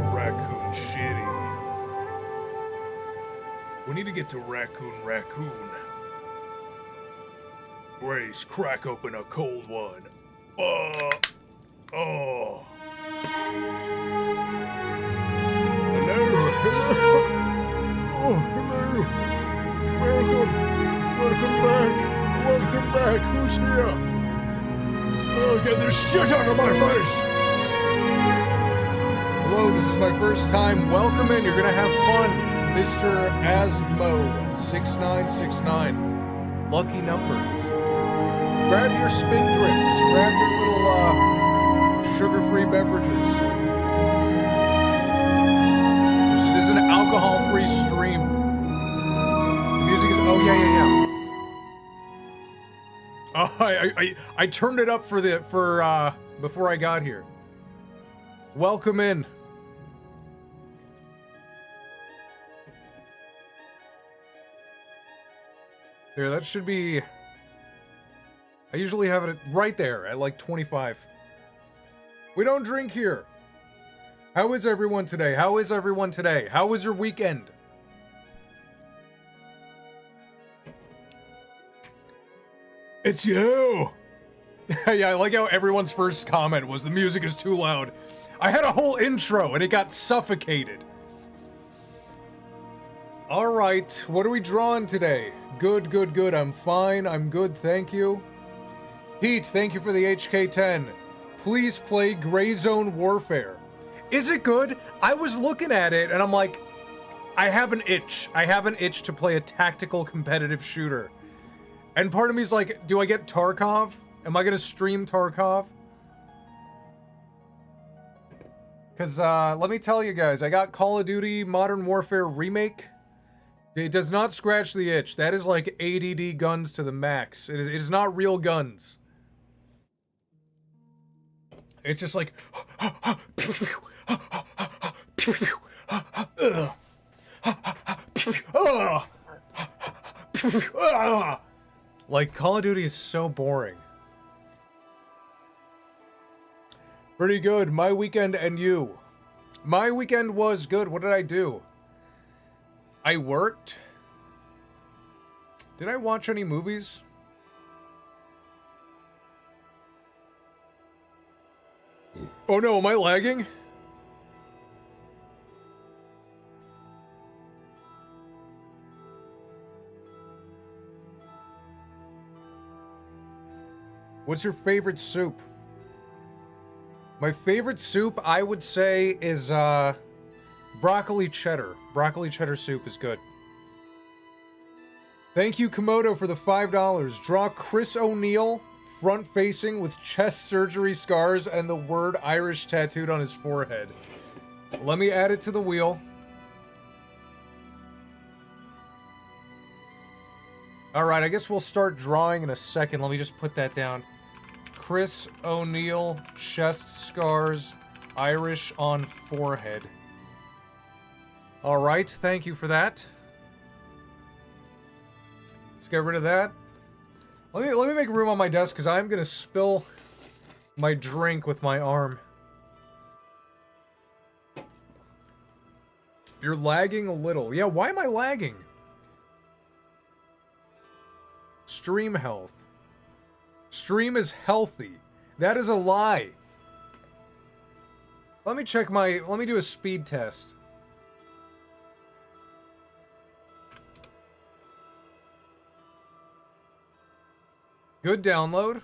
to Raccoon City. We need to get to Raccoon. Grace, crack open a cold one. Oh. Hello. Oh, hello. Welcome back. Who's here? Oh, get this shit out of my face. Hello, this is my first time. Welcome in. You're gonna have fun. Mr. Asmo 6969. Lucky numbers. Grab your spin drifts. Grab your little sugar-free beverages. This is an alcohol-free stream. The music is yeah. Oh, I turned it up for before I got here. Welcome in. There, that should be... I usually have it right there at like 25. We don't drink here. How is everyone today? How was your weekend? It's you! Yeah, I like how everyone's first comment was the music is too loud. I had a whole intro and it got suffocated. Alright, what are we drawing today? Good. I'm fine. I'm good, thank you. Pete, thank you for the HK10. Please play Gray Zone Warfare. Is it good? I was looking at it and I'm like, I have an itch. To play a tactical competitive shooter. And part of me is like, do I get Tarkov? Am I gonna stream Tarkov? Because, let me tell you guys, I got Call of Duty Modern Warfare Remake. It does not scratch the itch. That is like ADD guns to the max. It is not real guns. It's just like... Like, Call of Duty is so boring. Pretty good. My weekend and you. My weekend was good. What did I do? I worked. Did I watch any movies? Oh no, am I lagging? What's your favorite soup? My favorite soup, I would say, is broccoli cheddar. Broccoli cheddar soup is good. Thank you, Komodo, for the $5. Draw Chris O'Neill, front-facing, with chest surgery scars and the word Irish tattooed on his forehead. Let me add it to the wheel. Alright, I guess we'll start drawing in a second. Let me just put that down. Chris O'Neill, chest scars, Irish on forehead. Alright, thank you for that. Let's get rid of that. Let me make room on my desk, because I'm gonna spill my drink with my arm. You're lagging a little. Yeah, why am I lagging? Stream health. Stream is healthy. That is a lie. Let me do a speed test. Good download.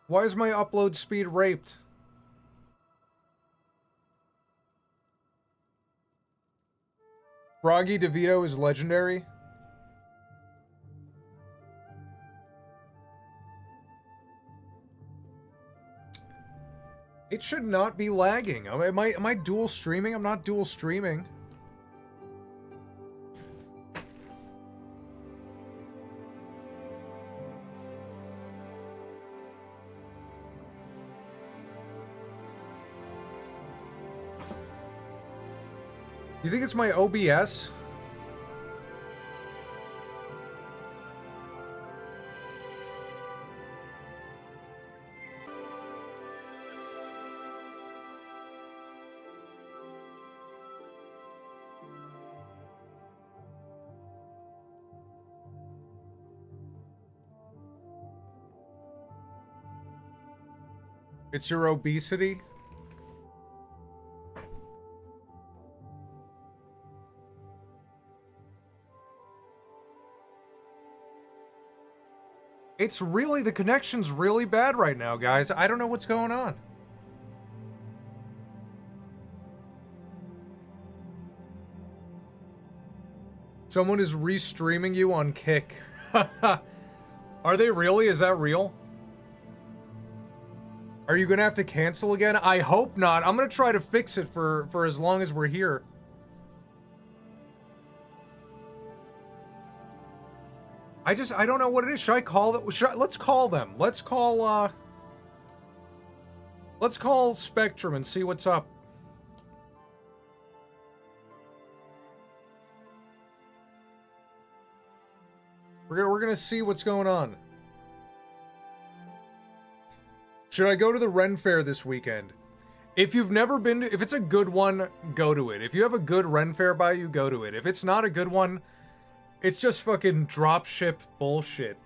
Why is my upload speed raped? Froggy DeVito is legendary. It should not be lagging. Am I dual streaming? I'm not dual streaming. You think it's my OBS? It's your obesity? It's really, the connection's really bad right now, guys. I don't know what's going on. Someone is restreaming you on Kick. Are they really? Is that real? Are you gonna have to cancel again? I hope not. I'm gonna try to fix it for as long as we're here. I don't know what it is. Should I call them? Let's call them. Let's call Spectrum and see what's up. We're gonna see what's going on. Should I go to the Ren Fair this weekend? If you've never been to, if it's a good one, go to it. If you have a good Ren Fair by you, go to it. If it's not a good one, it's just fucking dropship bullshit.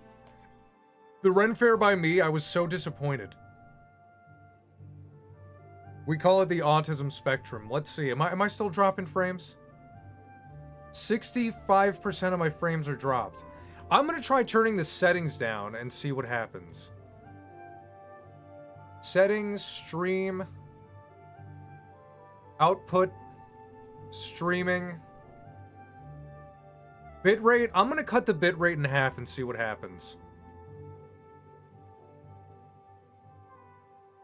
The Ren Fair by me, I was so disappointed. We call it the autism spectrum. Let's see, am I still dropping frames? 65% of my frames are dropped. I'm gonna try turning the settings down and see what happens. Settings, stream, output, streaming, bitrate. I'm gonna cut the bitrate in half and see what happens.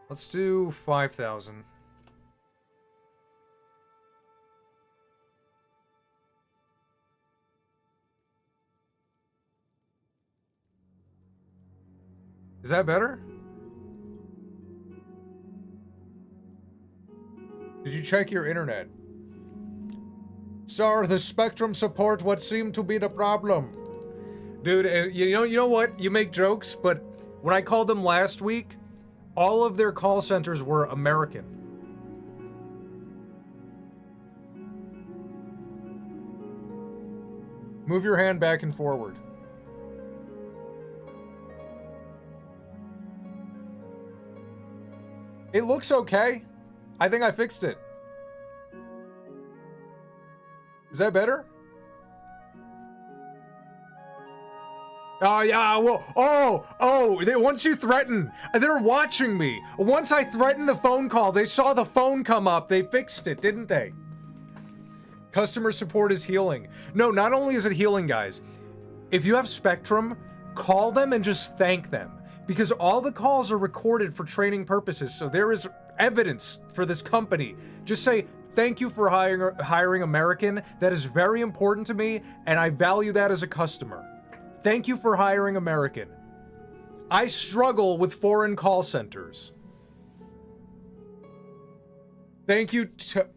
Let's do 5,000. Is that better? Did you check your internet? Sir, the Spectrum support what seemed to be the problem. Dude, you know what? You make jokes, but when I called them last week, all of their call centers were American. Move your hand back and forward. It looks okay. I think I fixed it. Is that better? Oh, yeah, well, once you threaten, they're watching me. Once I threatened the phone call, they saw the phone come up. They fixed it, didn't they? Customer support is healing. No, not only is it healing, guys. If you have Spectrum, call them and just thank them. Because all the calls are recorded for training purposes, so there is evidence for this company. Just say, thank you for hiring American. That is very important to me, and I value that as a customer. Thank you for hiring American. I struggle with foreign call centers. Thank you,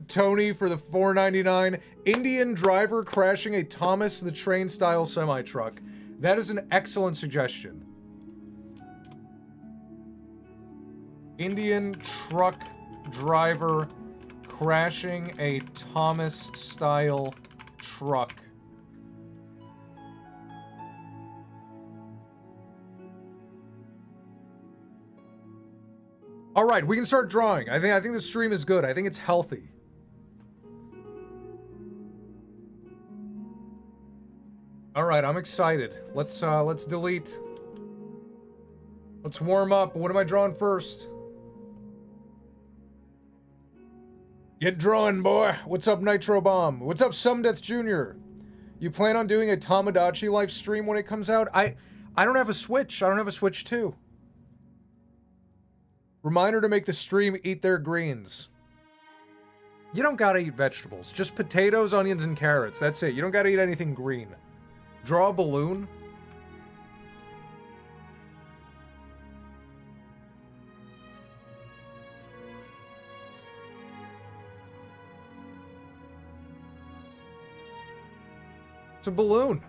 Tony, for the $4.99. Indian driver crashing a Thomas the Train-style semi-truck. That is an excellent suggestion. Indian truck driver crashing a Thomas-style truck. All right, we can start drawing. I think the stream is good. I think it's healthy. All right, I'm excited. Let's delete. Let's warm up. What am I drawing first? Get drawing, boy. What's up, Nitro Bomb? What's up, Sumdeath Jr.? You plan on doing a Tamagotchi live stream when it comes out? I don't have a Switch. I don't have a Switch 2. Reminder to make the stream eat their greens. You don't gotta eat vegetables. Just potatoes, onions, and carrots. That's it. You don't gotta eat anything green. Draw a balloon. It's a balloon.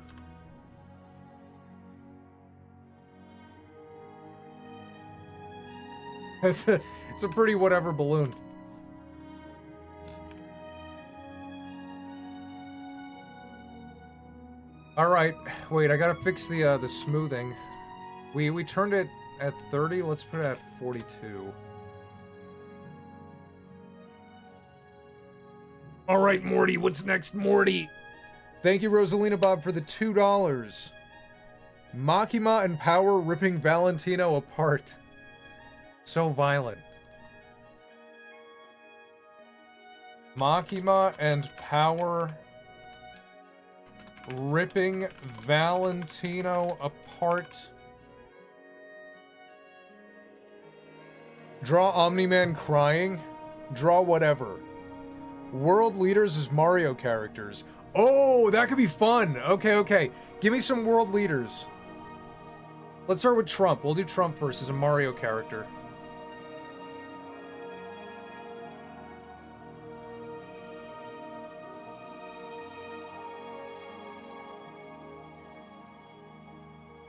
It's a pretty whatever balloon. All right, wait, I gotta fix the smoothing. We turned it at 30. Let's put it at 42. All right, Morty, what's next, Morty? Thank you, Rosalina Bob, for the $2. Makima and Power ripping Valentino apart. So violent. Makima and Power ripping Valentino apart. Draw Omni-Man crying. Draw whatever. World leaders as Mario characters. Oh, that could be fun. Okay, okay. Give me some world leaders. Let's start with Trump. We'll do Trump first as a Mario character.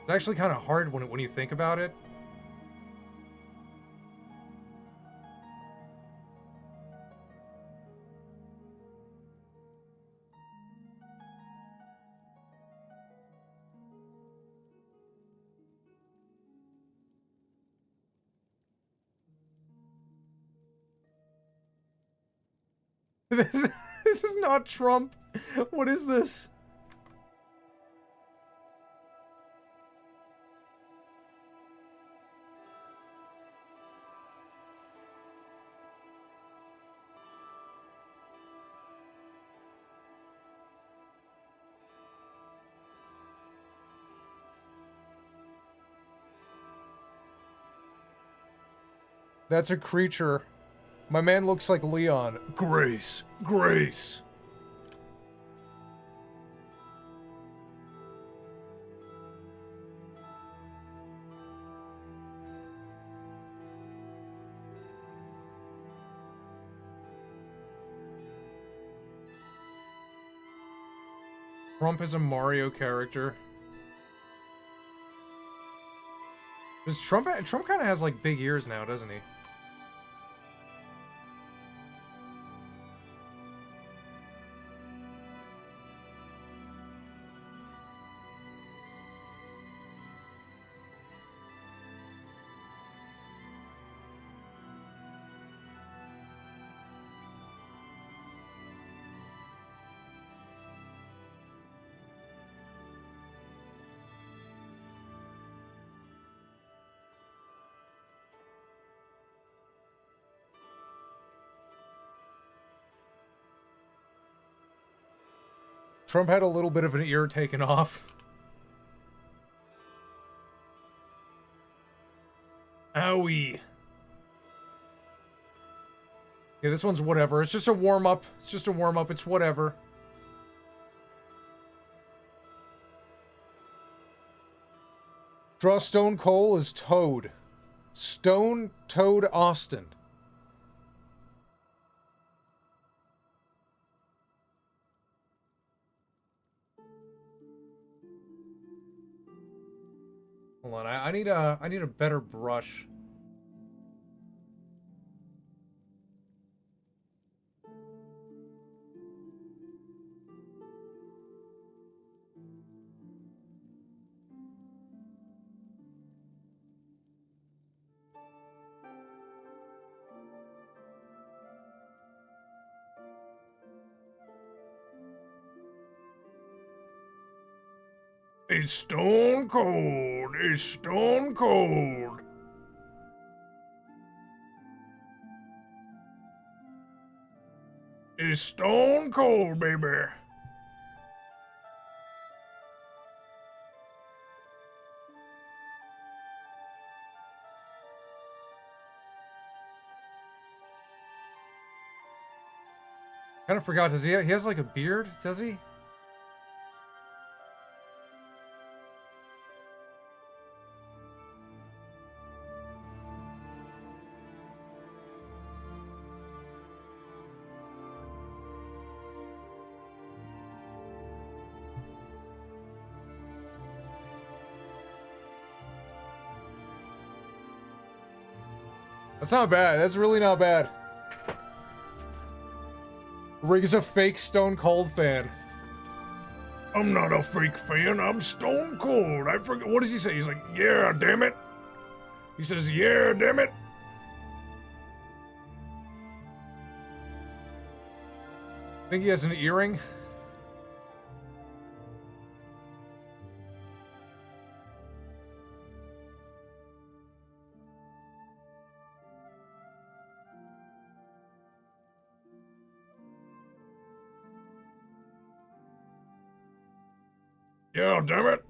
It's actually kind of hard when you think about it. This is not Trump. What is this? That's a creature. My man looks like Leon. Grace. Grace. Trump is a Mario character. Does Trump kind of has like big ears now, doesn't he? Trump had a little bit of an ear taken off. Owie. Yeah, this one's whatever. It's just a warm-up. It's just a warm-up. It's whatever. Draw Stone Cold as Toad. Stone Toad Austin. Hold on, I need a better brush. It's stone cold. It's stone cold. It's stone cold, baby. Kind of forgot. Does he has like a beard? Does he? That's not bad. That's really not bad. Rig's a fake Stone Cold fan. I'm not a fake fan. I'm Stone Cold. I forget. What does he say? He's like, yeah, damn it. He says, yeah, damn it. Think he has an earring? Yeah, damn it.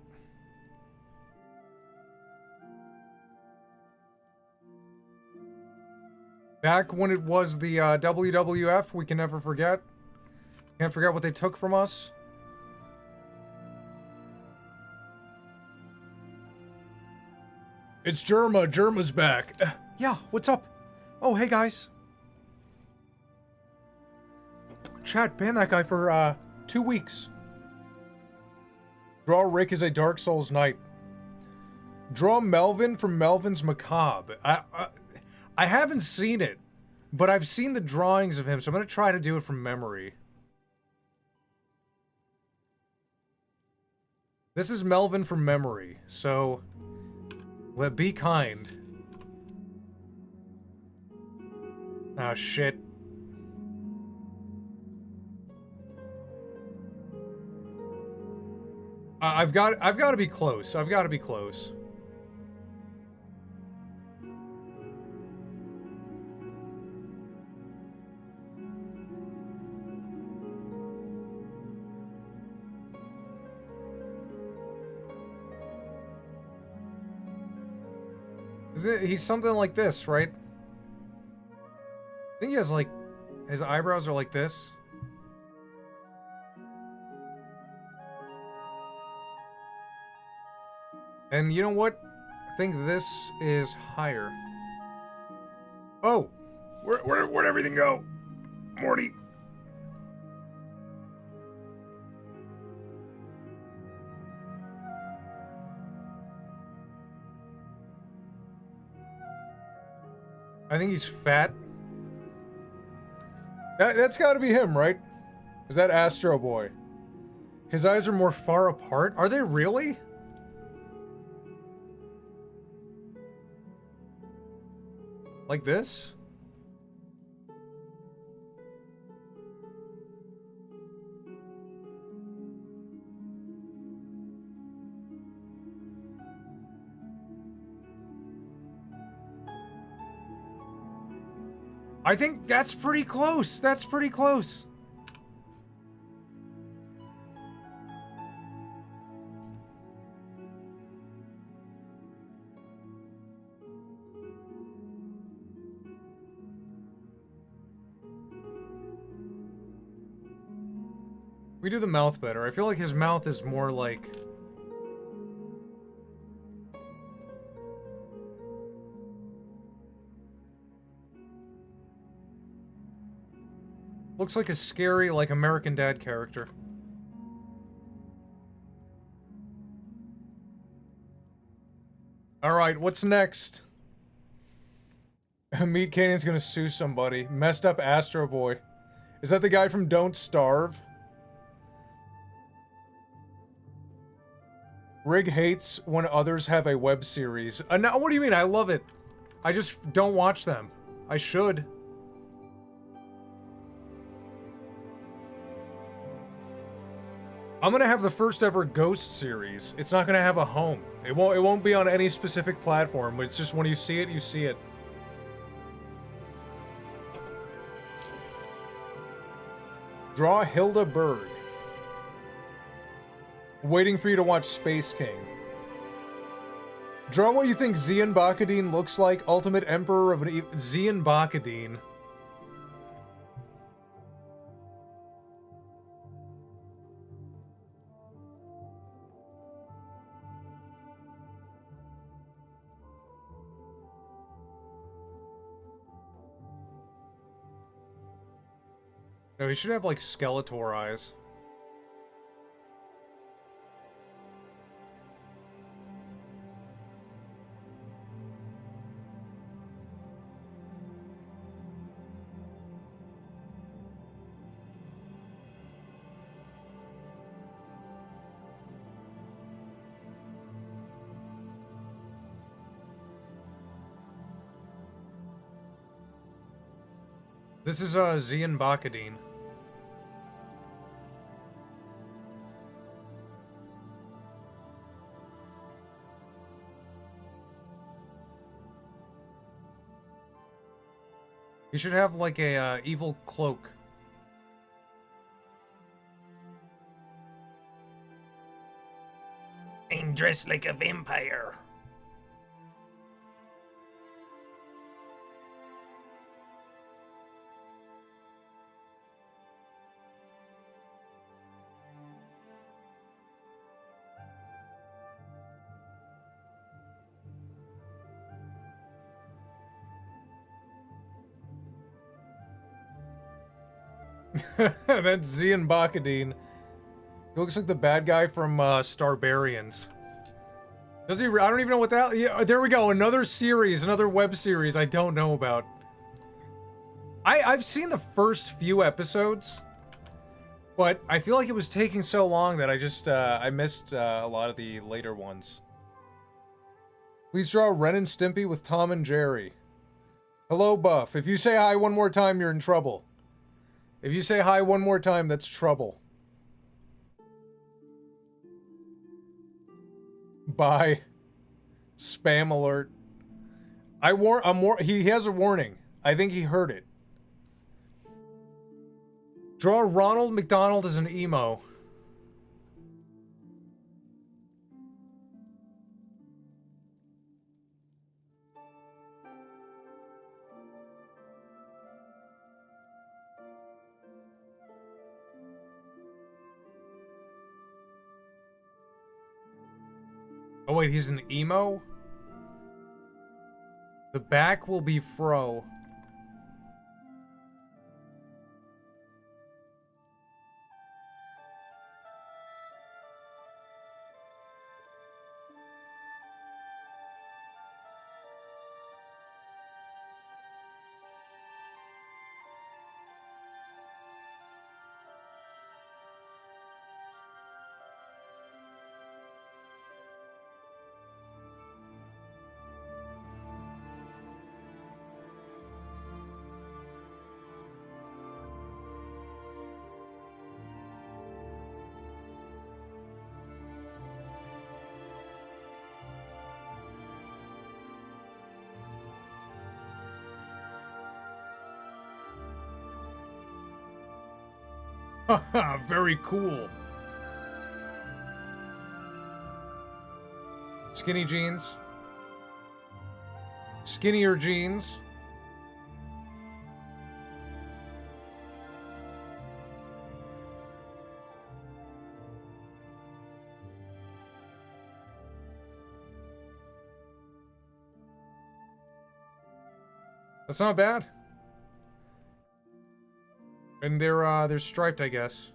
Back when it was the WWF, we can never forget. Can't forget what they took from us. It's Germa. Germa's back. Yeah, what's up? Oh, hey guys. Chat, ban that guy for 2 weeks. Draw Rick as a Dark Souls Knight. Draw Melvin from Melvin's Macabre. I haven't seen it, but I've seen the drawings of him, so I'm going to try to do it from memory. This is Melvin from memory, so be kind. Ah, shit. I've got to be close. I've got to be close. He's something like this, right? I think he has, like, his eyebrows are like this. And you know what? I think this is higher. Oh! Where'd everything go? Morty. I think he's fat. That's gotta be him, right? Is that Astro Boy? His eyes are more far apart? Are they really? Like this? I think that's pretty close. That's pretty close. We do the mouth better. I feel like his mouth is more like... Looks like a scary, like, American Dad character. Alright, what's next? Meat Cannon's gonna sue somebody. Messed up Astro Boy. Is that the guy from Don't Starve? Rig hates when others have a web series. No, what do you mean? I love it. I just don't watch them. I should. I'm gonna have the first ever Ghost series. It's not gonna have a home. It won't be on any specific platform, but it's just when you see it, you see it. Draw Hilda Berg. Waiting for you to watch Space King. Draw what you think Xian Bakadine looks like, Ultimate Emperor of an Xian Bakadine. No, he should have, like, Skeletor eyes. This is, Xian Bakadine. He should have like a evil cloak. I'm dressed like a vampire. That's Zian Bakadine. He looks like the bad guy from Starbarians. Does he? I don't even know what that. Yeah, there we go. Another series, another web series I don't know about. I've seen the first few episodes, but I feel like it was taking so long that I just I missed a lot of the later ones. Please draw Ren and Stimpy with Tom and Jerry. Hello, Buff. If you say hi one more time, you're in trouble. If you say hi one more time, that's trouble. Bye. Spam alert. He has a warning. I think he heard it. Draw Ronald McDonald as an emo. Oh wait, he's an emo? The back will be fro. Haha, very cool. Skinny jeans. Skinnier jeans. That's not bad. And they're striped, I guess.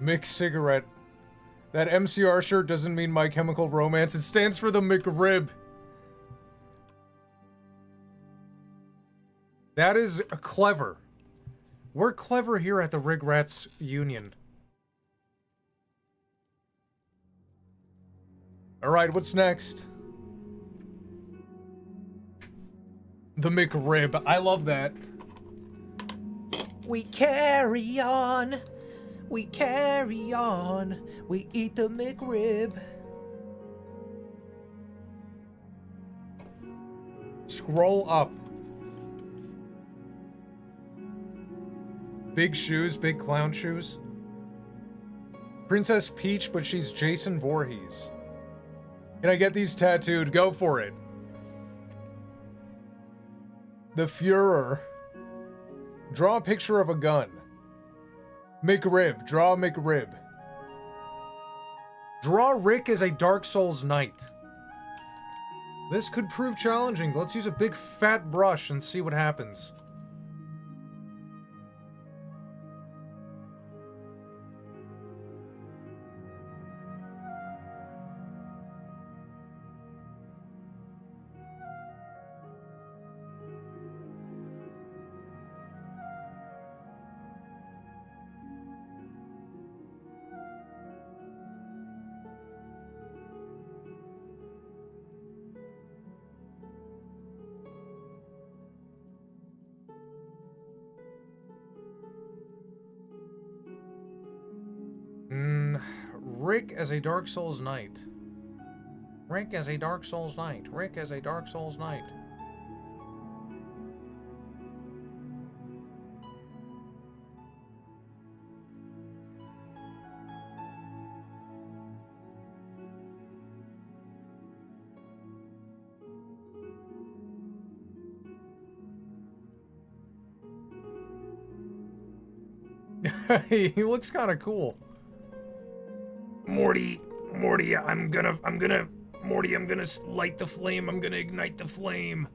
Mixed cigarette. That MCR shirt doesn't mean My Chemical Romance. It stands for the McRib. That is clever. We're clever here at the Rigrats Union. Alright, what's next? The McRib. I love that. We carry on. We carry on. We eat the McRib. Scroll up. Big shoes, big clown shoes. Princess Peach, but she's Jason Voorhees. Can I get these tattooed? Go for it. The Führer. Draw a picture of a gun. McRib. Draw McRib. Draw Rick as a Dark Souls knight. This could prove challenging. Let's use a big fat brush and see what happens. Rick as a Dark Souls Knight. Rick as a Dark Souls Knight. Rick as a Dark Souls Knight. He looks kind of cool. Morty, I'm gonna light the flame. I'm gonna ignite the flame.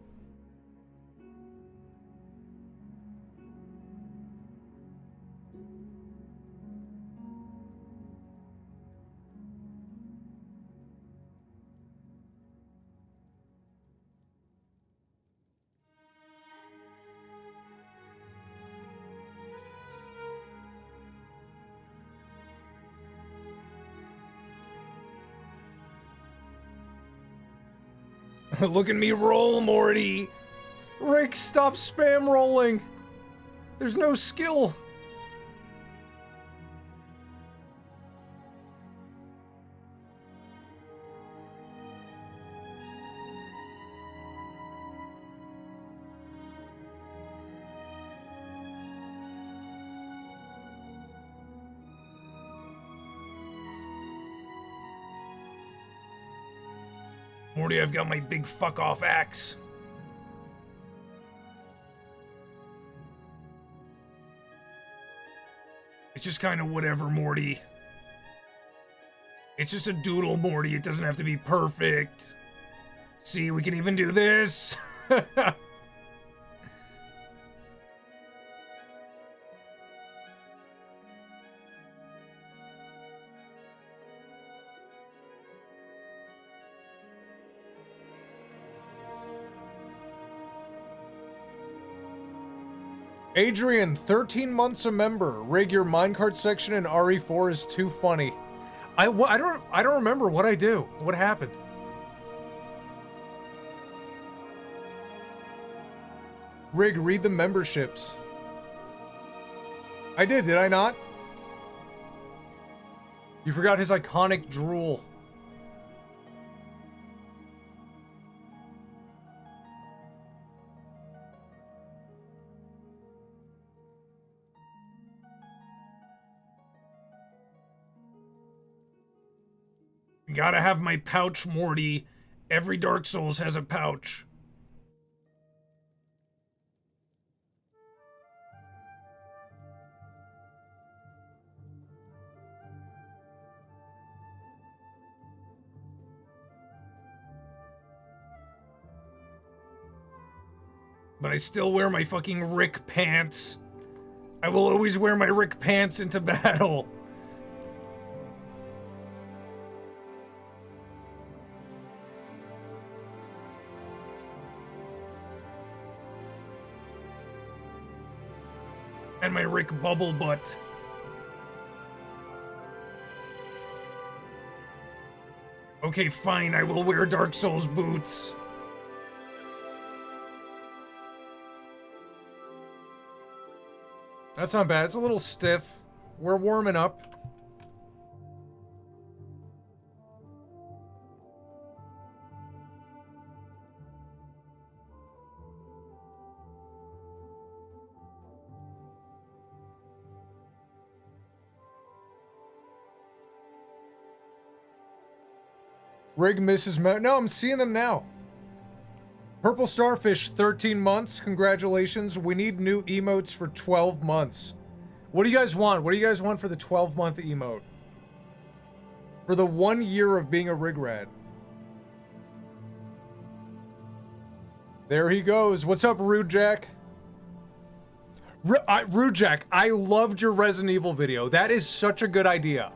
Look at me roll, Morty! Rick, stop spam rolling! There's no skill! Morty, I've got my big fuck-off axe. It's just kind of whatever, Morty. It's just a doodle, Morty. It doesn't have to be perfect. See, we can even do this. Adrian, 13 months a member. Rig, your minecart section in RE4 is too funny. I don't remember what I do. What happened? Rig, read the memberships. I did I not? You forgot his iconic drool. Gotta have my pouch, Morty. Every Dark Souls has a pouch. But I still wear my fucking Rick pants. I will always wear my Rick pants into battle. And my Rick bubble butt. Okay, fine, I will wear Dark Souls boots. That's not bad, it's a little stiff. We're warming up. Rig misses no, I'm seeing them now. Purple Starfish, 13 months. Congratulations. We need new emotes for 12 months. What do you guys want? What do you guys want for the 12-month emote? For the 1 year of being a Rig Rad. There he goes. What's up, Rude Jack? Rude Jack, I loved your Resident Evil video. That is such a good idea.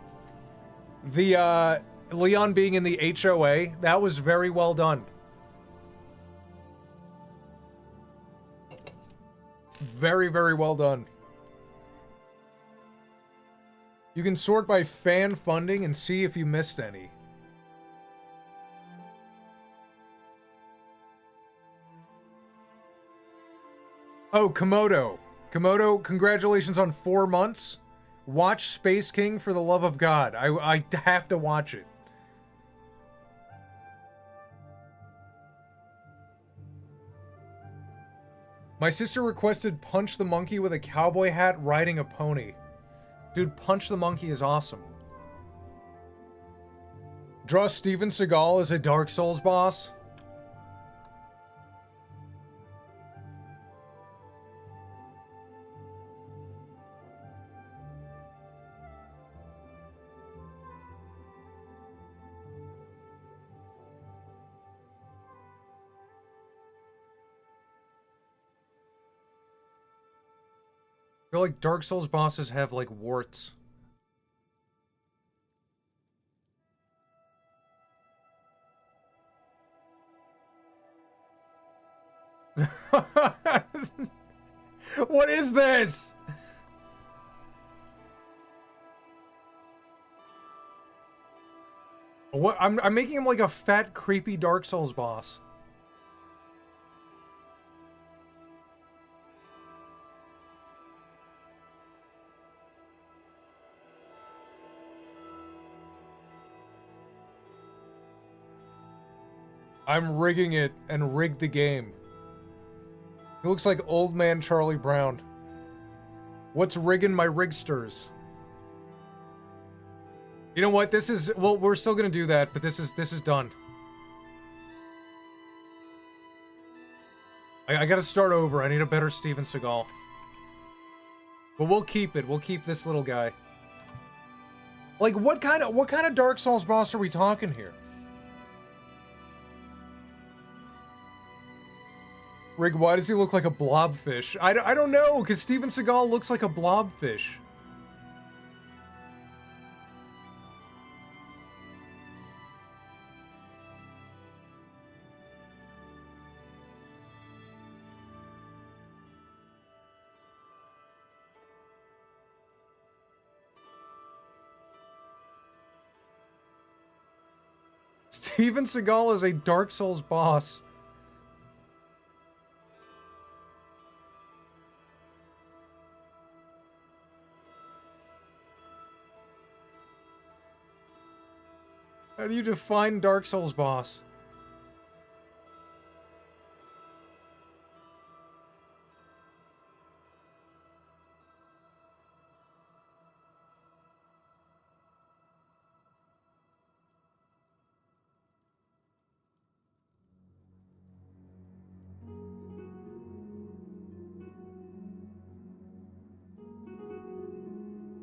The, Leon being in the HOA, that was very well done. Very, very well done. You can sort by fan funding and see if you missed any. Oh, Komodo. Komodo, congratulations on 4 months. Watch Space King for the love of God. I have to watch it. My sister requested Punch the Monkey with a cowboy hat riding a pony. Dude, Punch the Monkey is awesome. Draw Steven Seagal as a Dark Souls boss. I feel like Dark Souls bosses have, like, warts. What is this? What? I'm making him like a fat, creepy Dark Souls boss. I'm rigging it and rigged the game. He looks like old man Charlie Brown. What's rigging my rigsters? You know what? This is, well, we're still gonna do that, but this is done. I gotta start over. I need a better Steven Seagal. But we'll keep it. We'll keep this little guy. Like, what kind of Dark Souls boss are we talking here? Rig, why does he look like a blobfish? I don't know, because Steven Seagal looks like a blobfish. Steven Seagal is a Dark Souls boss. How do you define Dark Souls boss?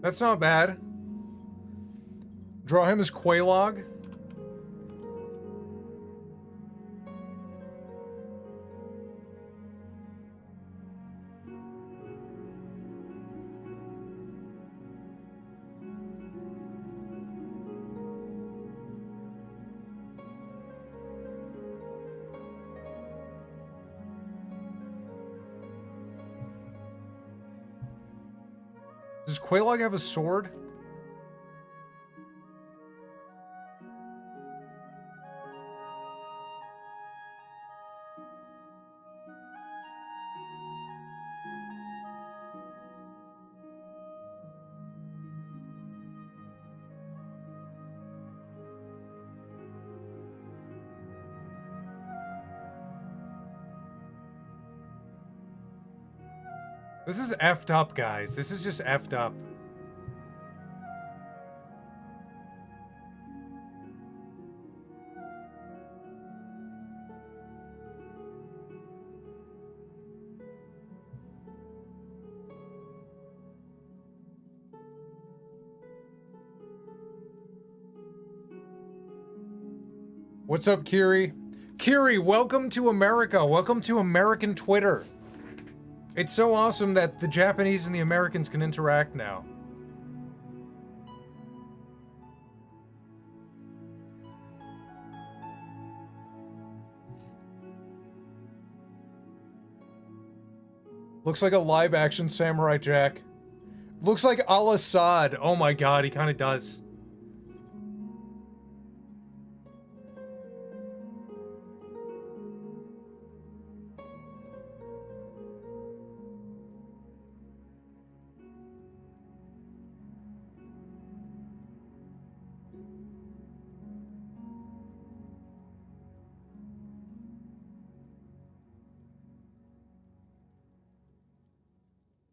That's not bad. Draw him as Quelaag. Does Quelaag have a sword? This is effed up, guys. This is just effed up. What's up, Kiri? Kiri, welcome to America. Welcome to American Twitter. It's so awesome that the Japanese and the Americans can interact now. Looks like a live-action Samurai Jack. Looks like Al-Assad. Oh my god, he kind of does.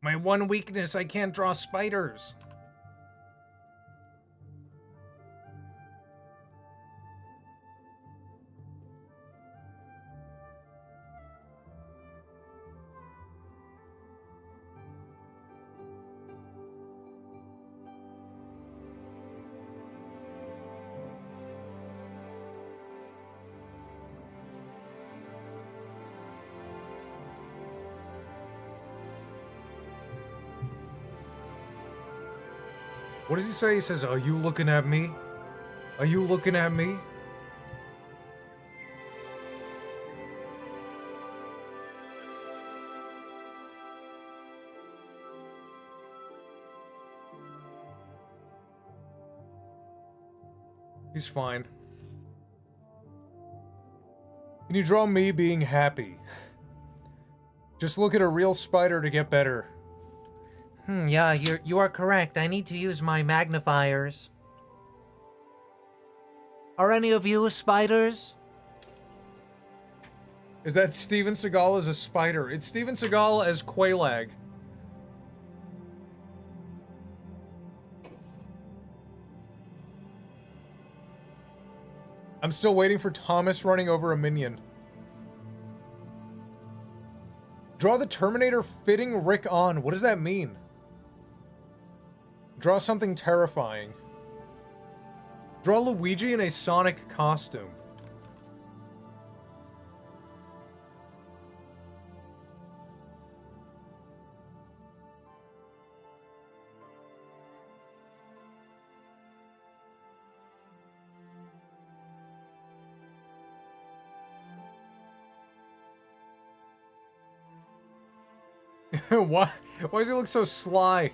My one weakness, I can't draw spiders. What does he say? He says, "Are you looking at me? Are you looking at me?" He's fine. Can you draw me being happy? Just look at a real spider to get better. Yeah, you are correct. I need to use my magnifiers. Are any of you spiders? Is that Steven Seagal as a spider? It's Steven Seagal as Quaalag. I'm still waiting for Thomas running over a minion. Draw the Terminator fitting Rick on. What does that mean? Draw something terrifying. Draw Luigi in a Sonic costume. Why does he look so sly?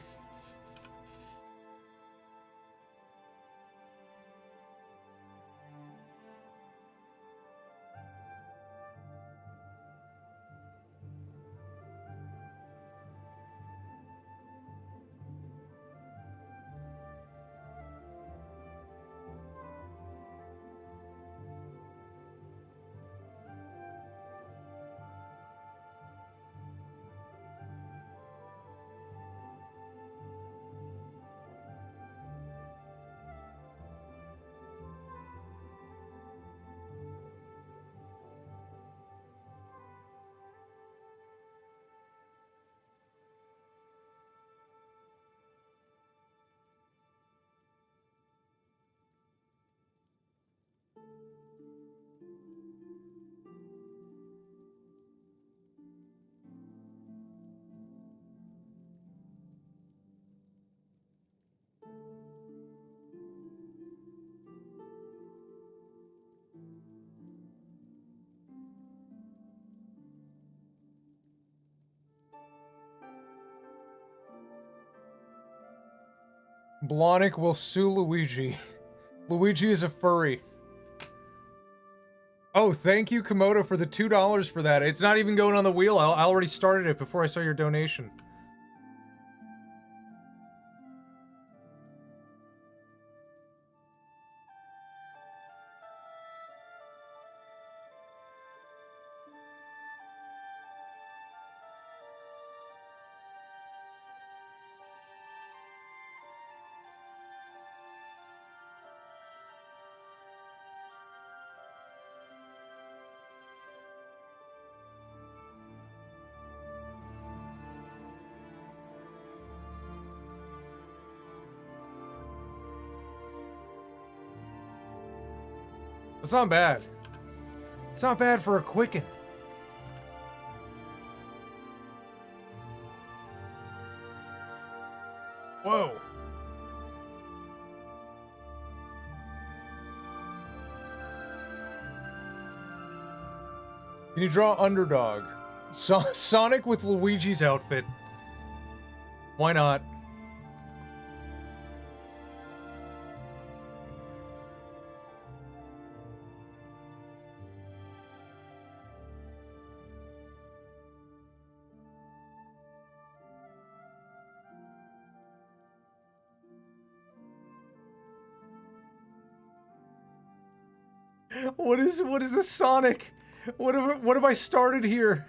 Blahnik will sue Luigi. Luigi is a furry. Oh, thank you, Komodo, for the $2 for that. It's not even going on the wheel. I already started it before I saw your donation. It's not bad. It's not bad for a quicken. Whoa. Can you draw Underdog? Sonic with Luigi's outfit. Why not? What is the Sonic? What have I started here?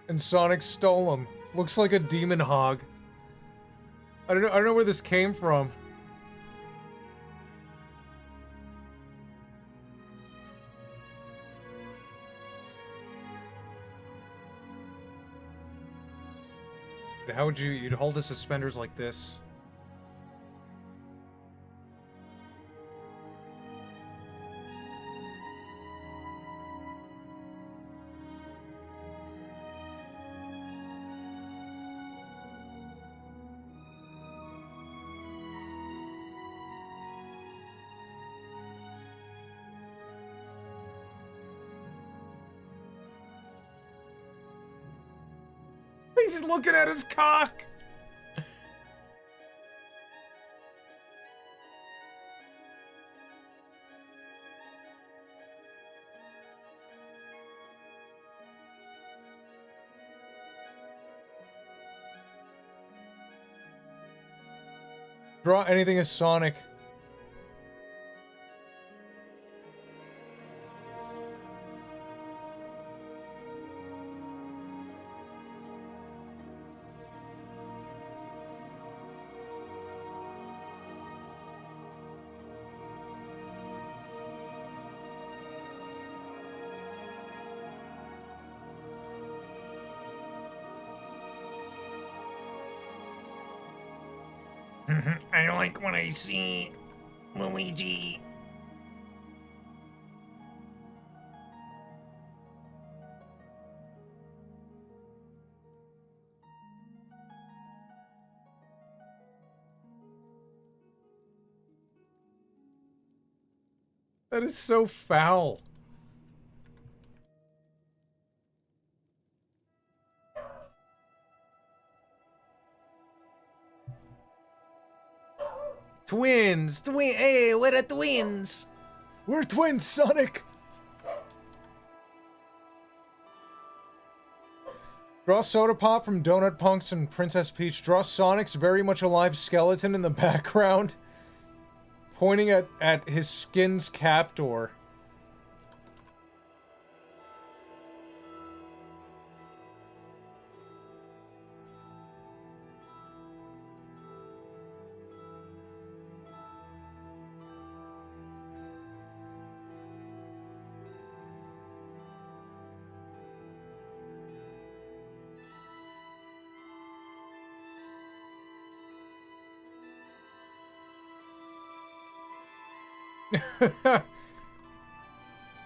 And Sonic stole him. Looks like a demon hog. I don't know where this came from. How would you'd hold the suspenders like this? He's looking at his cock! Draw anything as Sonic. I like what I see, Luigi. That is so foul. Twins! Hey, we're the twins! We're twins, Sonic! Draw Soda Pop from Donut Punks and Princess Peach. Draw Sonic's very much alive skeleton in the background, pointing at his skin's captor.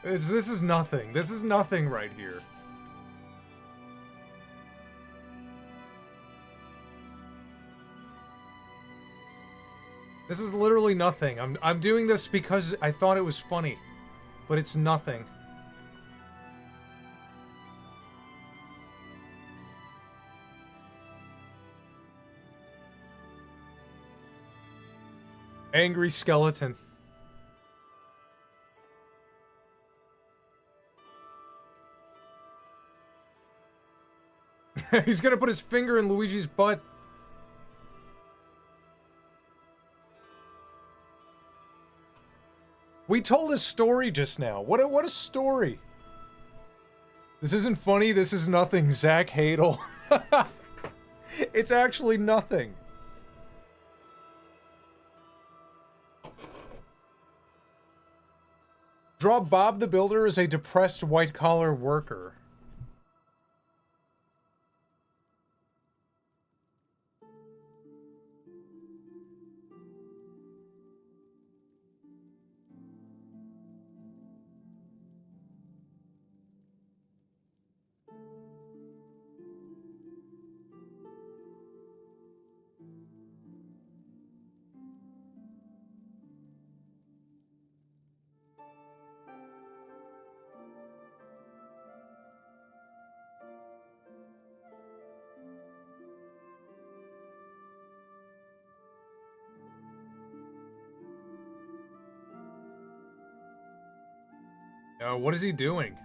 This is nothing. This is nothing right here. This is literally nothing. I'm doing this because I thought it was funny, but it's nothing. Angry skeleton. He's gonna put his finger in Luigi's butt. We told a story just now. What a story. This isn't funny. This is nothing. Zach Hadel. It's actually nothing. Draw Bob the Builder as a depressed white-collar worker. What is he doing?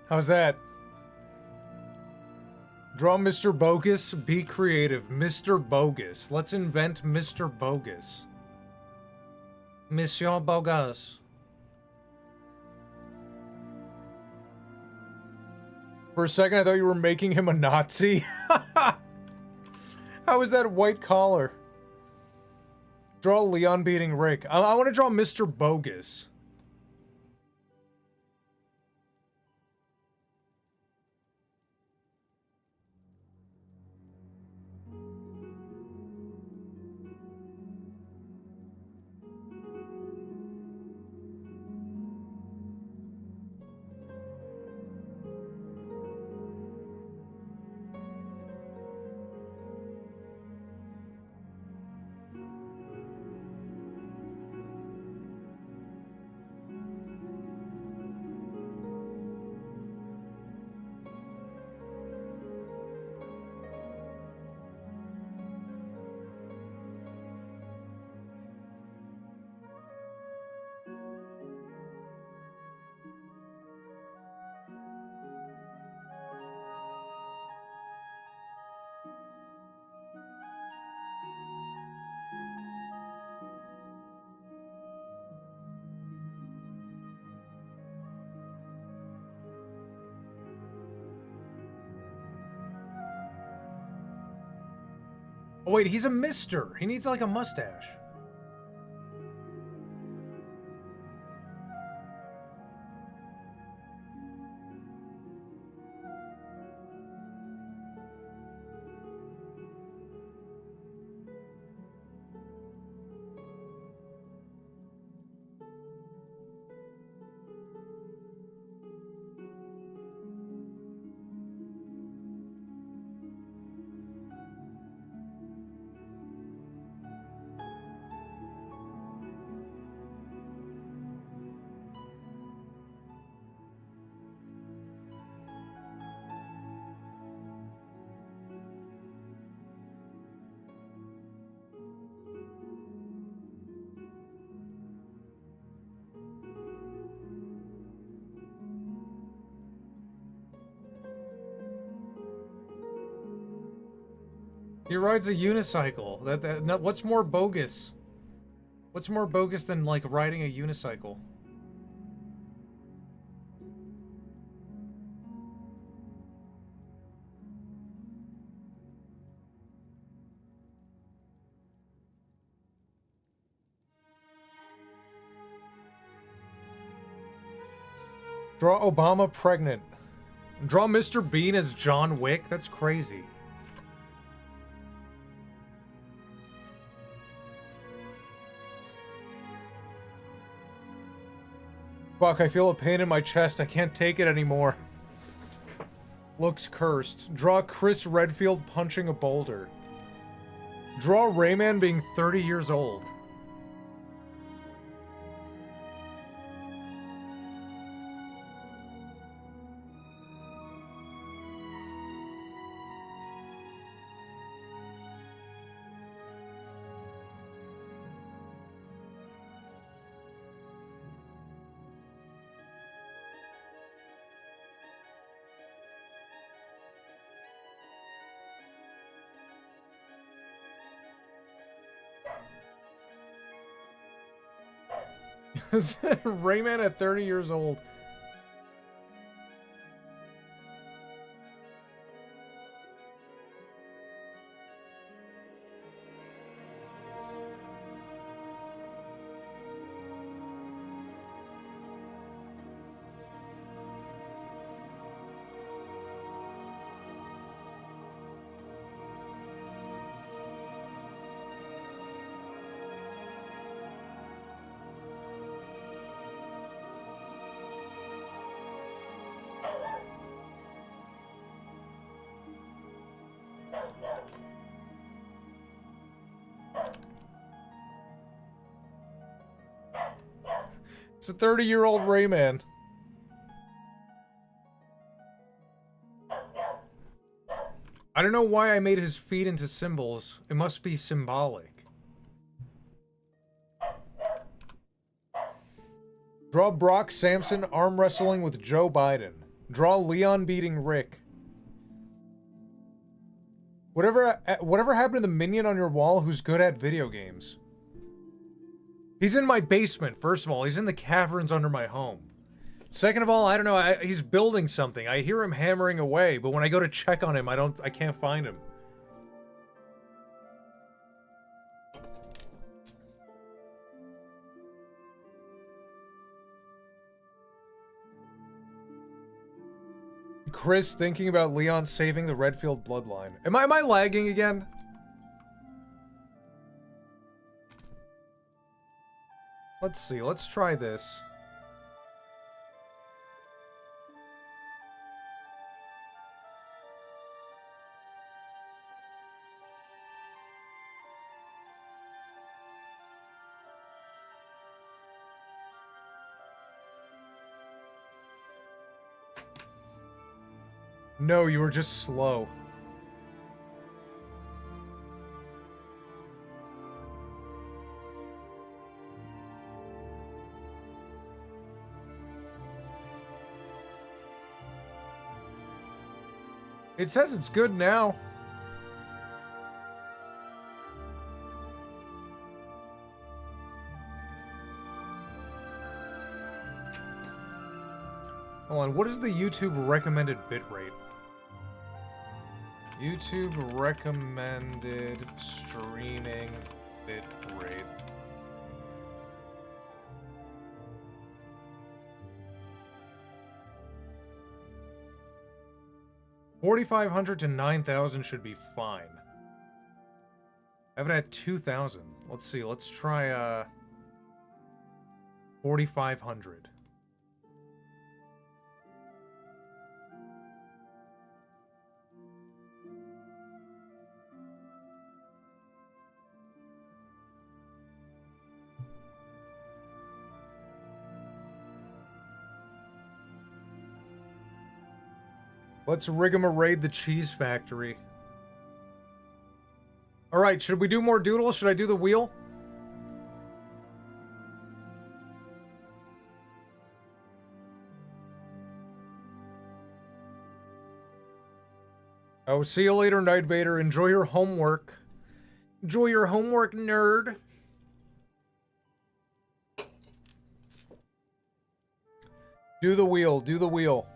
How's that? Draw Mr. Bogus, be creative. Mr. Bogus. Let's invent Mr. Bogus. Monsieur Bogus. For a second, I thought you were making him a Nazi. How is that white collar? Draw Leon beating Rick. I want to draw Mr. Bogus. Oh wait, he's a mister. He needs like a mustache. He rides a unicycle. What's more bogus? What's more bogus than, like, riding a unicycle? Draw Obama pregnant. Draw Mr. Bean as John Wick? That's crazy. Fuck, I feel a pain in my chest. I can't take it anymore. Looks cursed. Draw Chris Redfield punching a boulder. Draw Rayman being 30 years old. Rayman at 30 years old. It's a 30-year-old Rayman. I don't know why I made his feet into symbols. It must be symbolic. Draw Brock Samson arm wrestling with Joe Biden. Draw Leon beating Rick. Whatever happened to the minion on your wall who's good at video games? He's in my basement, first of all. He's in the caverns under my home. Second of all, I don't know, he's building something. I hear him hammering away, but when I go to check on him, I can't find him. Chris thinking about Leon saving the Redfield bloodline. Am I lagging again? Let's see, let's try this. No, you were just slow. It says it's good now. Hold on, what is the YouTube recommended bitrate? YouTube recommended streaming bitrate. $4,500 to 9,000 should be fine. I have it at 2,000. Let's see. Let's try 4,500. Let's raid the cheese factory. Alright, should we do more doodles? Should I do the wheel? Oh, see you later, Night Vader. Enjoy your homework. Enjoy your homework, nerd. Do the wheel, do the wheel.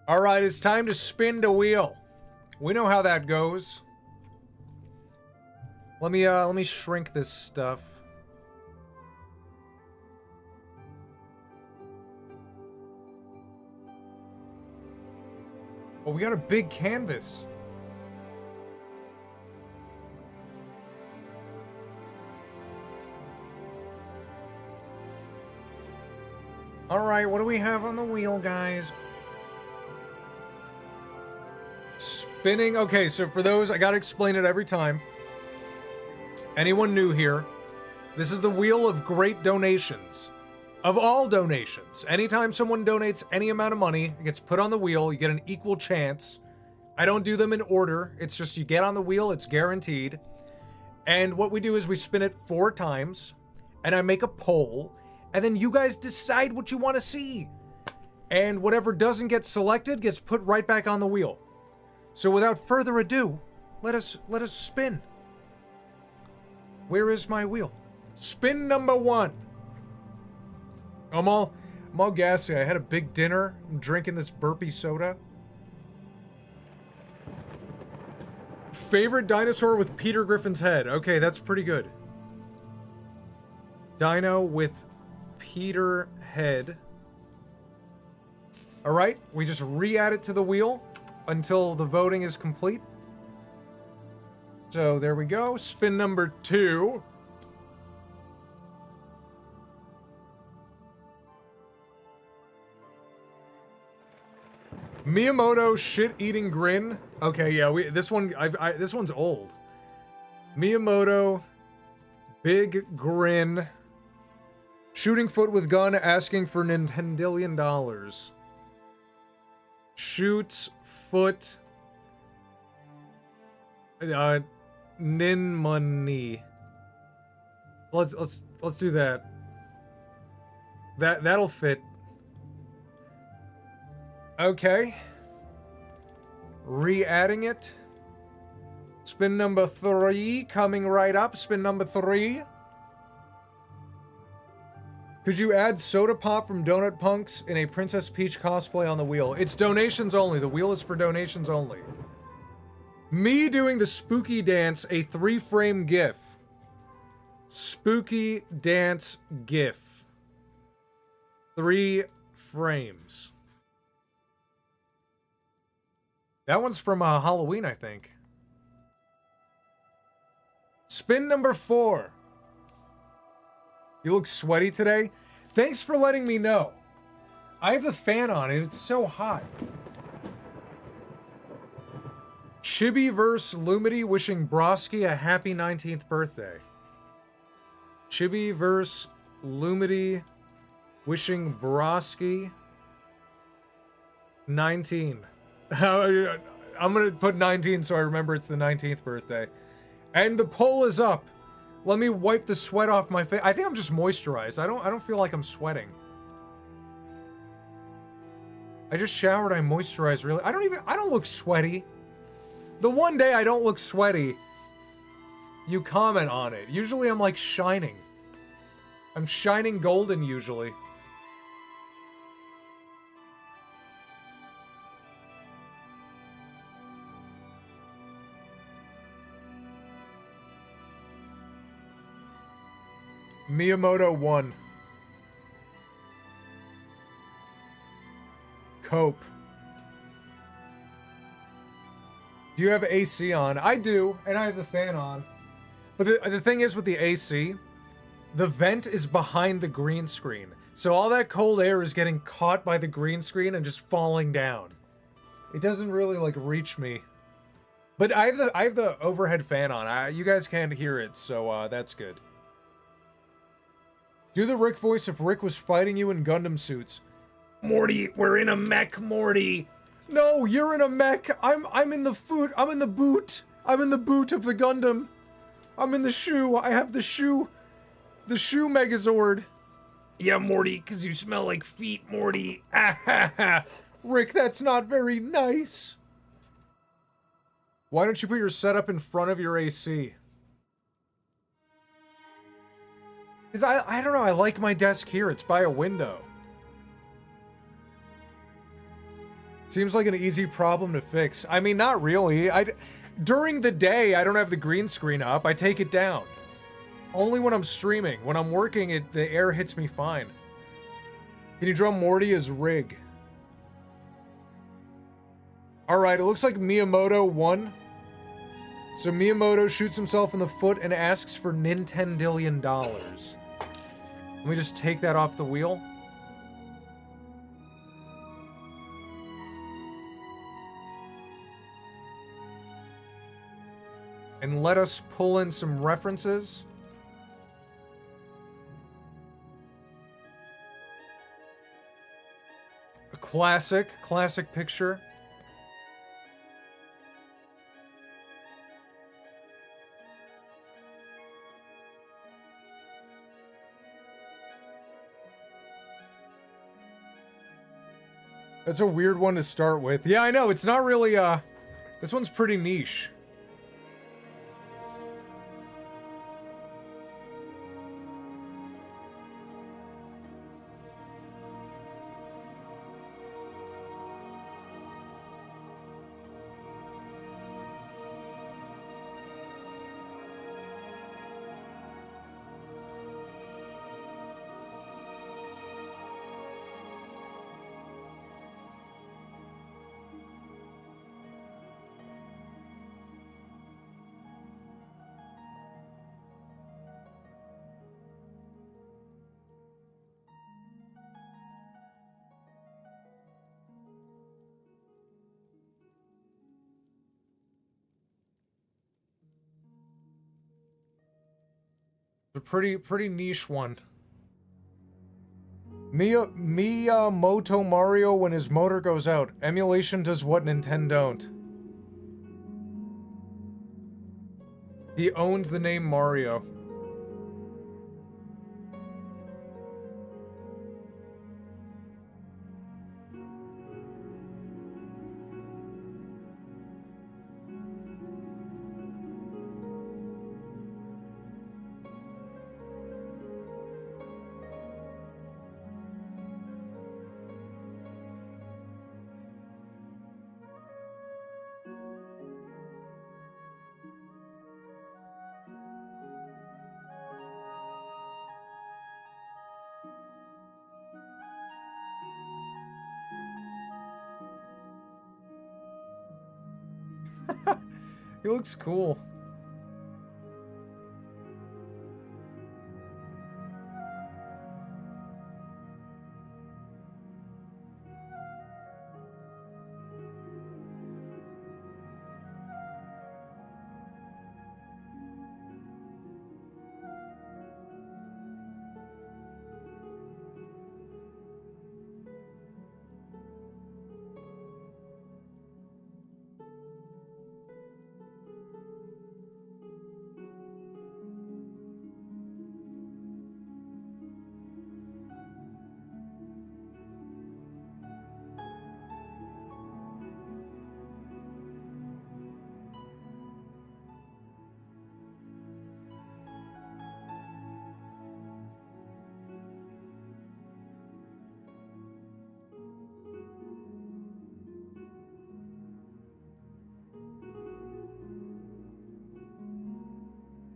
Alright, it's time to spin the wheel. We know how that goes. Let me shrink this stuff. Oh, we got a big canvas. Alright, what do we have on the wheel, guys? Spinning. Okay, so for those, I gotta explain it every time. Anyone new here, this is the wheel of great donations. Of all donations. Anytime someone donates any amount of money, it gets put on the wheel, you get an equal chance. I don't do them in order, it's just you get on the wheel, it's guaranteed. And what we do is we spin it 4 times, and I make a poll, and then you guys decide what you want to see. And whatever doesn't get selected gets put right back on the wheel. So without further ado, let us spin. Where is my wheel? Spin number 1. I'm all gassy. I had a big dinner. I'm drinking this burpee soda. Favorite dinosaur with Peter Griffin's head. Okay, that's pretty good. Dino with Peter head. Alright, we just re-add it to the wheel until the voting is complete. So there we go. Spin number 2. Miyamoto shit-eating grin. Okay, yeah, this one's old. Miyamoto big grin. Shooting foot with gun, asking for $Nintendillion. Shoots foot. Nin money. Let's do that. That'll fit. Okay. Re-adding it. Spin number 3 coming right up. Spin number 3. Could you add Soda Pop from Donut Punks in a Princess Peach cosplay on the wheel? It's donations only. The wheel is for donations only. Me doing the spooky dance, a 3-frame GIF. Spooky dance GIF. 3 frames. That one's from Halloween, I think. Spin number 4. You look sweaty today? Thanks for letting me know. I have the fan on and it's so hot. Chibi-verse Lumity wishing Broski a happy 19th birthday. Chibi-verse Lumity wishing Broski 19. I'm gonna put 19 so I remember it's the 19th birthday. And the poll is up. Let me wipe the sweat off my face. I think I'm just moisturized. I don't feel like I'm sweating. I just showered, I moisturized really. I don't look sweaty. The one day I don't look sweaty, you comment on it. Usually I'm like shining. I'm shining golden usually. Miyamoto 1. Cope. Do you have AC on? I do, and I have the fan on. But the thing is with the AC, the vent is behind the green screen. So all that cold air is getting caught by the green screen and just falling down. It doesn't really like reach me. But I have the overhead fan on. You guys can't hear it, so that's good. Do the Rick voice if Rick was fighting you in Gundam suits. Morty, we're in a mech, Morty. No, you're in a mech. I'm in the foot. I'm in the boot. I'm in the boot of the Gundam. I'm in the shoe. I have the shoe. The shoe Megazord. Yeah, Morty, because you smell like feet, Morty. Ah ha ha. Rick, that's not very nice. Why don't you put your setup in front of your AC? Because I don't know, I like my desk here. It's by a window. Seems like an easy problem to fix. I mean, not really. During the day, I don't have the green screen up. I take it down. Only when I'm streaming. When I'm working, the air hits me fine. Can you draw Morty as Rig? Alright, it looks like Miyamoto won. So Miyamoto shoots himself in the foot and asks for $Nintendillion. Let me just take that off the wheel. And let us pull in some references. A classic picture. That's a weird one to start with. Yeah, I know, it's not really, this one's pretty niche. It's a pretty niche one. Miyamoto Mario when his motor goes out. Emulation does what Nintendo don't. He owns the name Mario. He looks cool.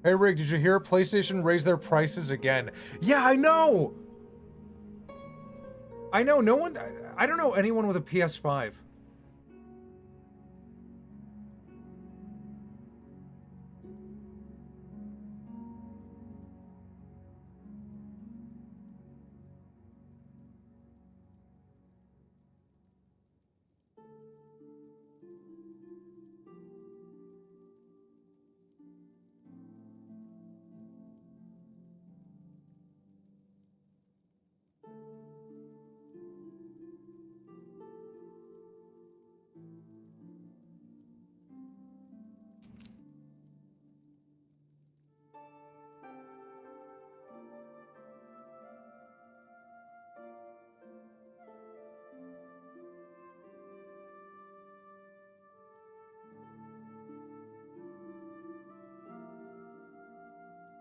Hey Rick, did you hear PlayStation raise their prices again? Yeah, I know! I know, no one... I don't know anyone with a PS5.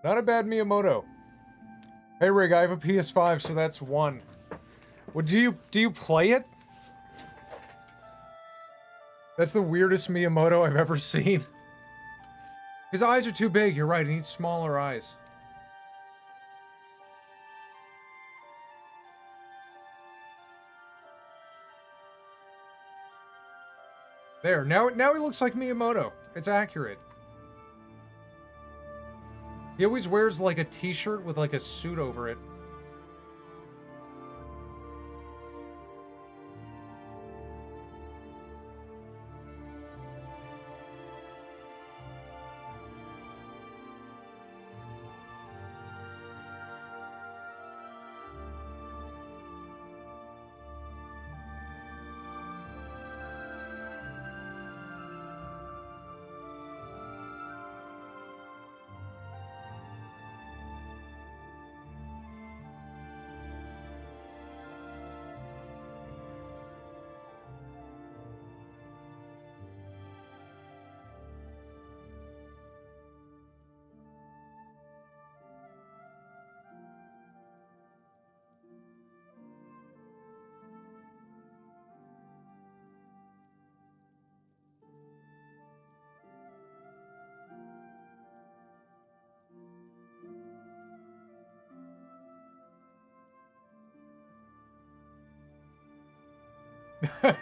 Not a bad Miyamoto. Hey Rig, I have a PS5, so that's one. Well, do you play it? That's the weirdest Miyamoto I've ever seen. His eyes are too big, you're right, he needs smaller eyes. There, now he looks like Miyamoto. It's accurate. He always wears like a t-shirt with like a suit over it.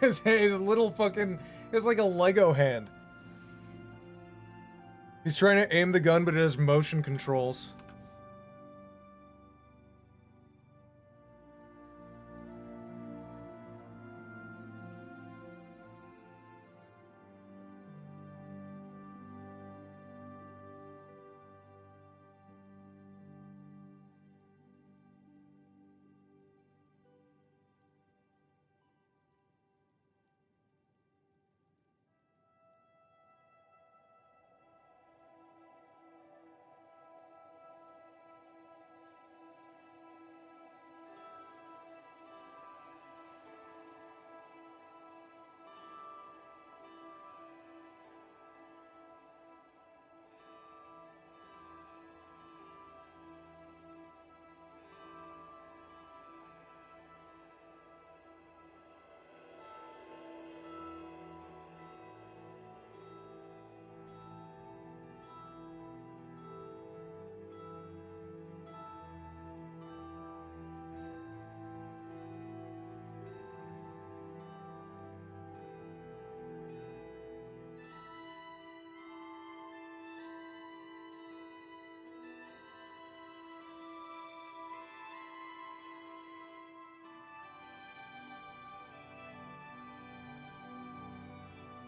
his little fucking... It's like a Lego hand. He's trying to aim the gun, but it has motion controls.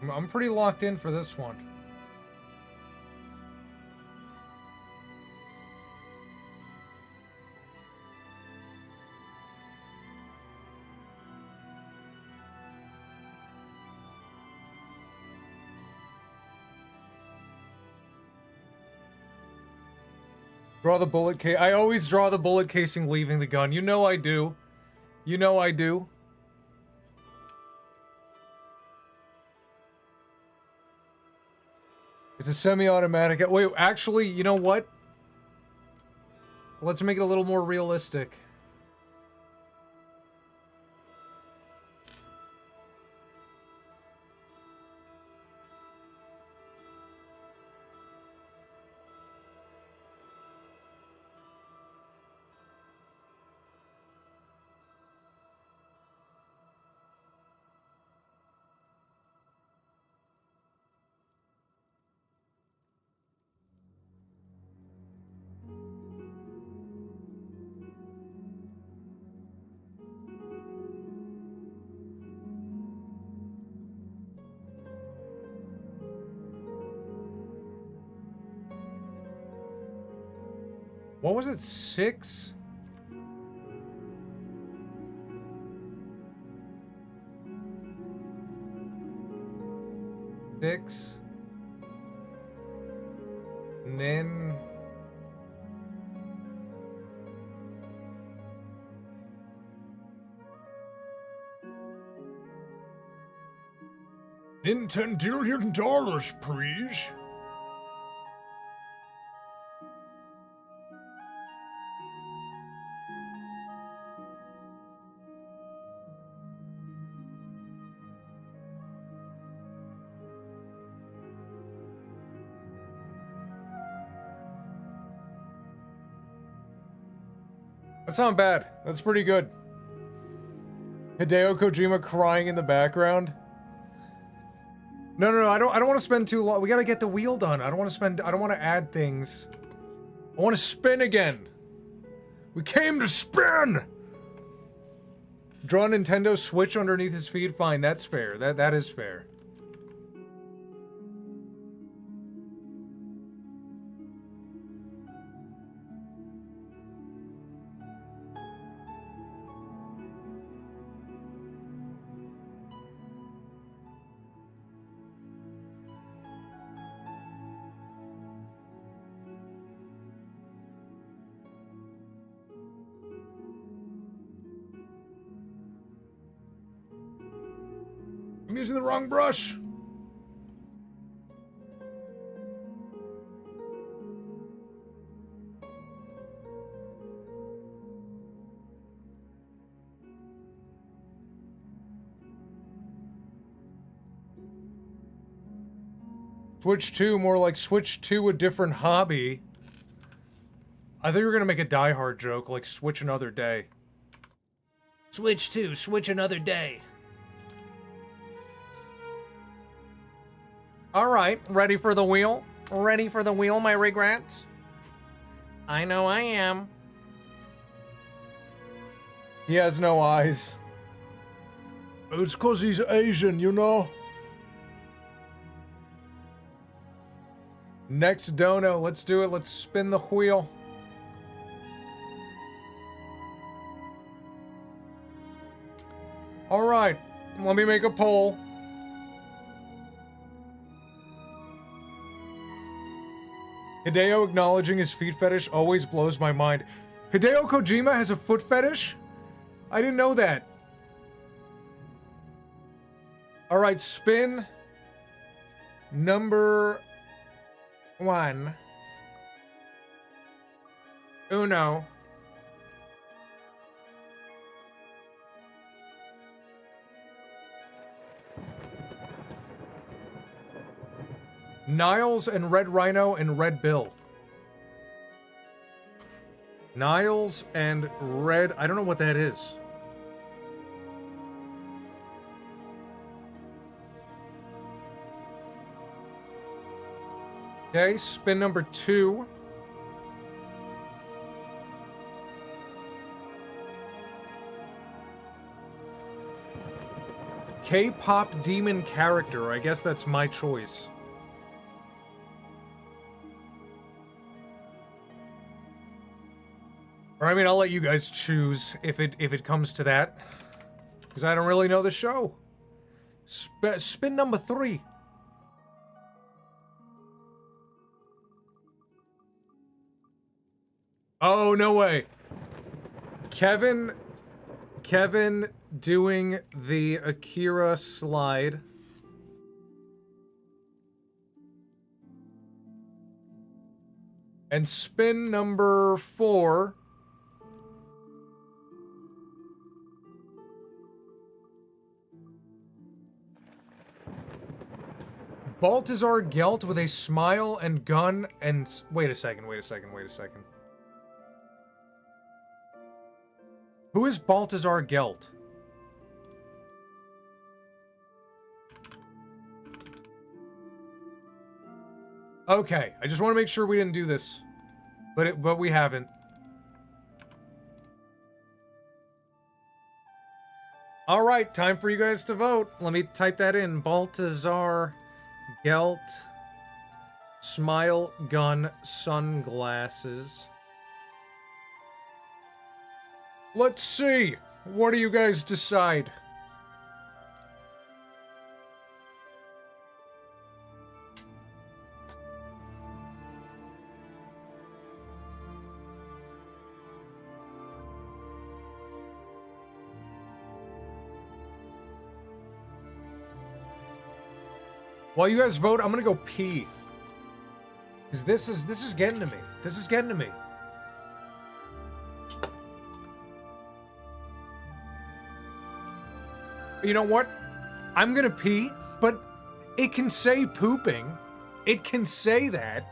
I'm pretty locked in for this one. Draw the bullet case. I always draw the bullet casing leaving the gun. You know I do. You know I do. It's a semi-automatic. Wait, actually, you know what? Let's make it a little more realistic. What was it? 6? Six. And then... in $10 billion, please. That's not bad. That's pretty good. Hideo Kojima crying in the background. No, I don't want to spend too long. We gotta get the wheel done. I don't want to add things. I want to spin again. We came to spin! Draw Nintendo Switch underneath his feet? Fine, that's fair. That is fair. I'm using the wrong brush. Switch to, more like switch to a different hobby. I thought you were gonna make a Die Hard joke, like switch another day. Switch to, switch another day. Alright, ready for the wheel? Ready for the wheel, my regrets? I know I am. He has no eyes. It's 'cause he's Asian, you know? Next dono, let's do it. Let's spin the wheel. Alright, let me make a poll. Hideo acknowledging his feet fetish always blows my mind. Hideo Kojima has a foot fetish? I didn't know that. Alright, spin. Number 1. Uno. Niles and Red Rhino and Red Bill. Niles and Red... I don't know what that is. Okay, spin number 2. K-pop demon character. I guess that's my choice. Or I mean, I'll let you guys choose if it comes to that, because I don't really know the show. Spin number 3. Oh, no way. Kevin doing the Akira slide. And spin number 4. Baltazar Gelt with a smile and gun and... Wait a second. Who is Baltazar Gelt? Okay, I just want to make sure we didn't do this. But we haven't. Alright, time for you guys to vote. Let me type that in. Baltazar Gelt, smile, gun, sunglasses. Let's see. What do you guys decide? While you guys vote, I'm gonna go pee. Cause this is getting to me. This is getting to me. You know what? I'm gonna pee, but it can say pooping. It can say that.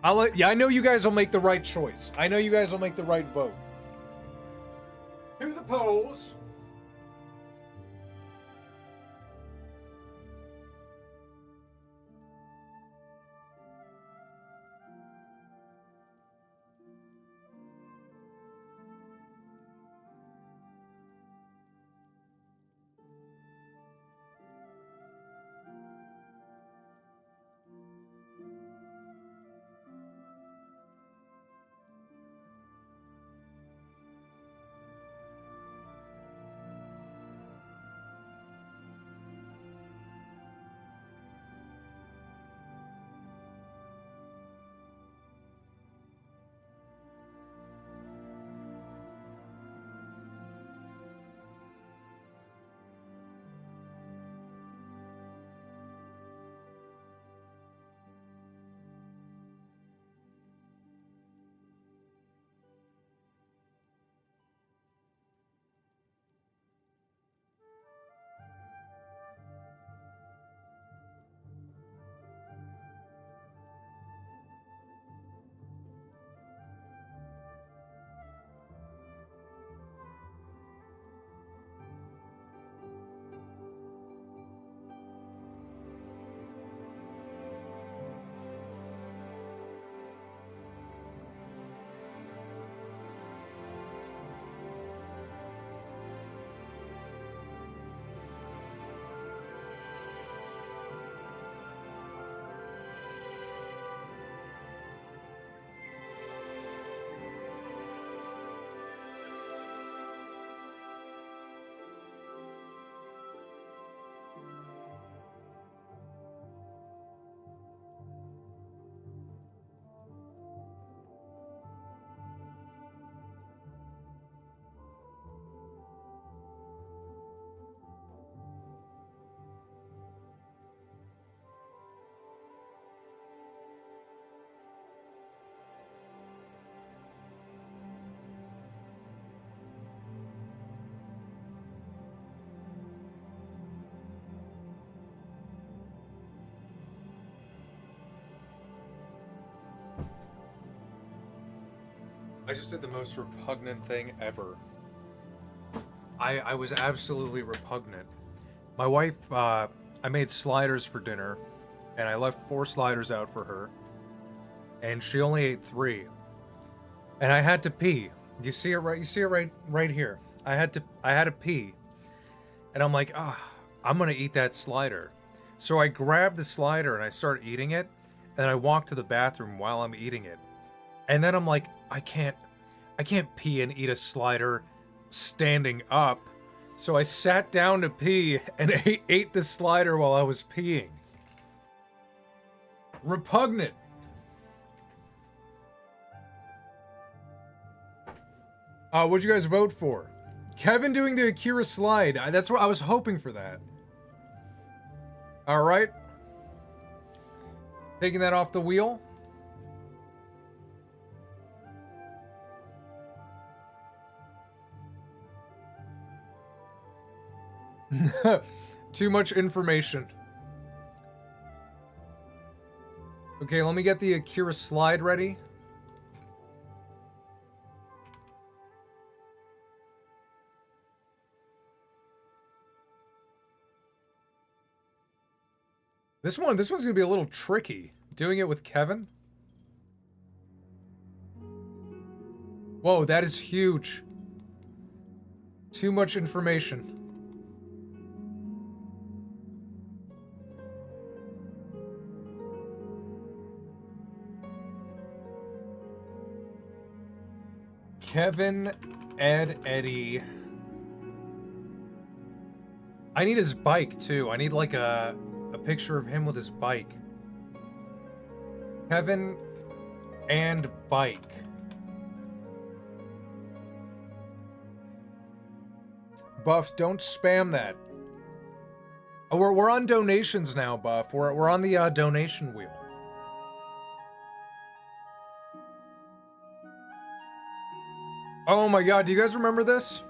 I know you guys will make the right choice. I know you guys will make the right vote. To the polls. I just did the most repugnant thing ever. I was absolutely repugnant. My wife, I made sliders for dinner, and I left 4 sliders out for her, and she only ate 3. And I had to pee. You see it right? You see it right here. I had to pee. And I'm like, I'm gonna eat that slider. So I grab the slider and I start eating it, and I walk to the bathroom while I'm eating it. And then I'm like, I can't pee and eat a slider standing up. So I sat down to pee and ate the slider while I was peeing. Repugnant. What'd you guys vote for? Kevin doing the Akira slide. That's what I was hoping for that. All right. Taking that off the wheel. Too much information. Okay, let me get the Akira slide ready. This one's gonna be a little tricky. Doing it with Kevin. Whoa, that is huge. Too much information. Kevin, Ed, Eddie. I need his bike too. I need like a picture of him with his bike. Kevin and bike. Buffs, don't spam that. Oh, we're on donations now, Buff. We're on the donation wheel. Oh my god, do you guys remember this?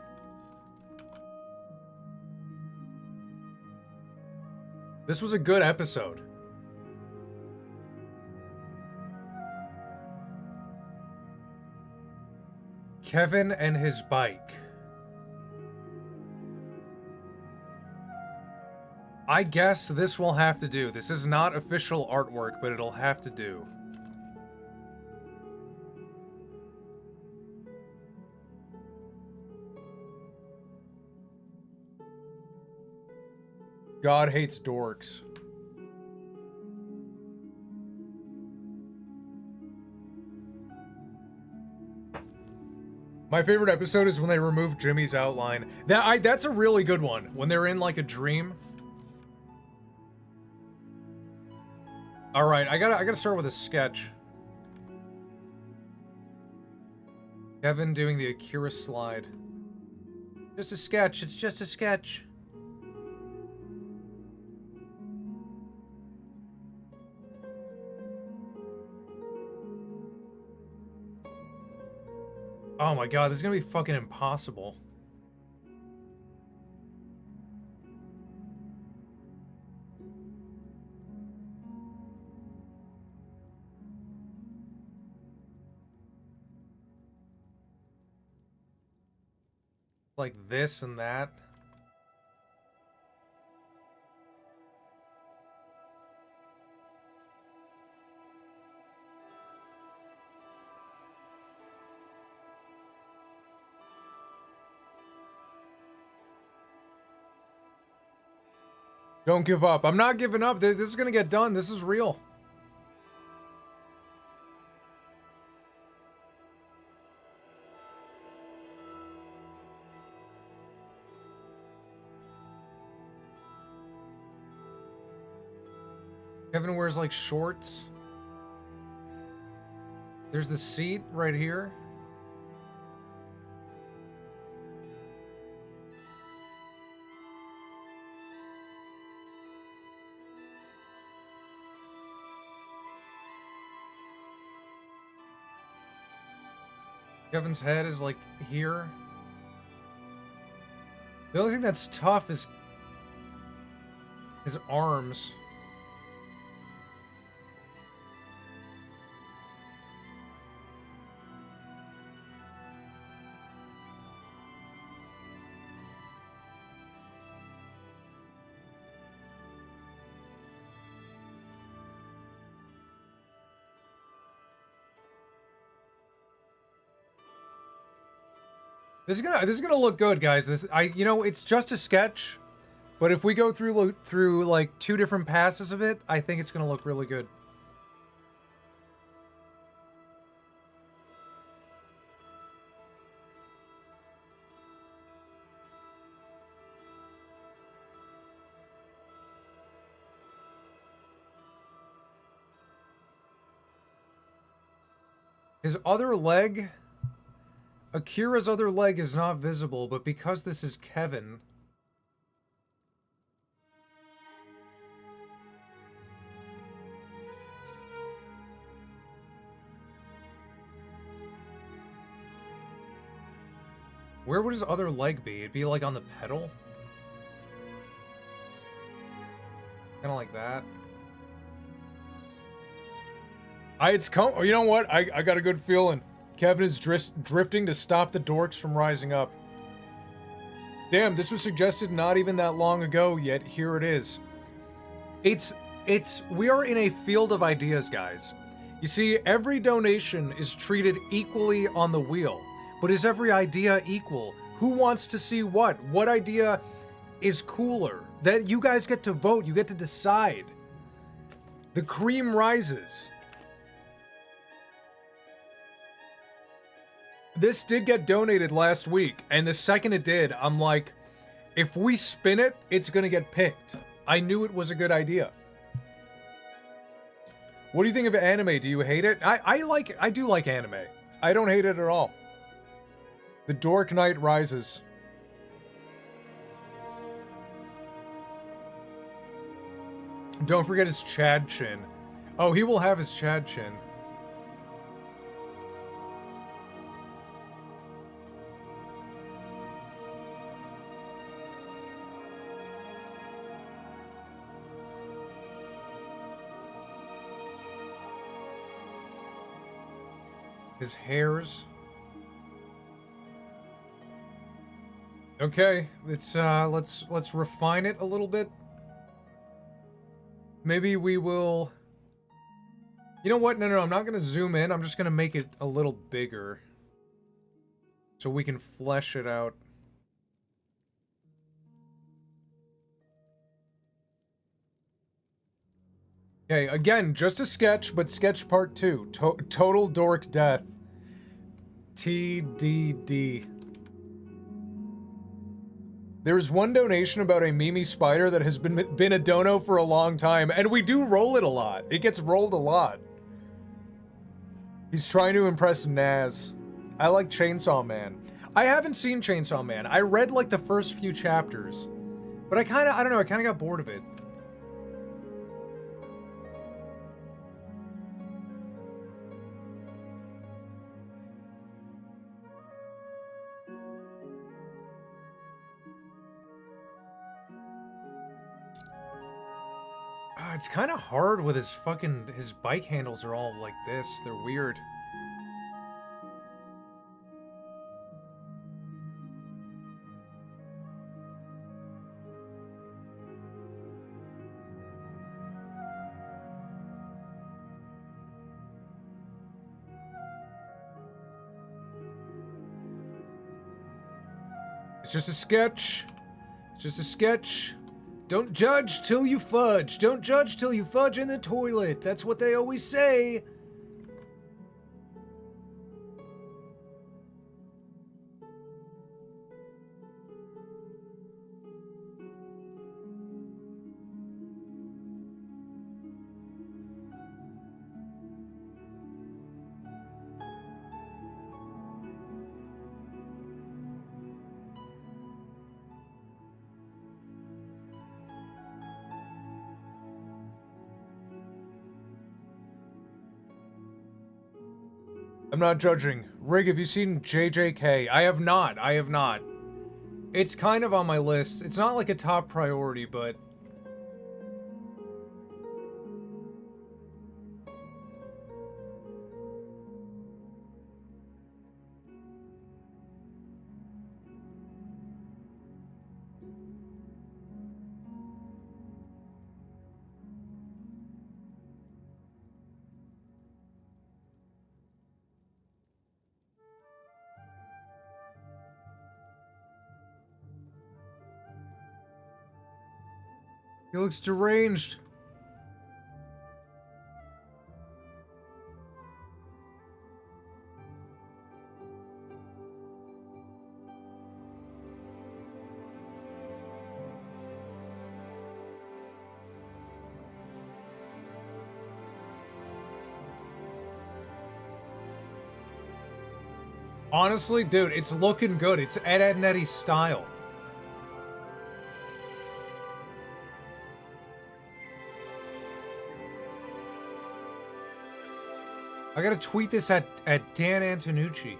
This was a good episode. Kevin and his bike. I guess this will have to do. This is not official artwork, but it'll have to do. God hates dorks. My favorite episode is when they remove Jimmy's outline. That's a really good one. When they're in like a dream. All right, I gotta start with a sketch. Kevin doing the Akira slide. Just a sketch. It's just a sketch. Oh my god, this is gonna be fucking impossible. Like this and that. Don't give up. I'm not giving up. This is gonna get done. This is real. Kevin wears like shorts. There's the seat right here. Kevin's head is like here. The only thing that's tough is his arms. This is gonna look good, guys. You know, it's just a sketch. But if we go through like 2 different passes of it, I think it's gonna look really good. His other leg, Akira's other leg is not visible, but because this is Kevin, where would his other leg be? It'd be like on the pedal? Kinda like that. You know what? I got a good feeling. Kevin is drifting to stop the dorks from rising up. Damn, this was suggested not even that long ago, yet here it is. We are in a field of ideas, guys. You see, every donation is treated equally on the wheel. But is every idea equal? Who wants to see what? What idea is cooler? That you guys get to vote, you get to decide. The cream rises. This did get donated last week, and the second it did, I'm like, if we spin it, it's gonna get picked. I knew it was a good idea. What do you think of anime? Do you hate it? I do like anime. I don't hate it at all. The Dork Knight rises. Don't forget his Chad chin. Oh, he will have his Chad chin. His hairs. Okay, let's refine it a little bit. Maybe we will. You know what? No, I'm not gonna zoom in. I'm just gonna make it a little bigger, so we can flesh it out. Okay, again, just a sketch, but sketch part 2. Total dork death. TDD. There's one donation about a Mimi spider that has been a dono for a long time, and we do roll it a lot. It gets rolled a lot. He's trying to impress Naz. I like Chainsaw Man. I haven't seen Chainsaw Man. I read like the first few chapters, but I don't know, I kinda got bored of it. It's kind of hard with his bike handles are all like this. They're weird. It's just a sketch. It's just a sketch. Don't judge till you fudge. Don't judge till you fudge in the toilet. That's what they always say. I'm not judging. Rig, have you seen JJK? I have not. I have not. It's kind of on my list. It's not like a top priority, but... He looks deranged. Honestly, dude, it's looking good. It's Ed, Edd n Eddy's style. I gotta tweet this at Dan Antonucci.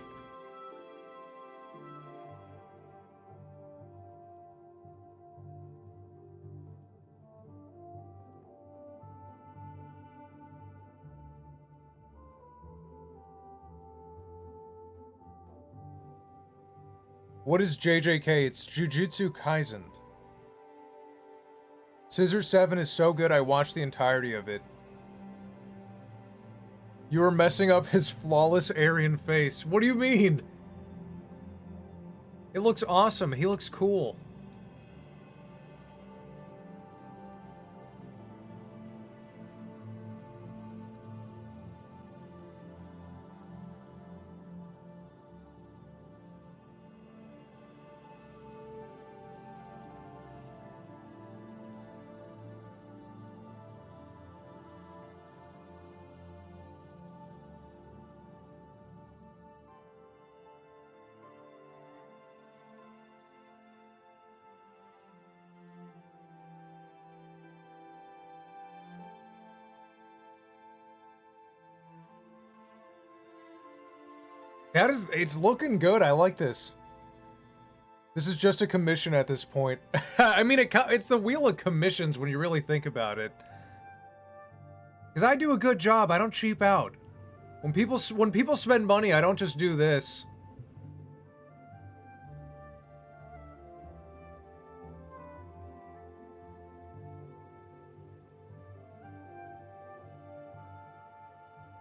What is JJK? It's Jujutsu Kaisen. Scissor 7 is so good I watched the entirety of it. You are messing up his flawless Aryan face. What do you mean? It looks awesome. He looks cool. It's looking good. I like this. This is just a commission at this point. I mean, it's the wheel of commissions when you really think about it. Because I do a good job. I don't cheap out. When people spend money, I don't just do this.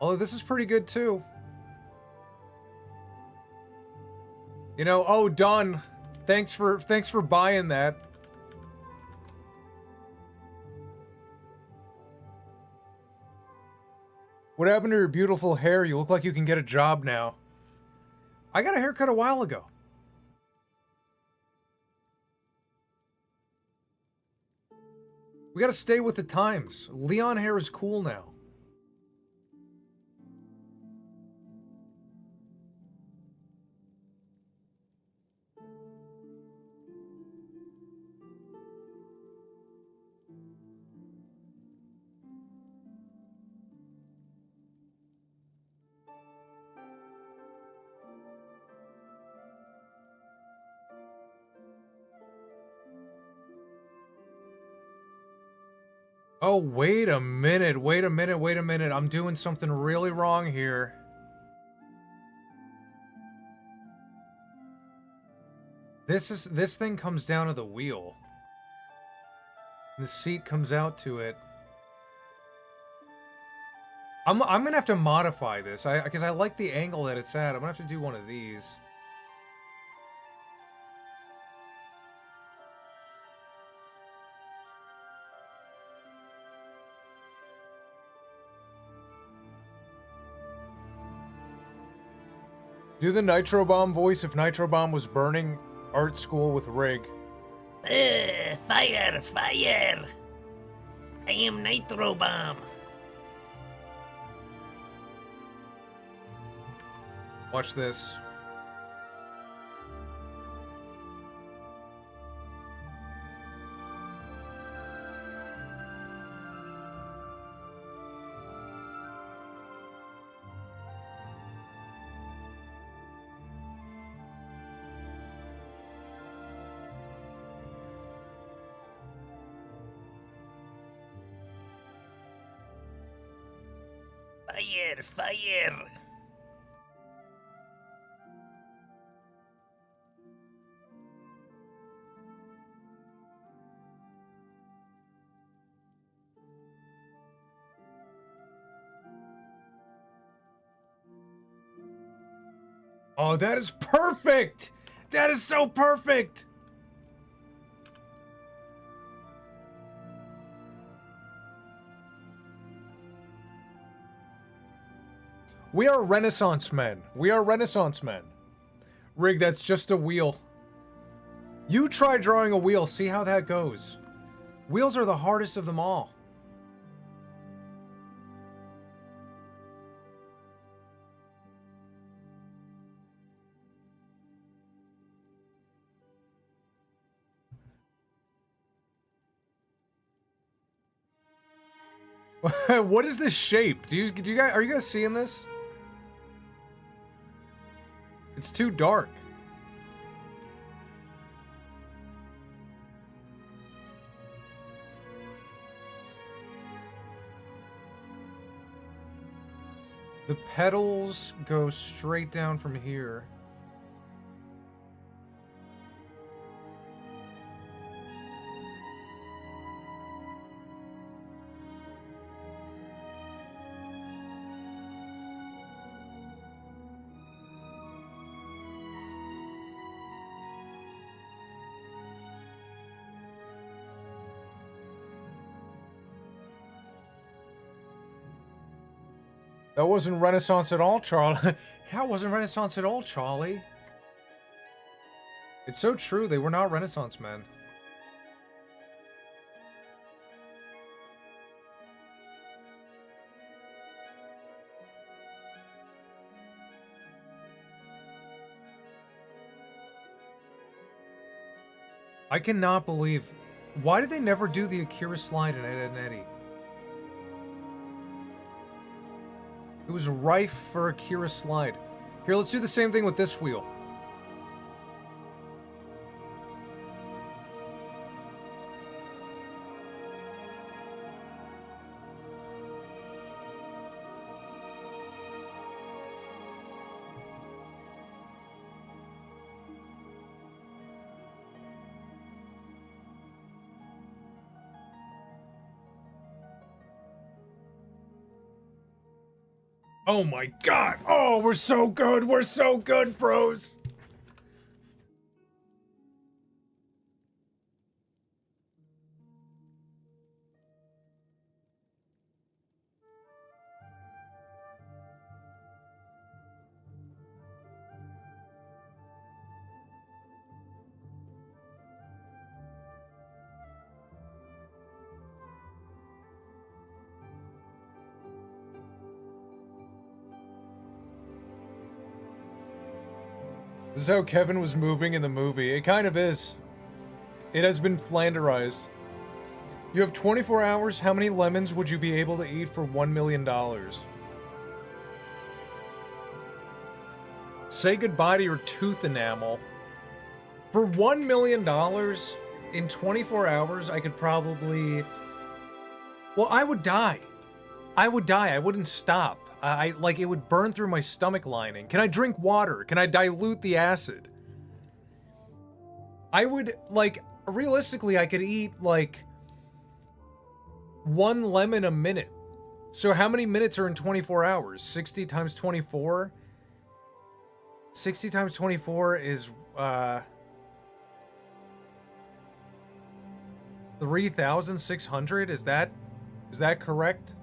Oh, this is pretty good too. You know, oh, done. Thanks for buying that. What happened to your beautiful hair? You look like you can get a job now. I got a haircut a while ago. We gotta stay with the times. Leon hair is cool now. Oh, wait a minute, wait a minute, wait a minute. I'm doing something really wrong here. This thing comes down to the wheel. The seat comes out to it. I'm gonna have to modify this, because I like the angle that it's at. I'm gonna have to do one of these. Do the Nitro Bomb voice if Nitro Bomb was burning art school with Rig. Fire, fire! I am Nitro Bomb. Watch this. Fire, fire! Oh, that is perfect! That is so perfect! We are Renaissance men. We are Renaissance men. Rig, that's just a wheel. You try drawing a wheel, see how that goes. Wheels are the hardest of them all. What is this shape? Do you guys, are you guys seeing this? It's too dark. The petals go straight down from here. That wasn't Renaissance at all, Charlie. That wasn't Renaissance at all, Charlie. It's so true, they were not Renaissance men. I cannot believe... Why did they never do the Akira slide in Ed, Edd n Eddy? It was rife for Akira slide. Here, let's do the same thing with this wheel. Oh my god! Oh, we're so good! We're so good, bros! This is how Kevin was moving in the movie. It kind of is. It has been flanderized. You have 24 hours. How many lemons would you be able to eat for $1 million? Say goodbye to your tooth enamel. For $1 million in 24 hours, I could probably... Well, I would die. I would die. I wouldn't stop. Like, it would burn through my stomach lining. Can I drink water? Can I dilute the acid? I would, like, realistically, I could eat, like, 1 lemon a minute. So how many minutes are in 24 hours? 60 times 24? 60 times 24 is, 3,600? Is that correct?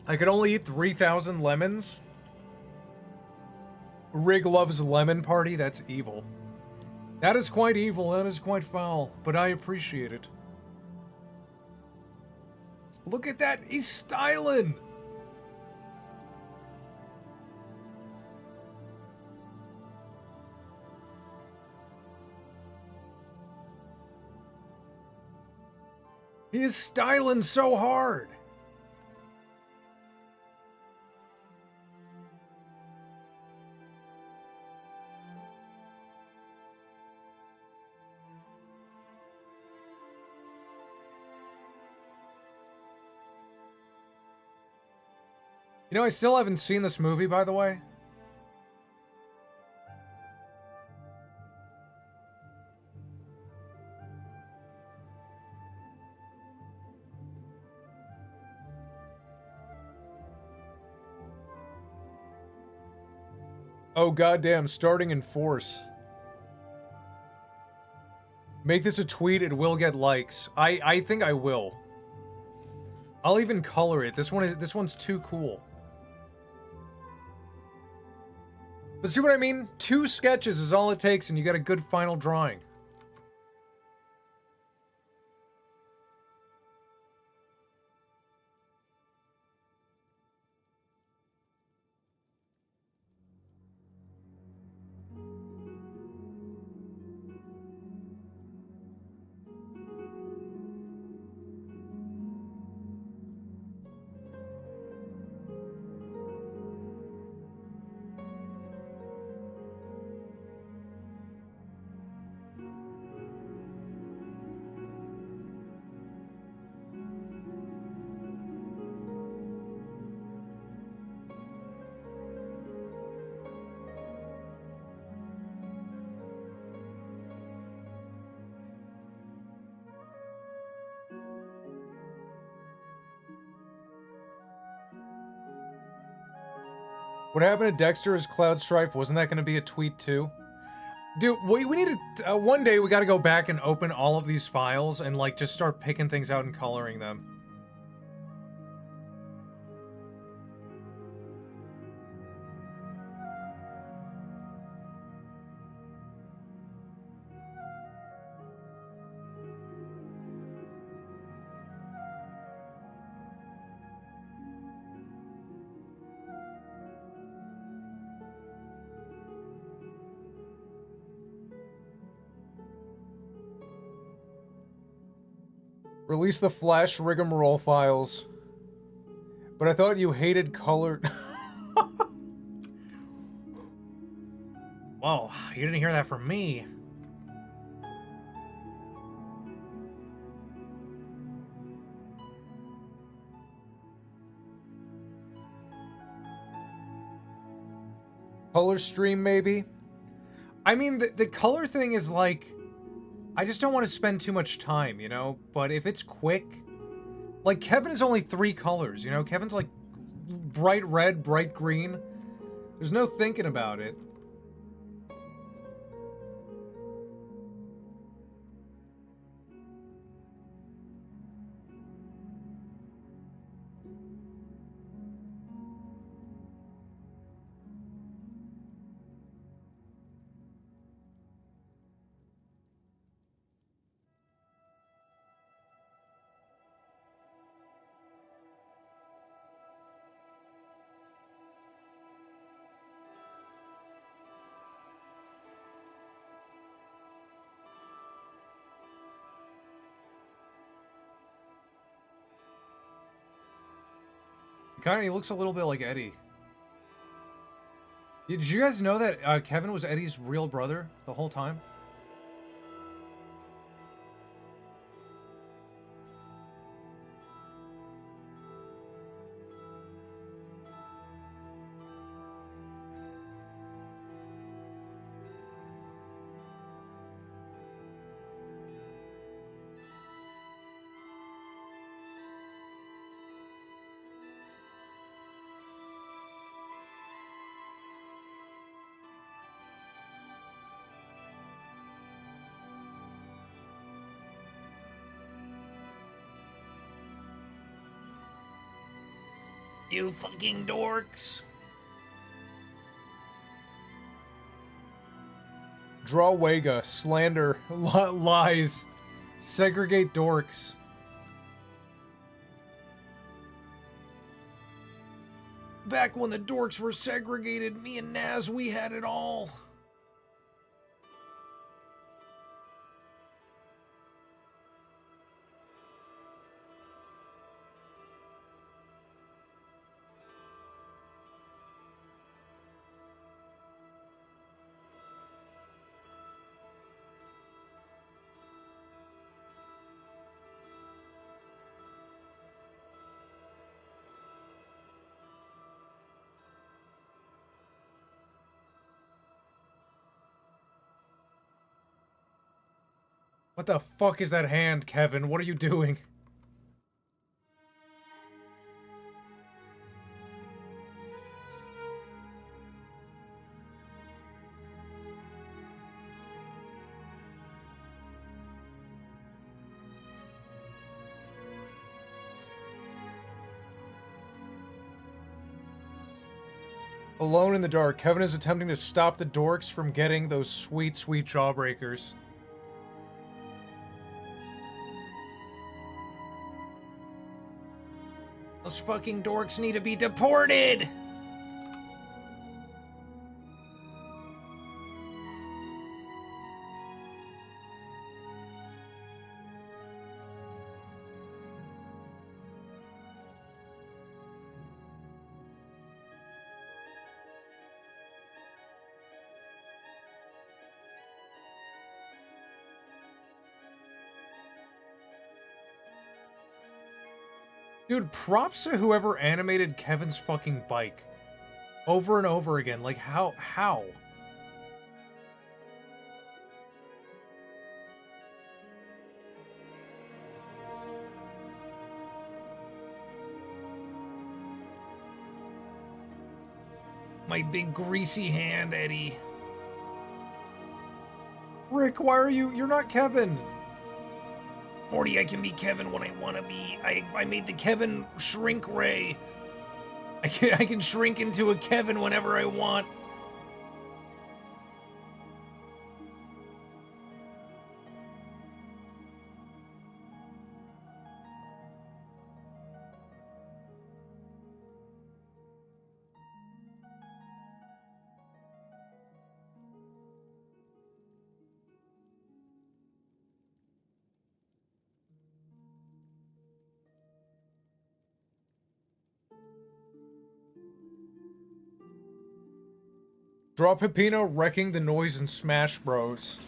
I could only eat 3,000 lemons? Rig loves lemon party? That's evil. That is quite evil, that is quite foul, but I appreciate it. Look at that, he's styling! He is styling so hard! You know, I still haven't seen this movie, by the way. Oh, goddamn, starting in force. Make this a tweet, it will get likes. I think I will. I'll even color it. This one's too cool. But see what I mean? 2 sketches is all it takes and you got a good final drawing. What happened to Dexter's Cloud Strife? Wasn't that going to be a tweet too? Dude, we need to... one day we got to go back and open all of these files and, like, just start picking things out and coloring them. Release the Flash rigmarole files. But I thought you hated colored... Whoa, you didn't hear that from me. Color stream, maybe? I mean, the color thing is like... I just don't want to spend too much time, you know? But if it's quick... Like, Kevin is only 3 colors, you know? Kevin's like bright red, bright green. There's no thinking about it. He looks a little bit like Eddie. Did you guys know that Kevin was Eddie's real brother the whole time? You fucking dorks. Draw Wega, slander, lies, segregate dorks. Back when the dorks were segregated, me and Naz, we had it all. What the fuck is that hand, Kevin? What are you doing? Alone in the dark, Kevin is attempting to stop the dorks from getting those sweet, sweet jawbreakers. Those fucking dorks need to be deported! Dude, props to whoever animated Kevin's fucking bike. Over and over again. Like, how? My big greasy hand, Eddie. Rick, why are you? You're not Kevin. Morty, I can be Kevin when I want to be. I made the Kevin shrink ray. I can shrink into a Kevin whenever I want. Draw Peppino wrecking the noise in Smash Bros.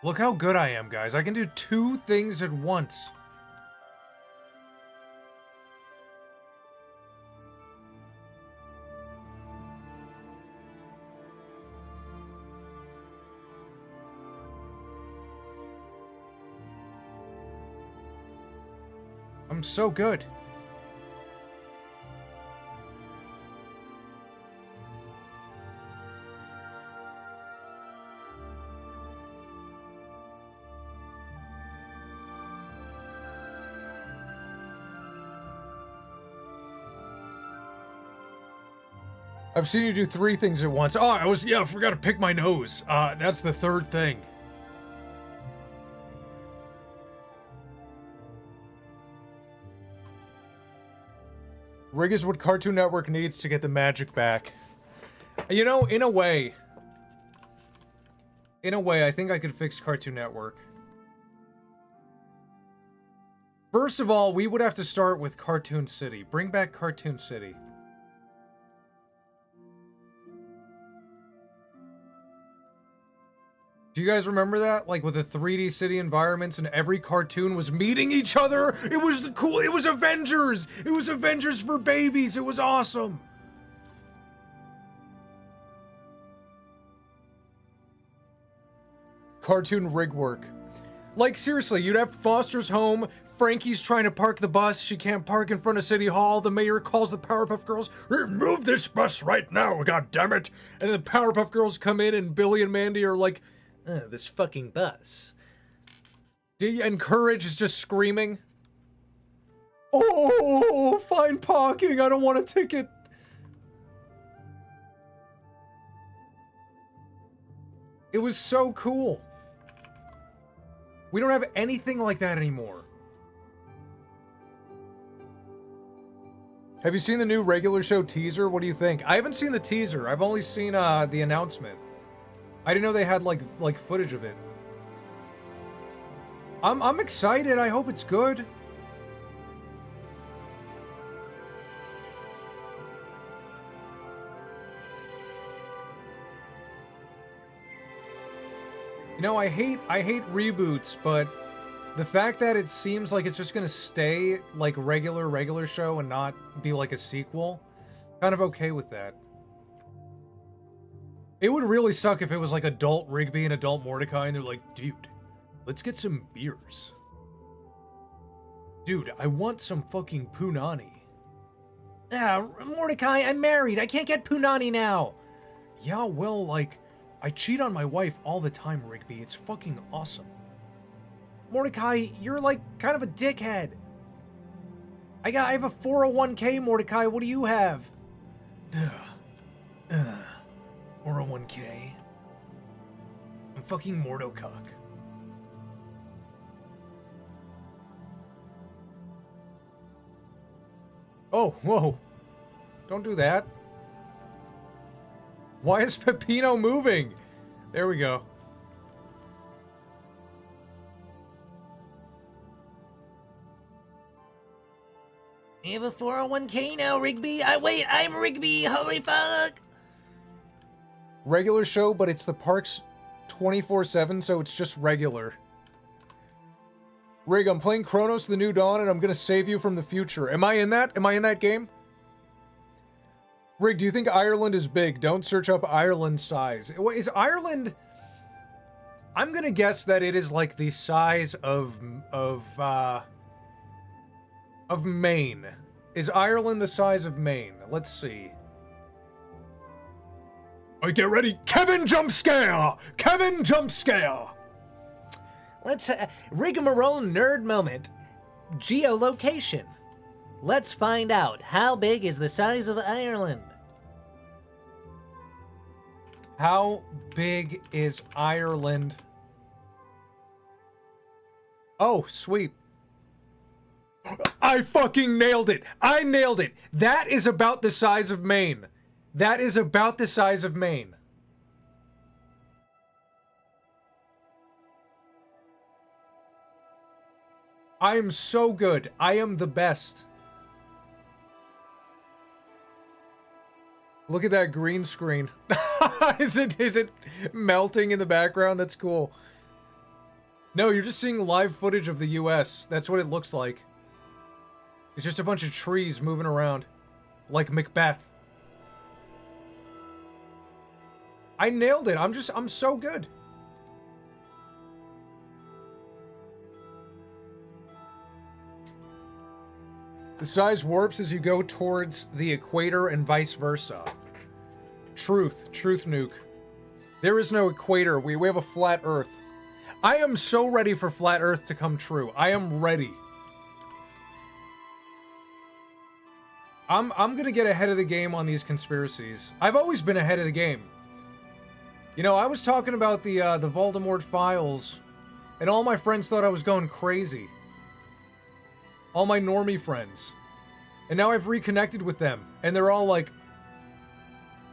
Look how good I am, guys. I can do 2 things at once. I'm so good. I've seen you do 3 things at once. Oh, I forgot to pick my nose. That's the 3rd thing. Rig is what Cartoon Network needs to get the magic back. You know, in a way, I think I could fix Cartoon Network. First of all, we would have to start with Cartoon City. Bring back Cartoon City. Do you guys remember that? Like with the 3D city environments and every cartoon was meeting each other? It was cool. It was Avengers. It was Avengers for babies. It was awesome. Cartoon rig work. Like seriously, you'd have Foster's home. Frankie's trying to park the bus. She can't park in front of City Hall. The mayor calls the Powerpuff Girls. Move this bus right now, god damn it. And the Powerpuff Girls come in and Billy and Mandy are like, this fucking bus. And Courage is just screaming. Oh, fine parking. I don't want a ticket. It was so cool. We don't have anything like that anymore. Have you seen the new regular show teaser? What do you think? I haven't seen the teaser. I've only seen the announcement. I didn't know they had like footage of it. I'm excited. I hope it's good. You know, I hate reboots, but the fact that it seems like it's just gonna stay like regular show and not be like a sequel, kind of okay with that. It would really suck if it was like adult Rigby and adult Mordecai and they're like, dude, let's get some beers. Dude, I want some fucking punani. Ah, Mordecai, I'm married. I can't get punani now. Yeah, well, like, I cheat on my wife all the time, Rigby. It's fucking awesome. Mordecai, you're like kind of a dickhead. I have a 401k, Mordecai. What do you have? 401k. I'm fucking Mordocock. Oh, whoa. Don't do that. Why is Peppino moving? There we go. I have a 401k now, Rigby. Wait, I'm Rigby. Holy fuck. Regular show, but it's the parks 24/7, so it's just regular. Rig, I'm playing Chronos the New Dawn, and I'm gonna save you from the future. Am I in that? Am I in that game? Rig, do you think Ireland is big? Don't search up Ireland size. Is Ireland... I'm gonna guess that it is like the size of Maine. Is Ireland the size of Maine? Let's see. Alright, get ready. Kevin jump scare! Kevin jump scare! Let's rigmarole nerd moment. Geolocation. Let's find out how big is the size of Ireland. How big is Ireland? Oh, sweet. I fucking nailed it. I nailed it. That is about the size of Maine. That is about the size of Maine. I am so good. I am the best. Look at that green screen. Is it melting in the background? That's cool. No, you're just seeing live footage of the US. That's what it looks like. It's just a bunch of trees moving around. Like Macbeth. I nailed it. I'm so good. The size warps as you go towards the equator and vice versa. Truth nuke. There is no equator. We have a flat Earth. I am so ready for flat Earth to come true. I am ready. I'm gonna get ahead of the game on these conspiracies. I've always been ahead of the game. You know, I was talking about the Voldemort files, and all my friends thought I was going crazy. All my normie friends. And now I've reconnected with them, and they're all like,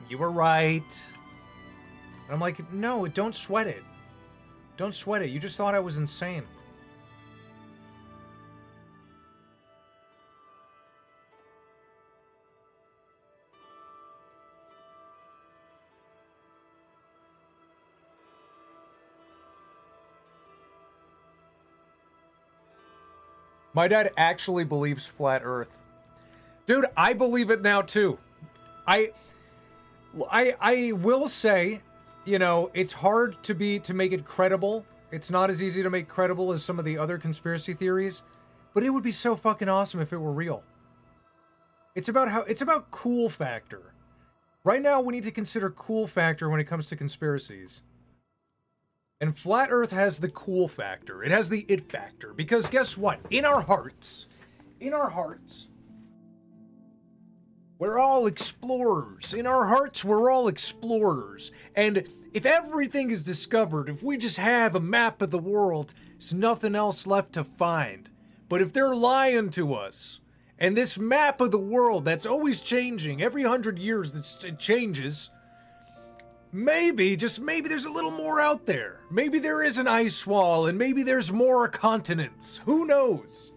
you were right. And I'm like, no, don't sweat it. Don't sweat it. You just thought I was insane. My dad actually believes flat Earth. Dude, I believe it now too. I will say, you know, it's hard to make it credible. It's not as easy to make credible as some of the other conspiracy theories, but it would be so fucking awesome if it were real. It's about cool factor. Right now we need to consider cool factor when it comes to conspiracies. And flat Earth has the cool factor. It has the it factor. Because guess what? In our hearts, we're all explorers. In our hearts, we're all explorers. And if everything is discovered, if we just have a map of the world, there's nothing else left to find. But if they're lying to us, and this map of the world that's always changing, every 100 years it changes, maybe, just maybe there's a little more out there. Maybe there is an ice wall, and maybe there's more continents. Who knows?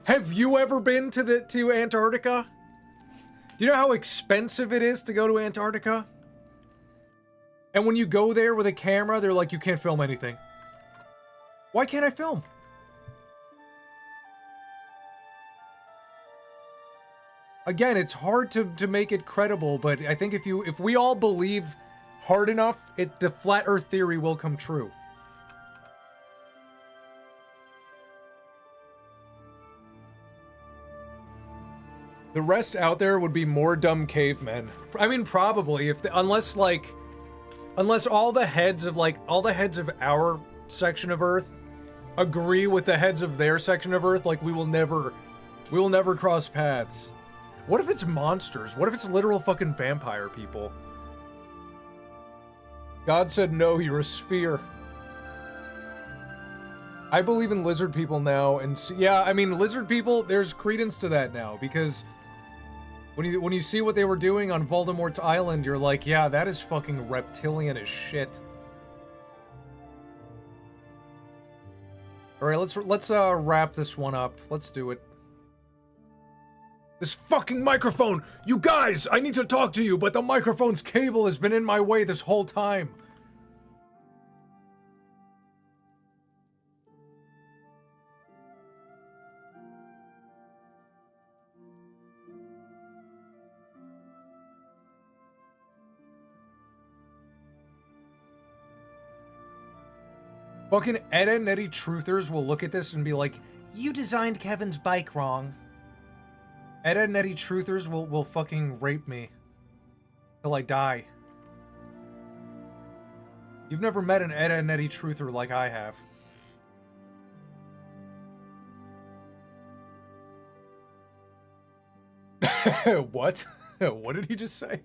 Have you ever been to Antarctica? Do you know how expensive it is to go to Antarctica? And when you go there with a camera, they're like, you can't film anything. Why can't I film? Again, it's hard to make it credible, but I think if we all believe hard enough, the flat earth theory will come true. The rest out there would be more dumb cavemen. I mean, probably, unless all the heads of our section of Earth agree with the heads of their section of Earth, like we will never cross paths. What if it's monsters? What if it's literal fucking vampire people? God said no, you're a sphere. I believe in lizard people now, and yeah, I mean, lizard people, there's credence to that now, because when you see what they were doing on Voldemort's Island, you're like, yeah, that is fucking reptilian as shit. All right, let's wrap this one up. Let's do it. This fucking microphone! You guys, I need to talk to you, but the microphone's cable has been in my way this whole time. Fucking Ed and Eddie truthers will look at this and be like, you designed Kevin's bike wrong. Ed and Eddie truthers will fucking rape me. Till I die. You've never met an Ed and Eddie truther like I have. What? What did he just say?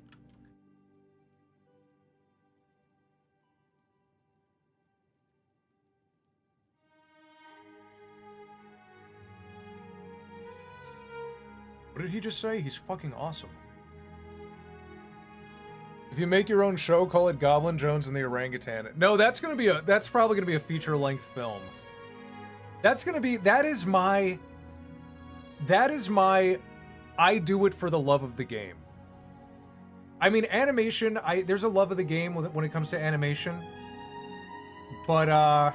What did he just say? He's fucking awesome. If you make your own show, call it Goblin Jones and the Orangutan. No, that's probably gonna be a feature-length film. That is my I do it for the love of the game. I mean, animation, there's a love of the game when it comes to animation. But,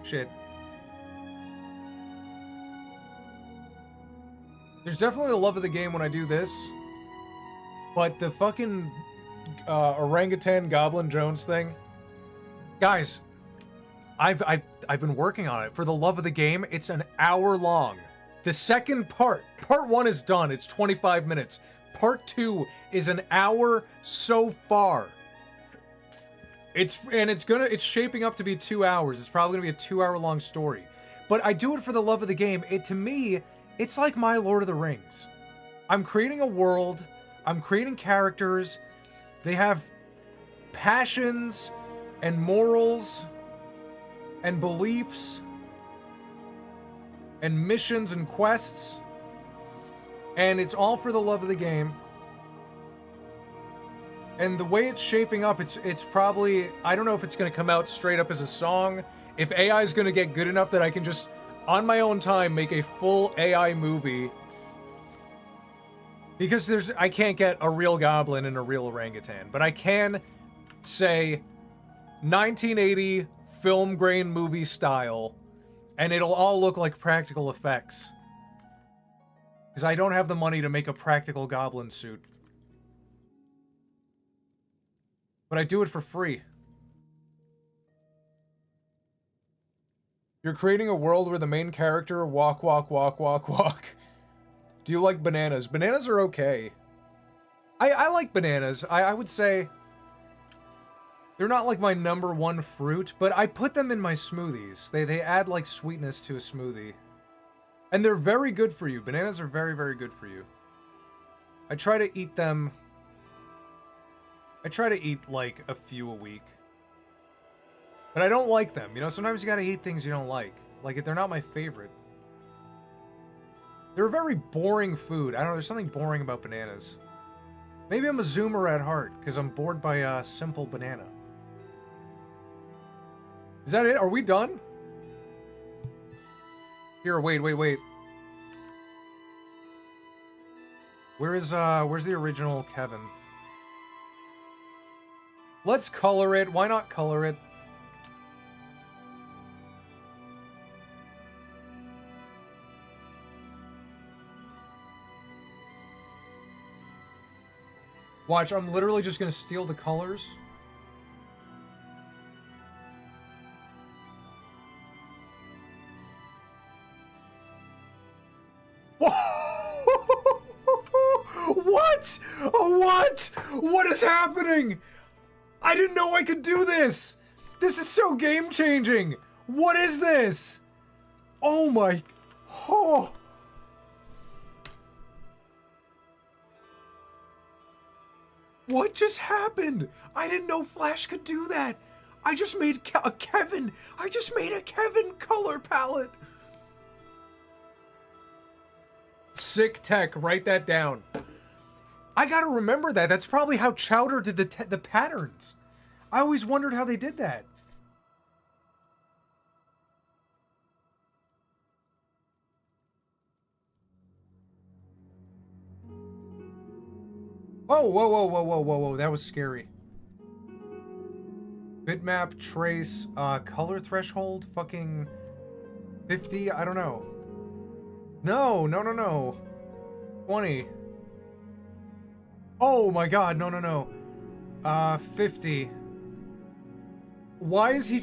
shit. There's definitely a love of the game when I do this. But the fucking Orangutan Goblin Jones thing. Guys, I've been working on it. For the love of the game, it's an hour long. The second part 1 is done. It's 25 minutes. Part 2 is an hour so far. It's shaping up to be 2 hours. It's probably gonna be a 2-hour long story. But I do it for the love of the game. To me, it's like my Lord of the Rings. I'm creating a world. I'm creating characters. They have passions and morals and beliefs and missions and quests. And it's all for the love of the game. And the way it's shaping up, it's probably, I don't know if it's going to come out straight up as a song. If AI is going to get good enough that I can just, on my own time, make a full AI movie. Because I can't get a real goblin and a real orangutan. But I can say 1980 film grain movie style. And it'll all look like practical effects. Because I don't have the money to make a practical goblin suit. But I do it for free. You're creating a world where the main character walk. Do you like bananas? Bananas are okay. I like bananas. I would say they're not like my #1 fruit, but I put them in my smoothies. They add like sweetness to a smoothie. And they're very good for you. Bananas are very, very good for you. I try to eat them. I try to eat like a few a week. But I don't like them. You know, sometimes you gotta eat things you don't like. Like, they're not my favorite. They're a very boring food. I don't know, there's something boring about bananas. Maybe I'm a zoomer at heart, because I'm bored by a simple banana. Is that it? Are we done? Here, wait. Where's the original Kevin? Let's color it. Why not color it? Watch, I'm literally just gonna steal the colors. What? What? What is happening? I didn't know I could do this. This is so game-changing. What is this? Oh my... Oh. What just happened? I didn't know Flash could do that. I just made a Kevin. I just made a Kevin color palette. Sick tech. Write that down. I gotta remember that. That's probably how Chowder did the patterns. I always wondered how they did that. Oh, whoa, whoa, whoa, whoa, whoa, whoa. That was scary. Bitmap, trace, color threshold, fucking 50, I don't know. No, no, no, no. 20. Oh my god, no, no, no. 50. Why is he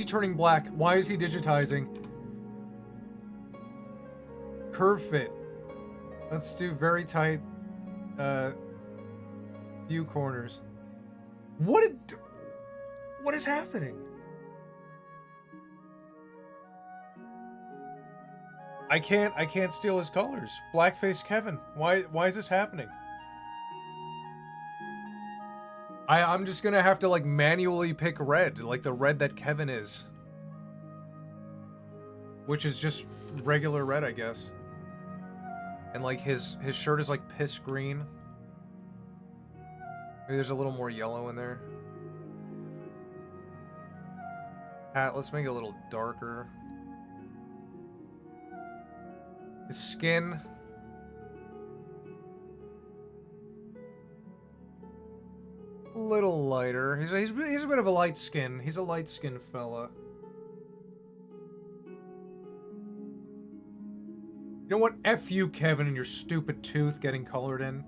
turning black? Why is he digitizing? Curve fit. Let's do very tight, few corners. What is happening? I can't steal his colors. Blackface Kevin. Why is this happening? I'm just gonna have to like manually pick red, like the red that Kevin is. Which is just regular red, I guess. And like his shirt is like piss green. Maybe there's a little more yellow in there. Hat, let's make it a little darker. His skin. A little lighter. He's a bit of a light skin. He's a light skinned fella. You know what? F you, Kevin, and your stupid tooth getting colored in.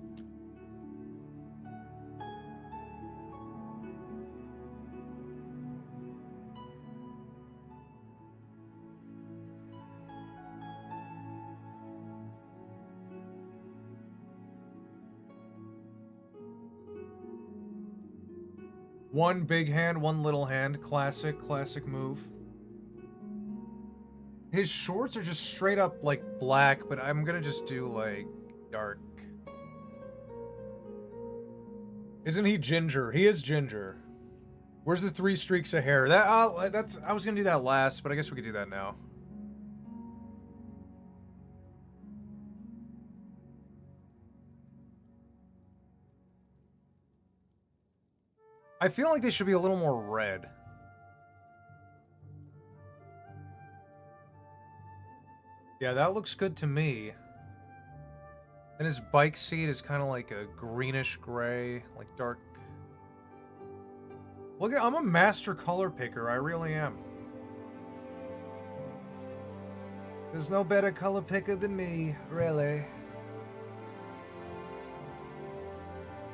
One big hand, one little hand. Classic move. His shorts are just straight up, like, black, but I'm gonna just do, like, dark. Isn't he ginger? He is ginger. Where's the 3 streaks of hair? I was gonna do that last, but I guess we could do that now. I feel like they should be a little more red. Yeah, that looks good to me. And his bike seat is kind of like a greenish gray, like dark. Look at, I'm a master color picker, I really am. There's no better color picker than me, really.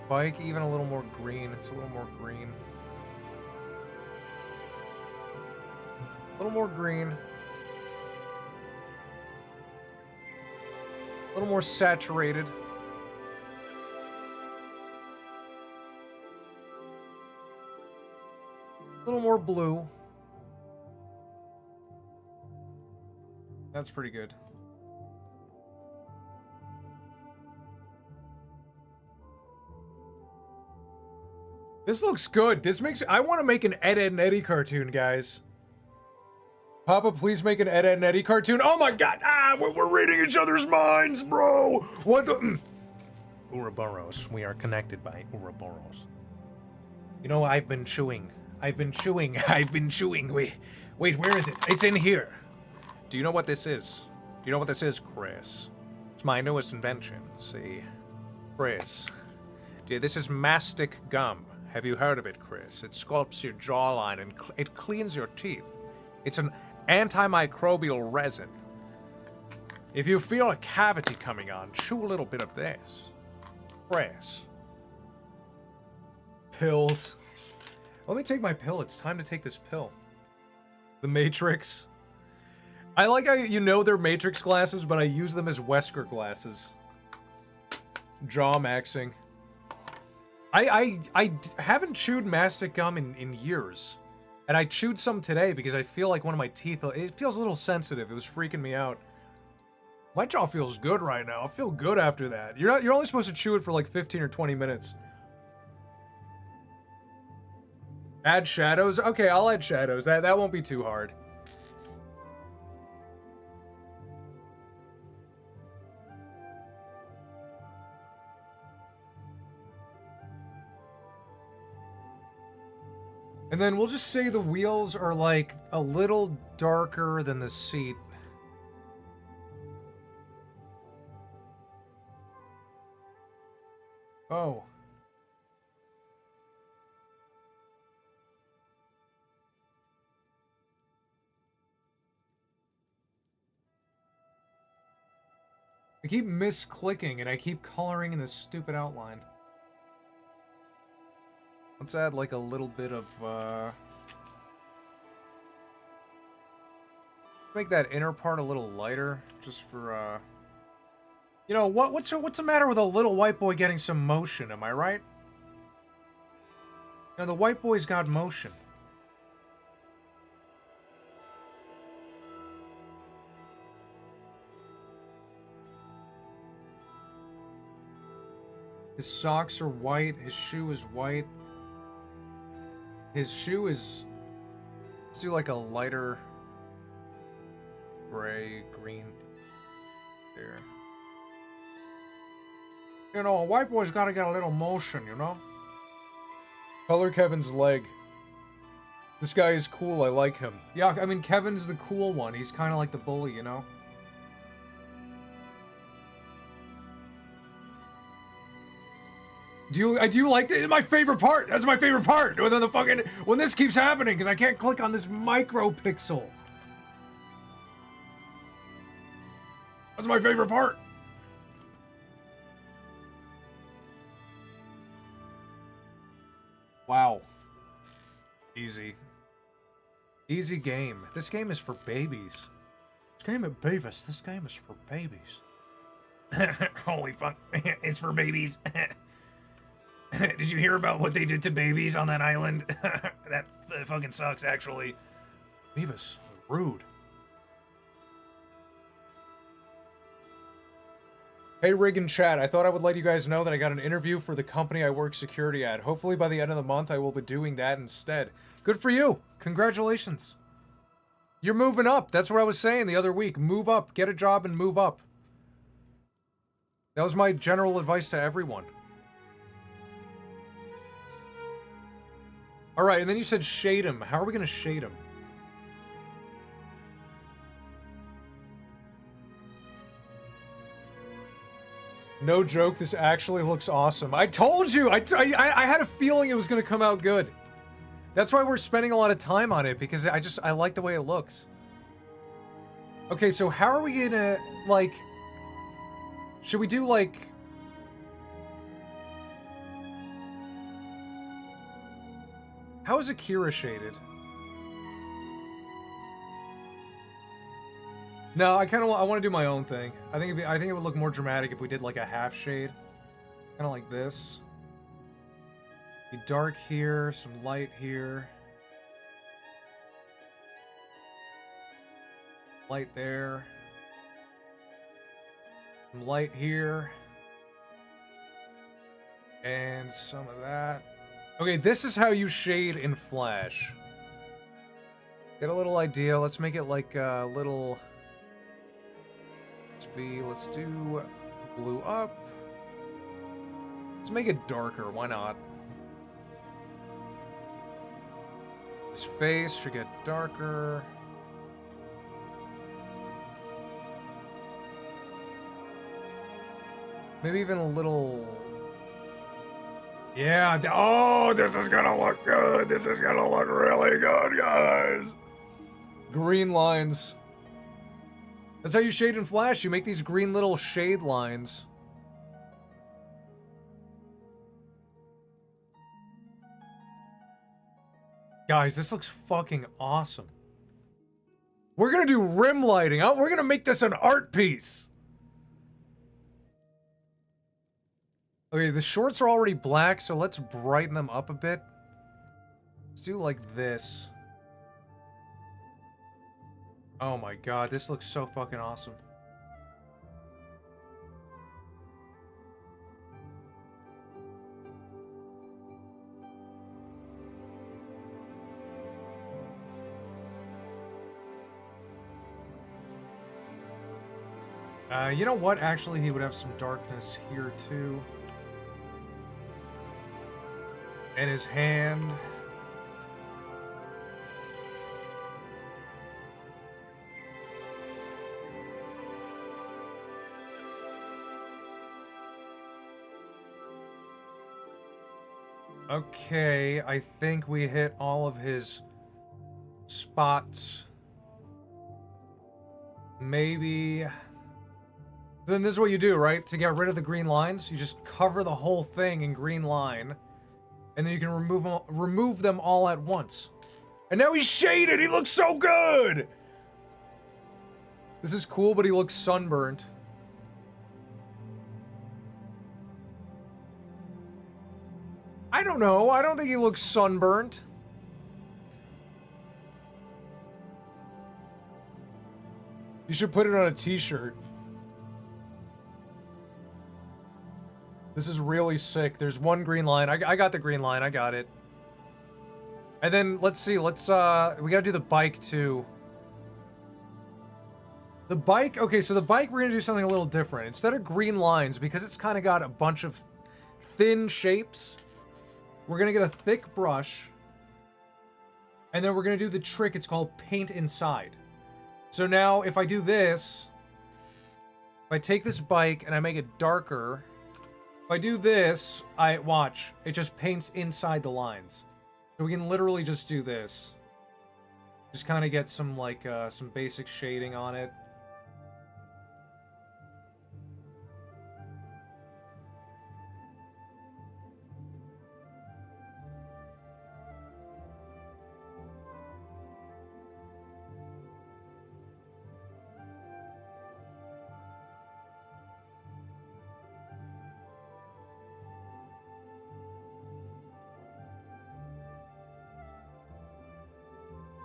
Bike, even a little more green. It's a little more green. A little more green. A little more saturated. A little more blue. That's pretty good. This looks good. This makes... I want to make an Ed, Edd and Eddy cartoon, guys. Papa, please make an Ed, Edd and Eddy cartoon. Oh my god! Ah, we're reading each other's minds, bro! What the... Ouroboros. We are connected by Ouroboros. You know, I've been chewing. Wait, where is it? It's in here. Do you know what this is? Do you know what this is, Chris? It's my newest invention, see? Chris. Dude, this is mastic gum. Have you heard of it, Chris? It sculpts your jawline and it cleans your teeth. It's an antimicrobial resin. If you feel a cavity coming on, chew a little bit of this. Chris. Pills. Let me take my pill. It's time to take this pill. The Matrix. I like how you know they're Matrix glasses, but I use them as Wesker glasses. Jaw maxing. I haven't chewed mastic gum in years. And I chewed some today because I feel like one of my teeth, it feels a little sensitive. It was freaking me out. My jaw feels good right now. I feel good after that. You're only supposed to chew it for like 15 or 20 minutes. Add shadows? Okay, I'll add shadows. That won't be too hard. And then we'll just say the wheels are like a little darker than the seat. Oh. I keep misclicking and I keep coloring in this stupid outline. Let's add like a little bit of, make that inner part a little lighter, just for, you know, what's the matter with a little white boy getting some motion, am I right? You know, the white boy's got motion. His socks are white, his shoe is white. His shoe is... Let's do like a lighter gray, green. There. You know, a white boy's gotta get a little motion, you know? Color Kevin's leg. This guy is cool, I like him. Yeah, I mean, Kevin's the cool one. He's kind of like the bully, you know? Do you like it? My favorite part. That's my favorite part. When this keeps happening, because I can't click on this micro pixel. That's my favorite part. Wow. Easy. Easy game. This game is for babies. This game at Beavis. This game is for babies. Holy fuck. It's for babies. Did you hear about what they did to babies on that island? That fucking sucks, actually. Beavis, rude. Hey, Rig and chat, I thought I would let you guys know that I got an interview for the company I work security at. Hopefully by the end of the month, I will be doing that instead. Good for you. Congratulations. You're moving up. That's what I was saying the other week. Move up. Get a job and move up. That was my general advice to everyone. Alright, and then you said shade him. How are we going to shade him? No joke, this actually looks awesome. I told you! I had a feeling it was going to come out good. That's why we're spending a lot of time on it, because I like the way it looks. Okay, so how are we going to, like... Should we do, like... How is Akira shaded? No, I want to do my own thing. I think it would look more dramatic if we did like a half shade, kind of like this. Be dark here, some light here, light there, some light here, and some of that. Okay, this is how you shade in Flash. Get a little idea. Let's make it like a little... Let's do blue up. Let's make it darker. Why not? His face should get darker. Maybe even a little... Yeah, oh, this is gonna look good. This is gonna look really good, guys. Green lines. That's how you shade in Flash. You make these green little shade lines. Guys, this looks fucking awesome. We're gonna do rim lighting. We're gonna make this an art piece. Okay, the shorts are already black, so let's brighten them up a bit. Let's do like this. Oh my god, this looks so fucking awesome. You know what? Actually, he would have some darkness here too. And his hand. Okay, I think we hit all of his spots. Maybe. Then this is what you do, right? To get rid of the green lines, you just cover the whole thing in green line. And then you can remove them all at once. And now he's shaded! He looks so good! This is cool, but he looks sunburnt. I don't know. I don't think he looks sunburnt. You should put it on a t-shirt. This is really sick. There's one green line. I got the green line. I got it. And then, let's see. We gotta do the bike, too. The bike... Okay, so the bike, we're gonna do something a little different. Instead of green lines, because it's kind of got a bunch of thin shapes, we're gonna get a thick brush. And then we're gonna do the trick. It's called paint inside. So now, if I do this... If I take this bike and I make it darker... If I do this, watch, it just paints inside the lines. So we can literally just do this. Just kind of get some, like, some basic shading on it.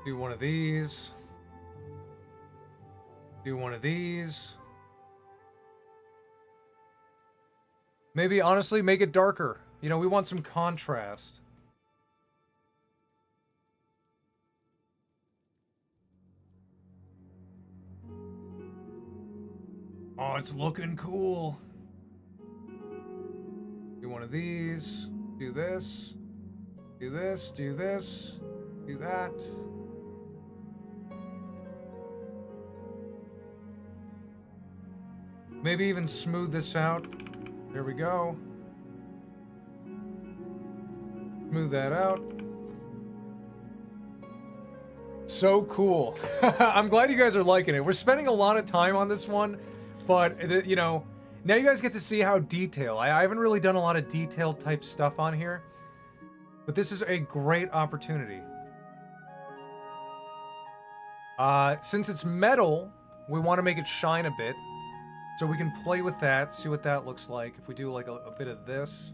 Do one of these. Do one of these. Maybe, honestly, make it darker. You know, we want some contrast. Oh, it's looking cool. Do one of these. Do this. Do this. Do this. Do that. Maybe even smooth this out. There we go. Smooth that out. So cool. I'm glad you guys are liking it. We're spending a lot of time on this one, but, you know, now you guys get to see how detailed. I haven't really done a lot of detailed type stuff on here, but this is a great opportunity. Since it's metal, we want to make it shine a bit. So we can play with that, see what that looks like. If we do like a bit of this.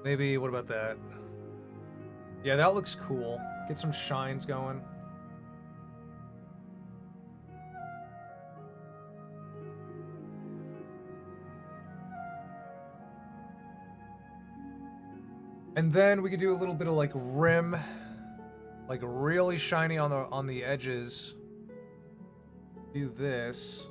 Maybe, what about that? Yeah, that looks cool. Get some shines going. And then we could do a little bit of like rim. Like really shiny on the edges. Do this.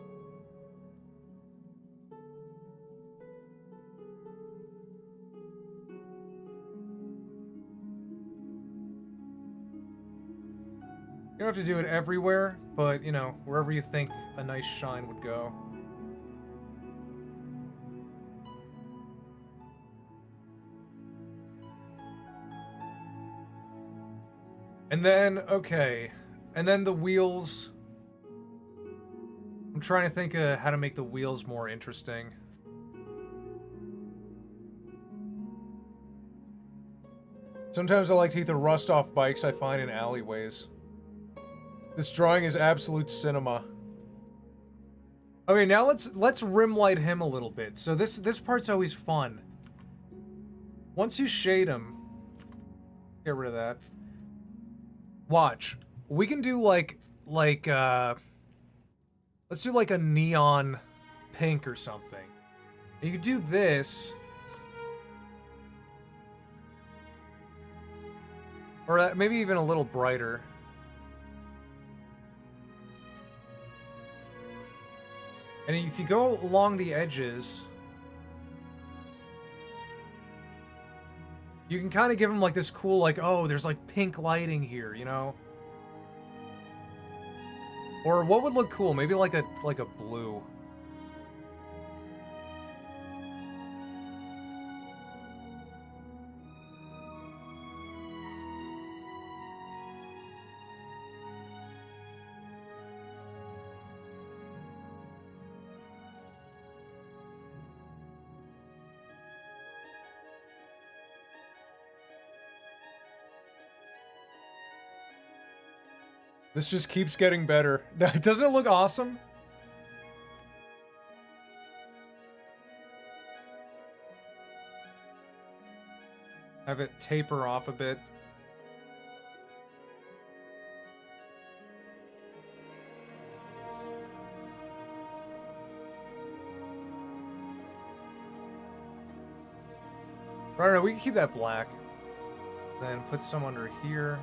You don't have to do it everywhere, but, you know, wherever you think a nice shine would go. And then, okay. And then the wheels. I'm trying to think of how to make the wheels more interesting. Sometimes I like to eat the rust off bikes I find in alleyways. This drawing is absolute cinema. Okay, now let's rim light him a little bit. So this part's always fun. Once you shade him, get rid of that. Watch. We can do let's do like a neon pink or something. You could do this. Or maybe even a little brighter. And if you go along the edges, you can kind of give them like this cool, like, oh, there's like pink lighting here, you know? Or what would look cool? Maybe like a blue. This just keeps getting better. Doesn't it look awesome? Have it taper off a bit. Right, no, we can keep that black. Then put some under here.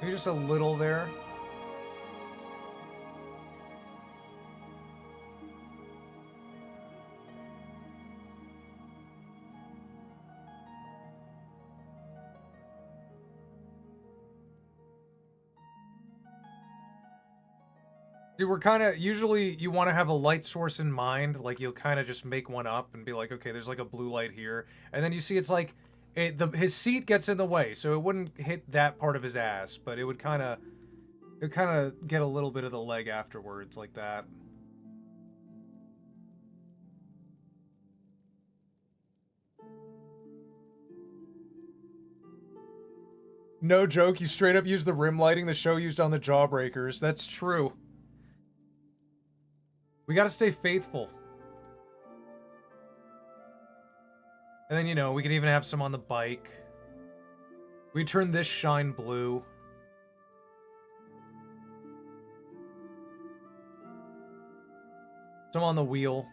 Maybe just a little there. See, we're kind of, usually you want to have a light source in mind, like you'll kind of just make one up and be like, okay, there's like a blue light here. And then you see it's like, his seat gets in the way, so it wouldn't hit that part of his ass, but it would kind of get a little bit of the leg afterwards, like that. No joke, you straight up used the rim lighting the show used on the Jawbreakers. That's true. We gotta stay faithful. And then, you know, we could even have some on the bike. We turn this shine blue. Some on the wheel.